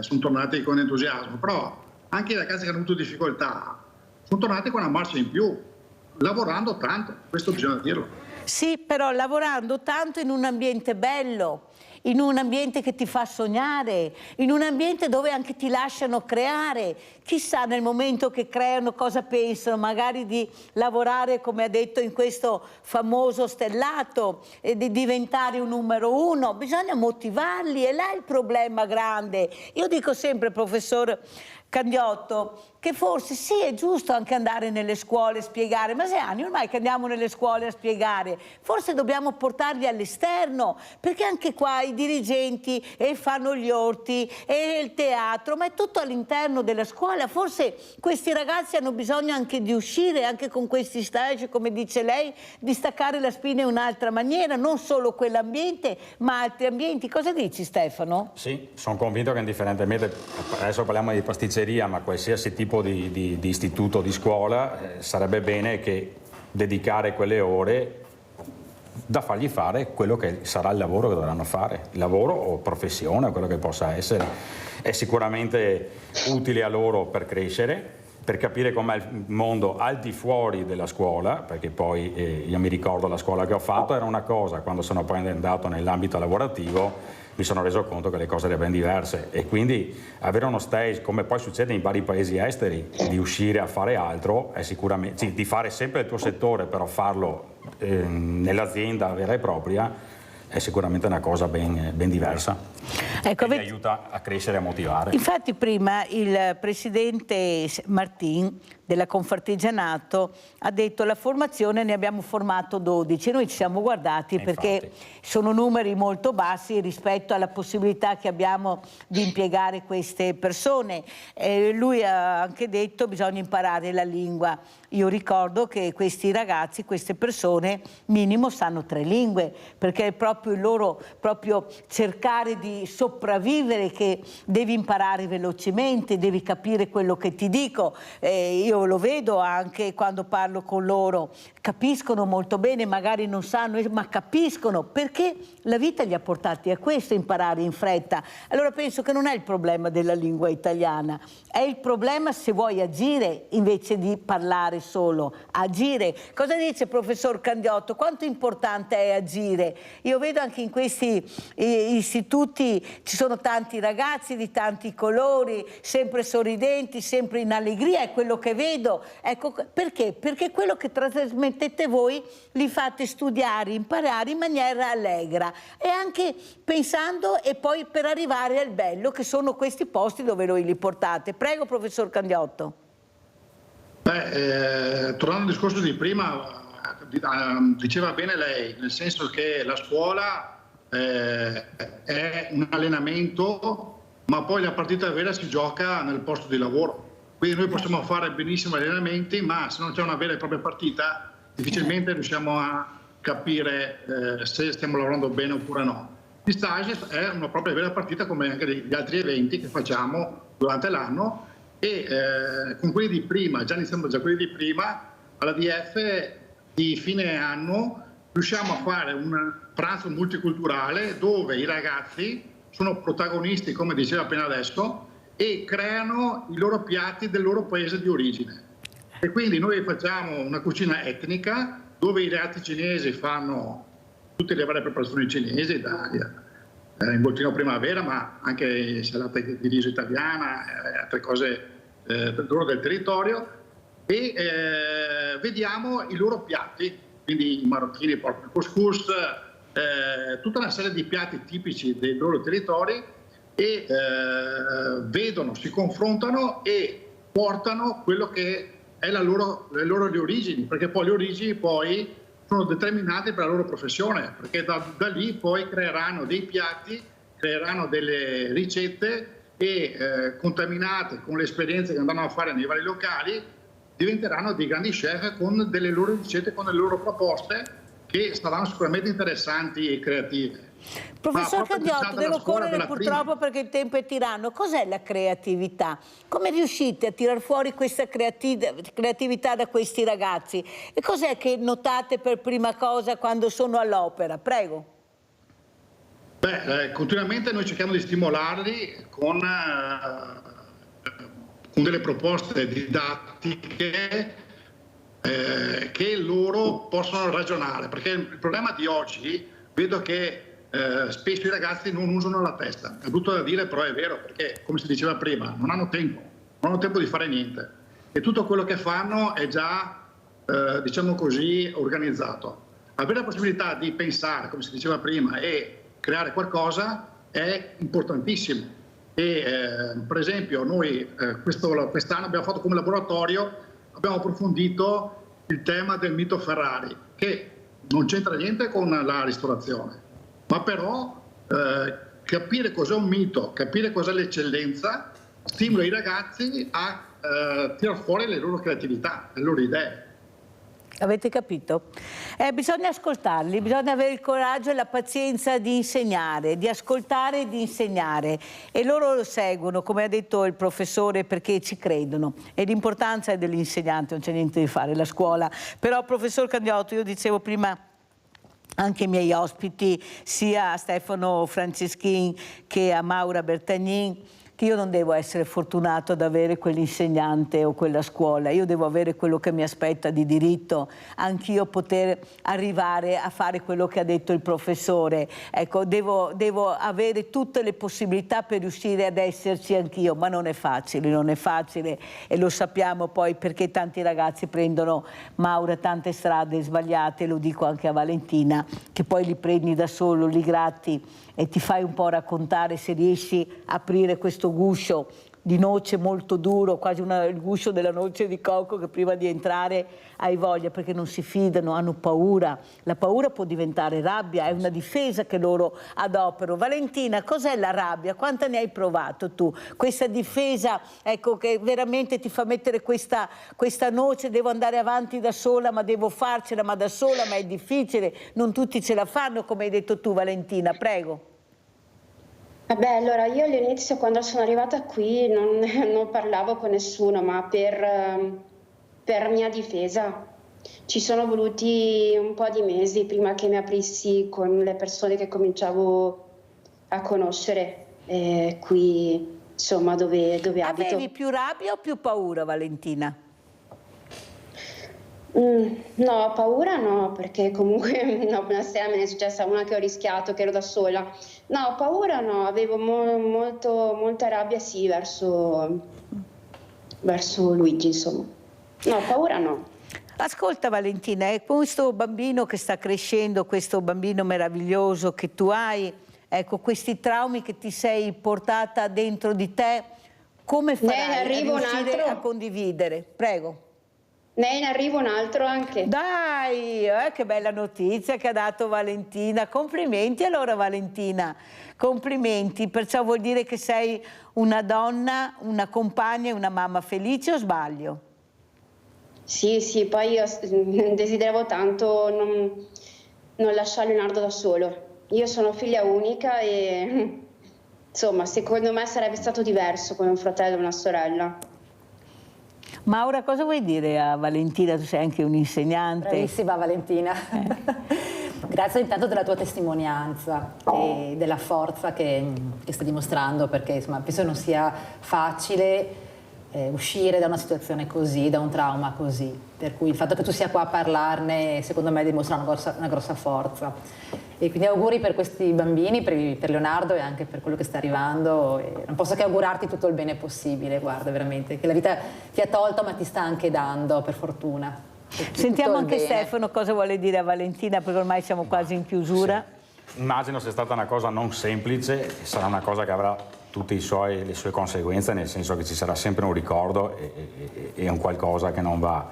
sono tornati con entusiasmo, però anche i ragazzi che hanno avuto difficoltà sono tornati con una marcia in più, lavorando tanto, questo bisogna dirlo. Sì, però lavorando tanto in un ambiente bello, in un ambiente che ti fa sognare, in un ambiente dove anche ti lasciano creare. Chissà nel momento che creano cosa pensano, magari di lavorare, come ha detto, in questo famoso stellato, e di diventare un numero 1. Bisogna motivarli, e là è il problema grande. Io dico sempre, professor Candiotto, che forse sì, è giusto anche andare nelle scuole a spiegare, ma 6 anni ormai che andiamo nelle scuole a spiegare, forse dobbiamo portarli all'esterno, perché anche qua i dirigenti fanno gli orti e il teatro, ma è tutto all'interno della scuola. Forse questi ragazzi hanno bisogno anche di uscire, anche con questi stage, come dice lei, di staccare la spina in un'altra maniera, non solo quell'ambiente, ma altri ambienti. Cosa dici, Stefano? Sì, sono convinto che indifferentemente, adesso parliamo di pasticceria, ma qualsiasi tipo di istituto, di scuola, sarebbe bene che dedicare quelle ore da fargli fare quello che sarà il lavoro che dovranno fare, il lavoro o professione, quello che possa essere. È sicuramente utile a loro per crescere, per capire com'è il mondo al di fuori della scuola, perché poi io mi ricordo la scuola che ho fatto era una cosa, quando sono poi andato nell'ambito lavorativo mi sono reso conto che le cose erano ben diverse, e quindi avere uno stage, come poi succede in vari paesi esteri, di uscire a fare altro è sicuramente, sì, di fare sempre il tuo settore, però farlo nell'azienda vera e propria è sicuramente una cosa ben diversa. Ecco, che aiuta a crescere e a motivare. Infatti prima il presidente Martin della Confartigianato ha detto: la formazione ne abbiamo formato 12. Noi ci siamo guardati perché sono numeri molto bassi rispetto alla possibilità che abbiamo di impiegare queste persone. Lui ha anche detto: bisogna imparare la lingua. Io ricordo che questi ragazzi, queste persone, minimo sanno 3 lingue, perché è proprio il loro cercare di sopravvivere che devi imparare velocemente, devi capire quello che ti dico. Io lo vedo anche quando parlo con loro, capiscono molto bene, magari non sanno, ma capiscono, perché la vita li ha portati a questo, imparare in fretta. Allora penso che non è il problema della lingua italiana, è il problema se vuoi agire invece di parlare solo, agire. Cosa dice professor Candiotto? Quanto importante è agire? Io vedo anche in questi istituti ci sono tanti ragazzi di tanti colori, sempre sorridenti, sempre in allegria, è quello che vedo. Ecco, perché? Perché quello che trasmettete voi li fate studiare, imparare in maniera allegra, e anche pensando, e poi per arrivare al bello che sono questi posti dove voi li portate. Prego, professor Candiotto. Tornando al discorso di prima, diceva bene lei, nel senso che la scuola è un allenamento, ma poi la partita vera si gioca nel posto di lavoro. Quindi noi possiamo fare benissimo allenamenti, ma se non c'è una vera e propria partita difficilmente riusciamo a capire se stiamo lavorando bene oppure no. Gli stage è una propria vera partita, come anche gli altri eventi che facciamo durante l'anno, e con quelli di prima, già iniziando già quelli di prima, alla DF di fine anno riusciamo a fare un pranzo multiculturale dove i ragazzi sono protagonisti, come diceva appena adesso, e creano i loro piatti del loro paese di origine. E quindi noi facciamo una cucina etnica dove i ragazzi cinesi fanno tutte le varie preparazioni cinesi, da involtino primavera, ma anche insalata di riso italiana, altre cose loro del territorio, e vediamo i loro piatti, quindi i marocchini portano il couscous, tutta una serie di piatti tipici dei loro territori, e vedono, si confrontano e portano quello che è le loro origini, perché poi le origini poi sono determinate per la loro professione, perché da lì poi creeranno dei piatti, creeranno delle ricette e contaminate con le esperienze che andranno a fare nei vari locali, diventeranno dei grandi chef con delle loro ricette, con le loro proposte che saranno sicuramente interessanti e creative. Professor Candiotto, devo correre purtroppo perché il tempo è tiranno. Cos'è la creatività? Come riuscite a tirar fuori questa creatività da questi ragazzi? E cos'è che notate per prima cosa quando sono all'opera? Prego. Continuamente noi cerchiamo di stimolarli con delle proposte didattiche che loro possono ragionare, perché il problema di oggi vedo che spesso i ragazzi non usano la testa. È brutto da dire, però è vero, perché come si diceva prima non hanno tempo di fare niente, e tutto quello che fanno è già diciamo così organizzato. Avere la possibilità di pensare, come si diceva prima, e creare qualcosa è importantissimo. E per esempio noi quest'anno abbiamo fatto come laboratorio, abbiamo approfondito il tema del mito Ferrari, che non c'entra niente con la ristorazione, ma però capire cos'è un mito, capire cos'è l'eccellenza, stimola i ragazzi a tirar fuori le loro creatività, le loro idee. Avete capito? Bisogna ascoltarli, bisogna avere il coraggio e la pazienza di insegnare, di ascoltare e di insegnare, e loro lo seguono, come ha detto il professore, perché ci credono, e l'importanza è dell'insegnante, non c'è niente di fare, la scuola. Però professor Candiotto, io dicevo prima anche i miei ospiti, sia a Stefano Franceschin che a Maura Bertagnin, che io non devo essere fortunato ad avere quell'insegnante o quella scuola, io devo avere quello che mi aspetta di diritto, anch'io poter arrivare a fare quello che ha detto il professore. Ecco, devo avere tutte le possibilità per riuscire ad esserci anch'io, ma non è facile, e lo sappiamo poi perché tanti ragazzi prendono, Maura, tante strade sbagliate, lo dico anche a Valentina, che poi li prendi da solo, li gratti e ti fai un po' raccontare, se riesci a aprire questo guscio di noce molto duro, quasi il guscio della noce di cocco, che prima di entrare hai voglia, perché non si fidano, hanno paura. La paura può diventare rabbia, è una difesa che loro adoperano. Valentina, cos'è la rabbia? Quanta ne hai provato tu? Questa difesa, ecco, che veramente ti fa mettere questa noce, devo andare avanti da sola, ma devo farcela, ma da sola, ma è difficile, non tutti ce la fanno, come hai detto tu, Valentina, prego. Vabbè, allora io all'inizio, quando sono arrivata qui, non parlavo con nessuno, ma per mia difesa. Ci sono voluti un po' di mesi prima che mi aprissi con le persone che cominciavo a conoscere qui, insomma, dove abito. Avevi più rabbia o più paura, Valentina? No, paura no, perché comunque una sera me ne è successa una che ho rischiato, che ero da sola. No, paura no, avevo molta rabbia sì verso Luigi, insomma. No, paura no. Ascolta Valentina, è questo bambino che sta crescendo, questo bambino meraviglioso che tu hai, ecco, questi traumi che ti sei portata dentro di te, come farai a riuscire a condividere? Prego. Ne in arrivo un altro anche. Dai, che bella notizia che ha dato Valentina. Complimenti allora Valentina, complimenti. Perciò vuol dire che sei una donna, una compagna e una mamma felice, o sbaglio? Sì, poi io desideravo tanto non lasciare Leonardo da solo. Io sono figlia unica e insomma secondo me sarebbe stato diverso con un fratello e una sorella. Maura, cosa vuoi dire a Valentina? Tu sei anche un'insegnante. Bravissima Valentina. Grazie intanto della tua testimonianza e della forza che stai dimostrando, perché insomma, penso non sia facile uscire da una situazione così, da un trauma così, per cui il fatto che tu sia qua a parlarne secondo me dimostra una grossa forza. E quindi auguri per questi bambini, per Leonardo e anche per quello che sta arrivando. E non posso che augurarti tutto il bene possibile, guarda, veramente, che la vita ti ha tolto ma ti sta anche dando, per fortuna. Sentiamo anche Stefano cosa vuole dire a Valentina, perché ormai siamo quasi in chiusura. Sì. Immagino sia stata una cosa non semplice, sarà una cosa che avrà tutte le sue conseguenze, nel senso che ci sarà sempre un ricordo e un qualcosa che non va.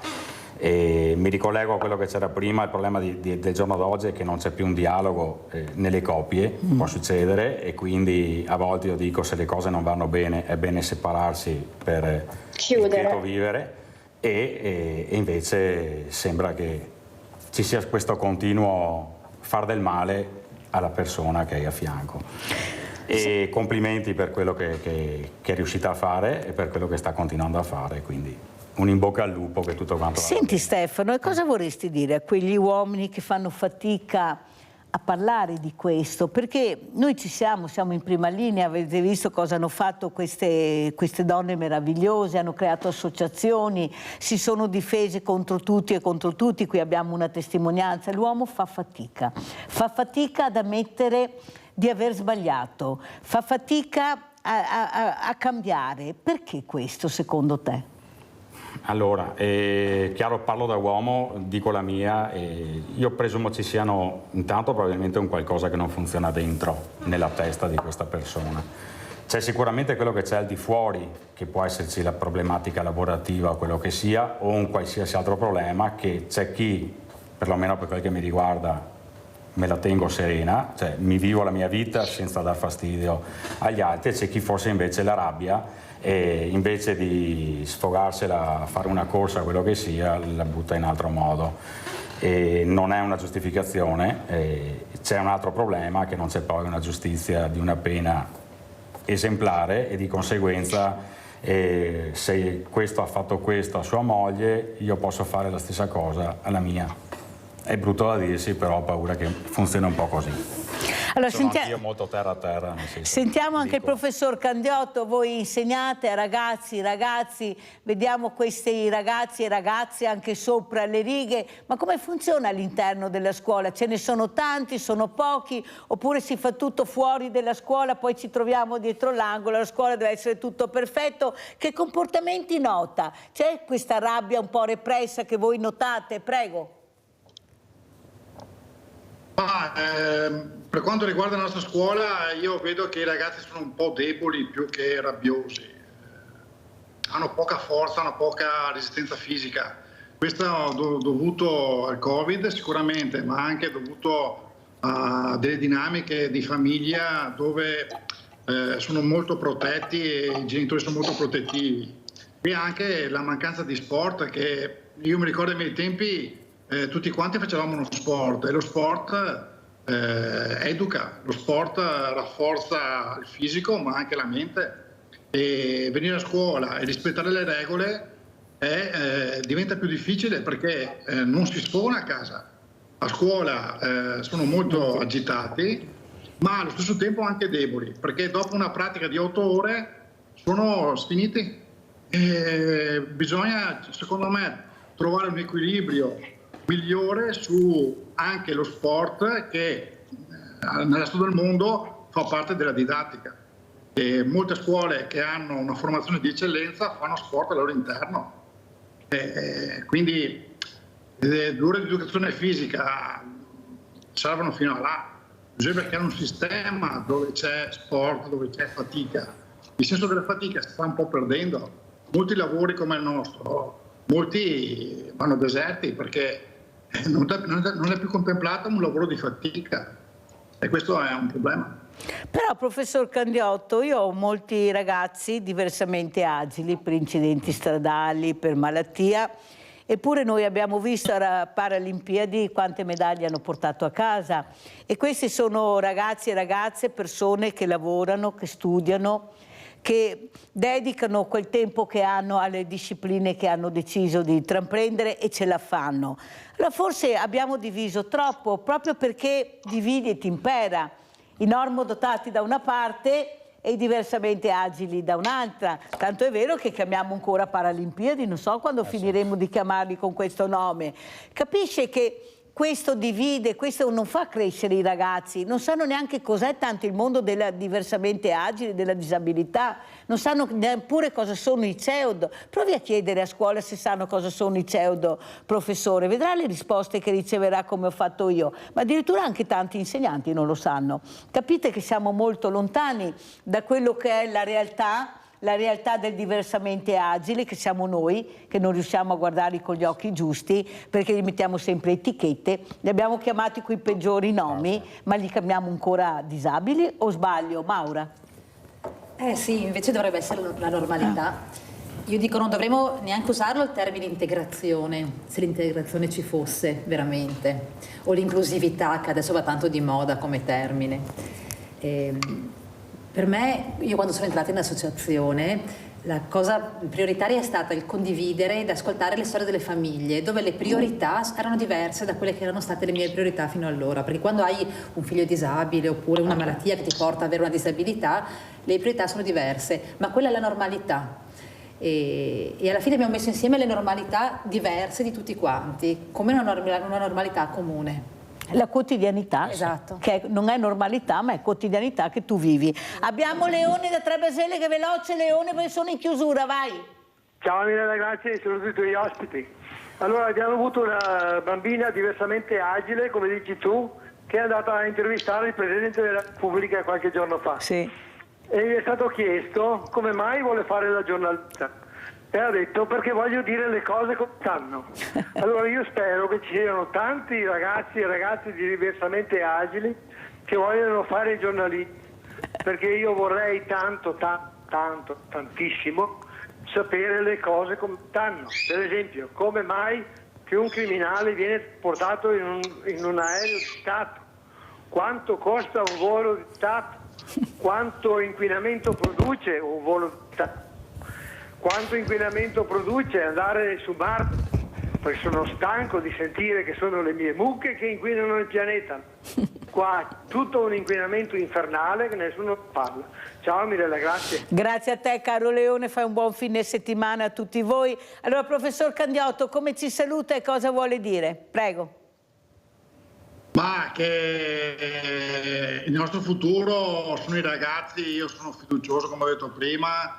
E mi ricollego a quello che c'era prima, il problema del giorno d'oggi è che non c'è più un dialogo nelle coppie, può succedere, e quindi a volte io dico se le cose non vanno bene è bene separarsi per il quieto vivere, e invece sembra che ci sia questo continuo far del male alla persona che hai a fianco. E complimenti per quello che è riuscita a fare e per quello che sta continuando a fare, quindi un in bocca al lupo che tutto quanto. Senti Stefano, e cosa vorresti dire a quegli uomini che fanno fatica a parlare di questo? Perché noi siamo in prima linea, avete visto cosa hanno fatto queste donne meravigliose, hanno creato associazioni, si sono difese contro tutti e contro tutti, qui abbiamo una testimonianza, l'uomo fa fatica ad ammettere di aver sbagliato, fa fatica a cambiare. Perché questo secondo te? Allora, chiaro, parlo da uomo, dico la mia, io presumo ci siano intanto probabilmente un qualcosa che non funziona dentro, nella testa di questa persona. C'è sicuramente quello che c'è al di fuori, che può esserci la problematica lavorativa o quello che sia, o un qualsiasi altro problema, che c'è chi, perlomeno per quel che mi riguarda, me la tengo serena, cioè mi vivo la mia vita senza dar fastidio agli altri, e c'è chi forse invece la rabbia, e invece di sfogarsela a fare una corsa, quello che sia, la butta in altro modo. E non è una giustificazione, c'è un altro problema, che non c'è poi una giustizia di una pena esemplare, e di conseguenza se questo ha fatto questo a sua moglie, io posso fare la stessa cosa alla mia. È brutto da dirsi, però ho paura che funzioni un po' così. Allora, sono anch'io molto terra a terra. Sentiamo anche il professor Candiotto, voi insegnate a ragazzi, vediamo questi ragazzi e ragazze anche sopra le righe, ma come funziona all'interno della scuola? Ce ne sono tanti, sono pochi, oppure si fa tutto fuori della scuola, poi ci troviamo dietro l'angolo, la scuola deve essere tutto perfetto? Che comportamenti nota? C'è questa rabbia un po' repressa che voi notate? Prego. Per quanto riguarda la nostra scuola, io vedo che i ragazzi sono un po' deboli più che rabbiosi, hanno poca forza, hanno poca resistenza fisica. Questo è dovuto al Covid sicuramente, ma anche dovuto a delle dinamiche di famiglia dove sono molto protetti e i genitori sono molto protettivi. E anche la mancanza di sport, che io mi ricordo ai miei tempi tutti quanti facevamo uno sport, e lo sport educa, lo sport rafforza il fisico ma anche la mente, e venire a scuola e rispettare le regole diventa più difficile, perché non si sfogano a casa. A scuola sono molto agitati, ma allo stesso tempo anche deboli, perché dopo una pratica di 8 ore sono sfiniti. Bisogna, secondo me, trovare un equilibrio migliore su anche lo sport, che nel resto del mondo fa parte della didattica, e molte scuole che hanno una formazione di eccellenza fanno sport al loro interno, quindi le 2 ore di educazione fisica servono fino a là. Bisogna creare un sistema dove c'è sport, dove c'è fatica. Il senso della fatica si sta un po' perdendo. Molti lavori come il nostro, molti vanno deserti perché non è più contemplato un lavoro di fatica, e questo è un problema. Però, professor Candiotto, io ho molti ragazzi diversamente agili per incidenti stradali, per malattia, eppure noi abbiamo visto alle Paralimpiadi quante medaglie hanno portato a casa, e questi sono ragazzi e ragazze, persone che lavorano, che studiano, che dedicano quel tempo che hanno alle discipline che hanno deciso di intraprendere e ce la fanno. Allora forse abbiamo diviso troppo, proprio perché dividi e ti impera, i normodotati da una parte e i diversamente agili da un'altra. Tanto è vero che chiamiamo ancora Paralimpiadi, non so quando finiremo di chiamarli con questo nome. Capisce che questo divide, questo non fa crescere i ragazzi, non sanno neanche cos'è tanto il mondo della diversamente agile, della disabilità, non sanno neppure cosa sono i CEOD. Provi a chiedere a scuola se sanno cosa sono i CEOD, professore, vedrà le risposte che riceverà come ho fatto io, ma addirittura anche tanti insegnanti non lo sanno. Capite che siamo molto lontani da quello che è la realtà del diversamente agile, che siamo noi, che non riusciamo a guardarli con gli occhi giusti, perché gli mettiamo sempre etichette, li abbiamo chiamati coi peggiori nomi, ma li chiamiamo ancora disabili, o sbaglio, Maura? Sì, invece dovrebbe essere la normalità. Io dico non dovremmo neanche usarlo il termine integrazione, se l'integrazione ci fosse veramente, o l'inclusività, che adesso va tanto di moda come termine. Per me, io quando sono entrata in associazione, la cosa prioritaria è stata il condividere ed ascoltare le storie delle famiglie, dove le priorità erano diverse da quelle che erano state le mie priorità fino allora, perché quando hai un figlio disabile oppure una malattia che ti porta ad avere una disabilità, le priorità sono diverse, ma quella è la normalità. E alla fine abbiamo messo insieme le normalità diverse di tutti quanti, come una normalità comune. La quotidianità, esatto, che non è normalità ma è quotidianità che tu vivi. Abbiamo Leone da Trebaselle, che è veloce. Leone, perché sono in chiusura, vai. Ciao Mirella, grazie, saluto i tuoi ospiti. Allora, abbiamo avuto una bambina diversamente agile, come dici tu, che è andata a intervistare il Presidente della Repubblica qualche giorno fa. Sì. E gli è stato chiesto come mai vuole fare la giornalista. E ha detto perché voglio dire le cose come stanno. Allora io spero che ci siano tanti ragazzi e ragazze diversamente agili che vogliono fare i giornalisti, perché io vorrei tantissimo sapere le cose come stanno. Per esempio, come mai che un criminale viene portato in un aereo di Stato, quanto costa un volo di Stato, quanto inquinamento produce un volo di Stato, quanto inquinamento produce andare su Marte, perché sono stanco di sentire che sono le mie mucche che inquinano il pianeta. Qua tutto un inquinamento infernale che nessuno parla. Ciao Mirella, grazie. Grazie a te caro Leone, fai un buon fine settimana a tutti voi. Allora professor Candiotto, come ci saluta e cosa vuole dire? Prego. Ma che il nostro futuro sono i ragazzi, io sono fiducioso come ho detto prima.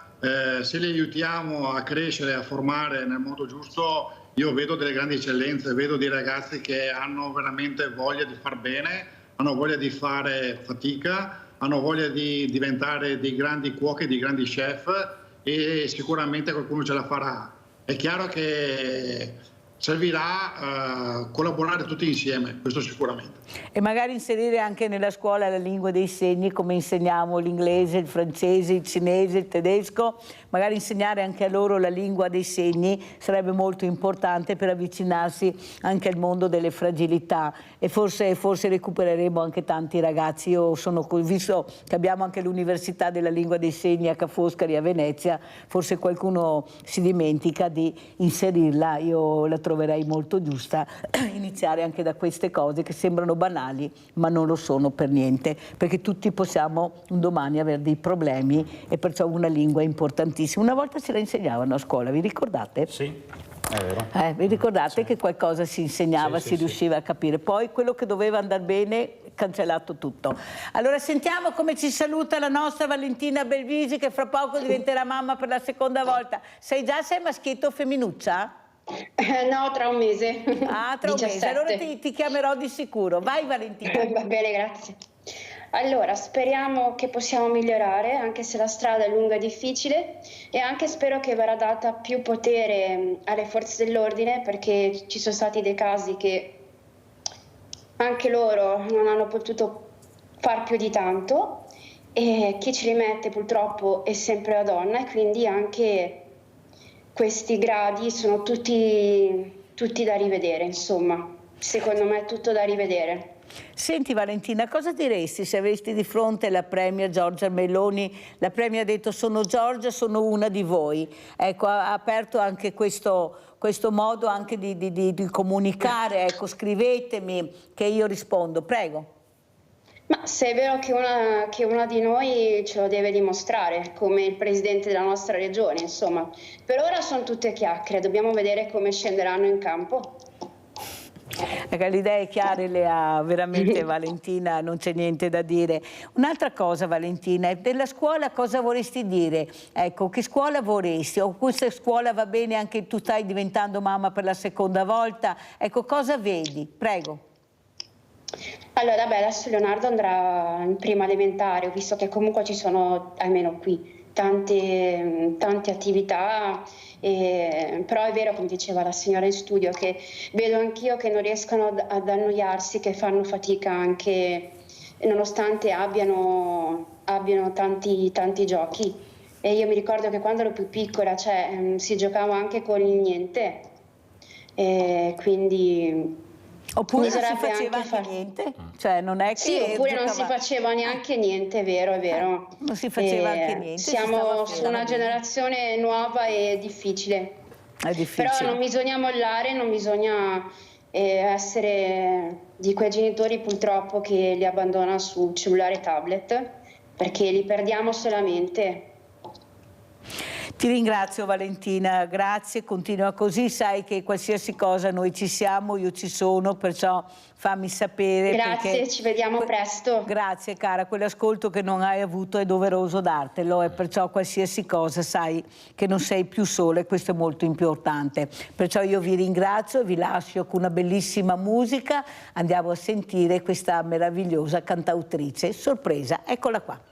Se li aiutiamo a crescere, a formare nel modo giusto, io vedo delle grandi eccellenze, vedo dei ragazzi che hanno veramente voglia di far bene, hanno voglia di fare fatica, hanno voglia di diventare dei grandi cuochi, dei grandi chef, e sicuramente qualcuno ce la farà. È chiaro che servirà collaborare tutti insieme, questo sicuramente. E magari inserire anche nella scuola la lingua dei segni, come insegniamo l'inglese, il francese, il cinese, il tedesco, magari insegnare anche a loro la lingua dei segni sarebbe molto importante per avvicinarsi anche al mondo delle fragilità, e forse recupereremo anche tanti ragazzi. Io sono visto che abbiamo anche l'Università della Lingua dei Segni a Ca' Foscari a Venezia, forse qualcuno si dimentica di inserirla, io la troverei molto giusta iniziare anche da queste cose che sembrano banali ma non lo sono per niente, perché tutti possiamo un domani avere dei problemi, e perciò una lingua è importantissima. Una volta ce la insegnavano a scuola, vi ricordate? Sì, è vero. Vi ricordate Sì. che qualcosa si insegnava, si riusciva a capire, poi quello che doveva andare bene cancellato tutto. Allora sentiamo come ci saluta la nostra Valentina Belvisi, che fra poco diventerà mamma per la seconda volta. Sei maschietto o femminuccia? No, tra un mese. Ah, tra un 17. mese, allora ti chiamerò di sicuro. Vai Valentina. Va bene, grazie. Allora, speriamo che possiamo migliorare, anche se la strada è lunga e difficile, e anche spero che verrà data più potere alle forze dell'ordine, perché ci sono stati dei casi che anche loro non hanno potuto far più di tanto, e chi ci rimette purtroppo è sempre la donna, e quindi anche questi gradi sono tutti da rivedere, insomma, secondo me è tutto da rivedere. Senti Valentina, cosa diresti se avessi di fronte la Premier Giorgia Meloni? La Premier ha detto: sono Giorgia, sono una di voi. Ecco, ha aperto anche questo modo anche di comunicare. Ecco, scrivetemi che io rispondo. Prego. Ma se è vero che una di noi ce lo deve dimostrare, come il presidente della nostra regione, insomma. Per ora sono tutte chiacchiere, dobbiamo vedere come scenderanno in campo. Le idee chiare le ha veramente Valentina, non c'è niente da dire. Un'altra cosa Valentina, della scuola cosa vorresti dire? Ecco, che scuola vorresti? O questa scuola va bene anche tu stai diventando mamma per la seconda volta? Ecco, cosa vedi? Prego. Allora, vabbè, adesso Leonardo andrà in prima elementare, ho visto che comunque ci sono, almeno qui, tante attività, però è vero, come diceva la signora in studio, che vedo anch'io che non riescono ad annoiarsi, che fanno fatica anche nonostante abbiano tanti giochi. E io mi ricordo che quando ero più piccola, si giocava anche con il niente, quindi... Oppure non si faceva anche niente? Cioè non è che sì, oppure non si faceva neanche niente, è vero. Non si faceva anche niente. Siamo su una generazione nuova e difficile. È difficile. Però non bisogna mollare, non bisogna essere di quei genitori purtroppo che li abbandonano sul cellulare e tablet, perché li perdiamo solamente. Ti ringrazio Valentina, grazie, continua così, sai che qualsiasi cosa noi ci siamo, io ci sono, perciò fammi sapere. Grazie, ci vediamo presto. Grazie cara, quell'ascolto che non hai avuto è doveroso dartelo e perciò qualsiasi cosa sai che non sei più sola e questo è molto importante. Perciò io vi ringrazio e vi lascio con una bellissima musica, andiamo a sentire questa meravigliosa cantautrice, sorpresa, eccola qua.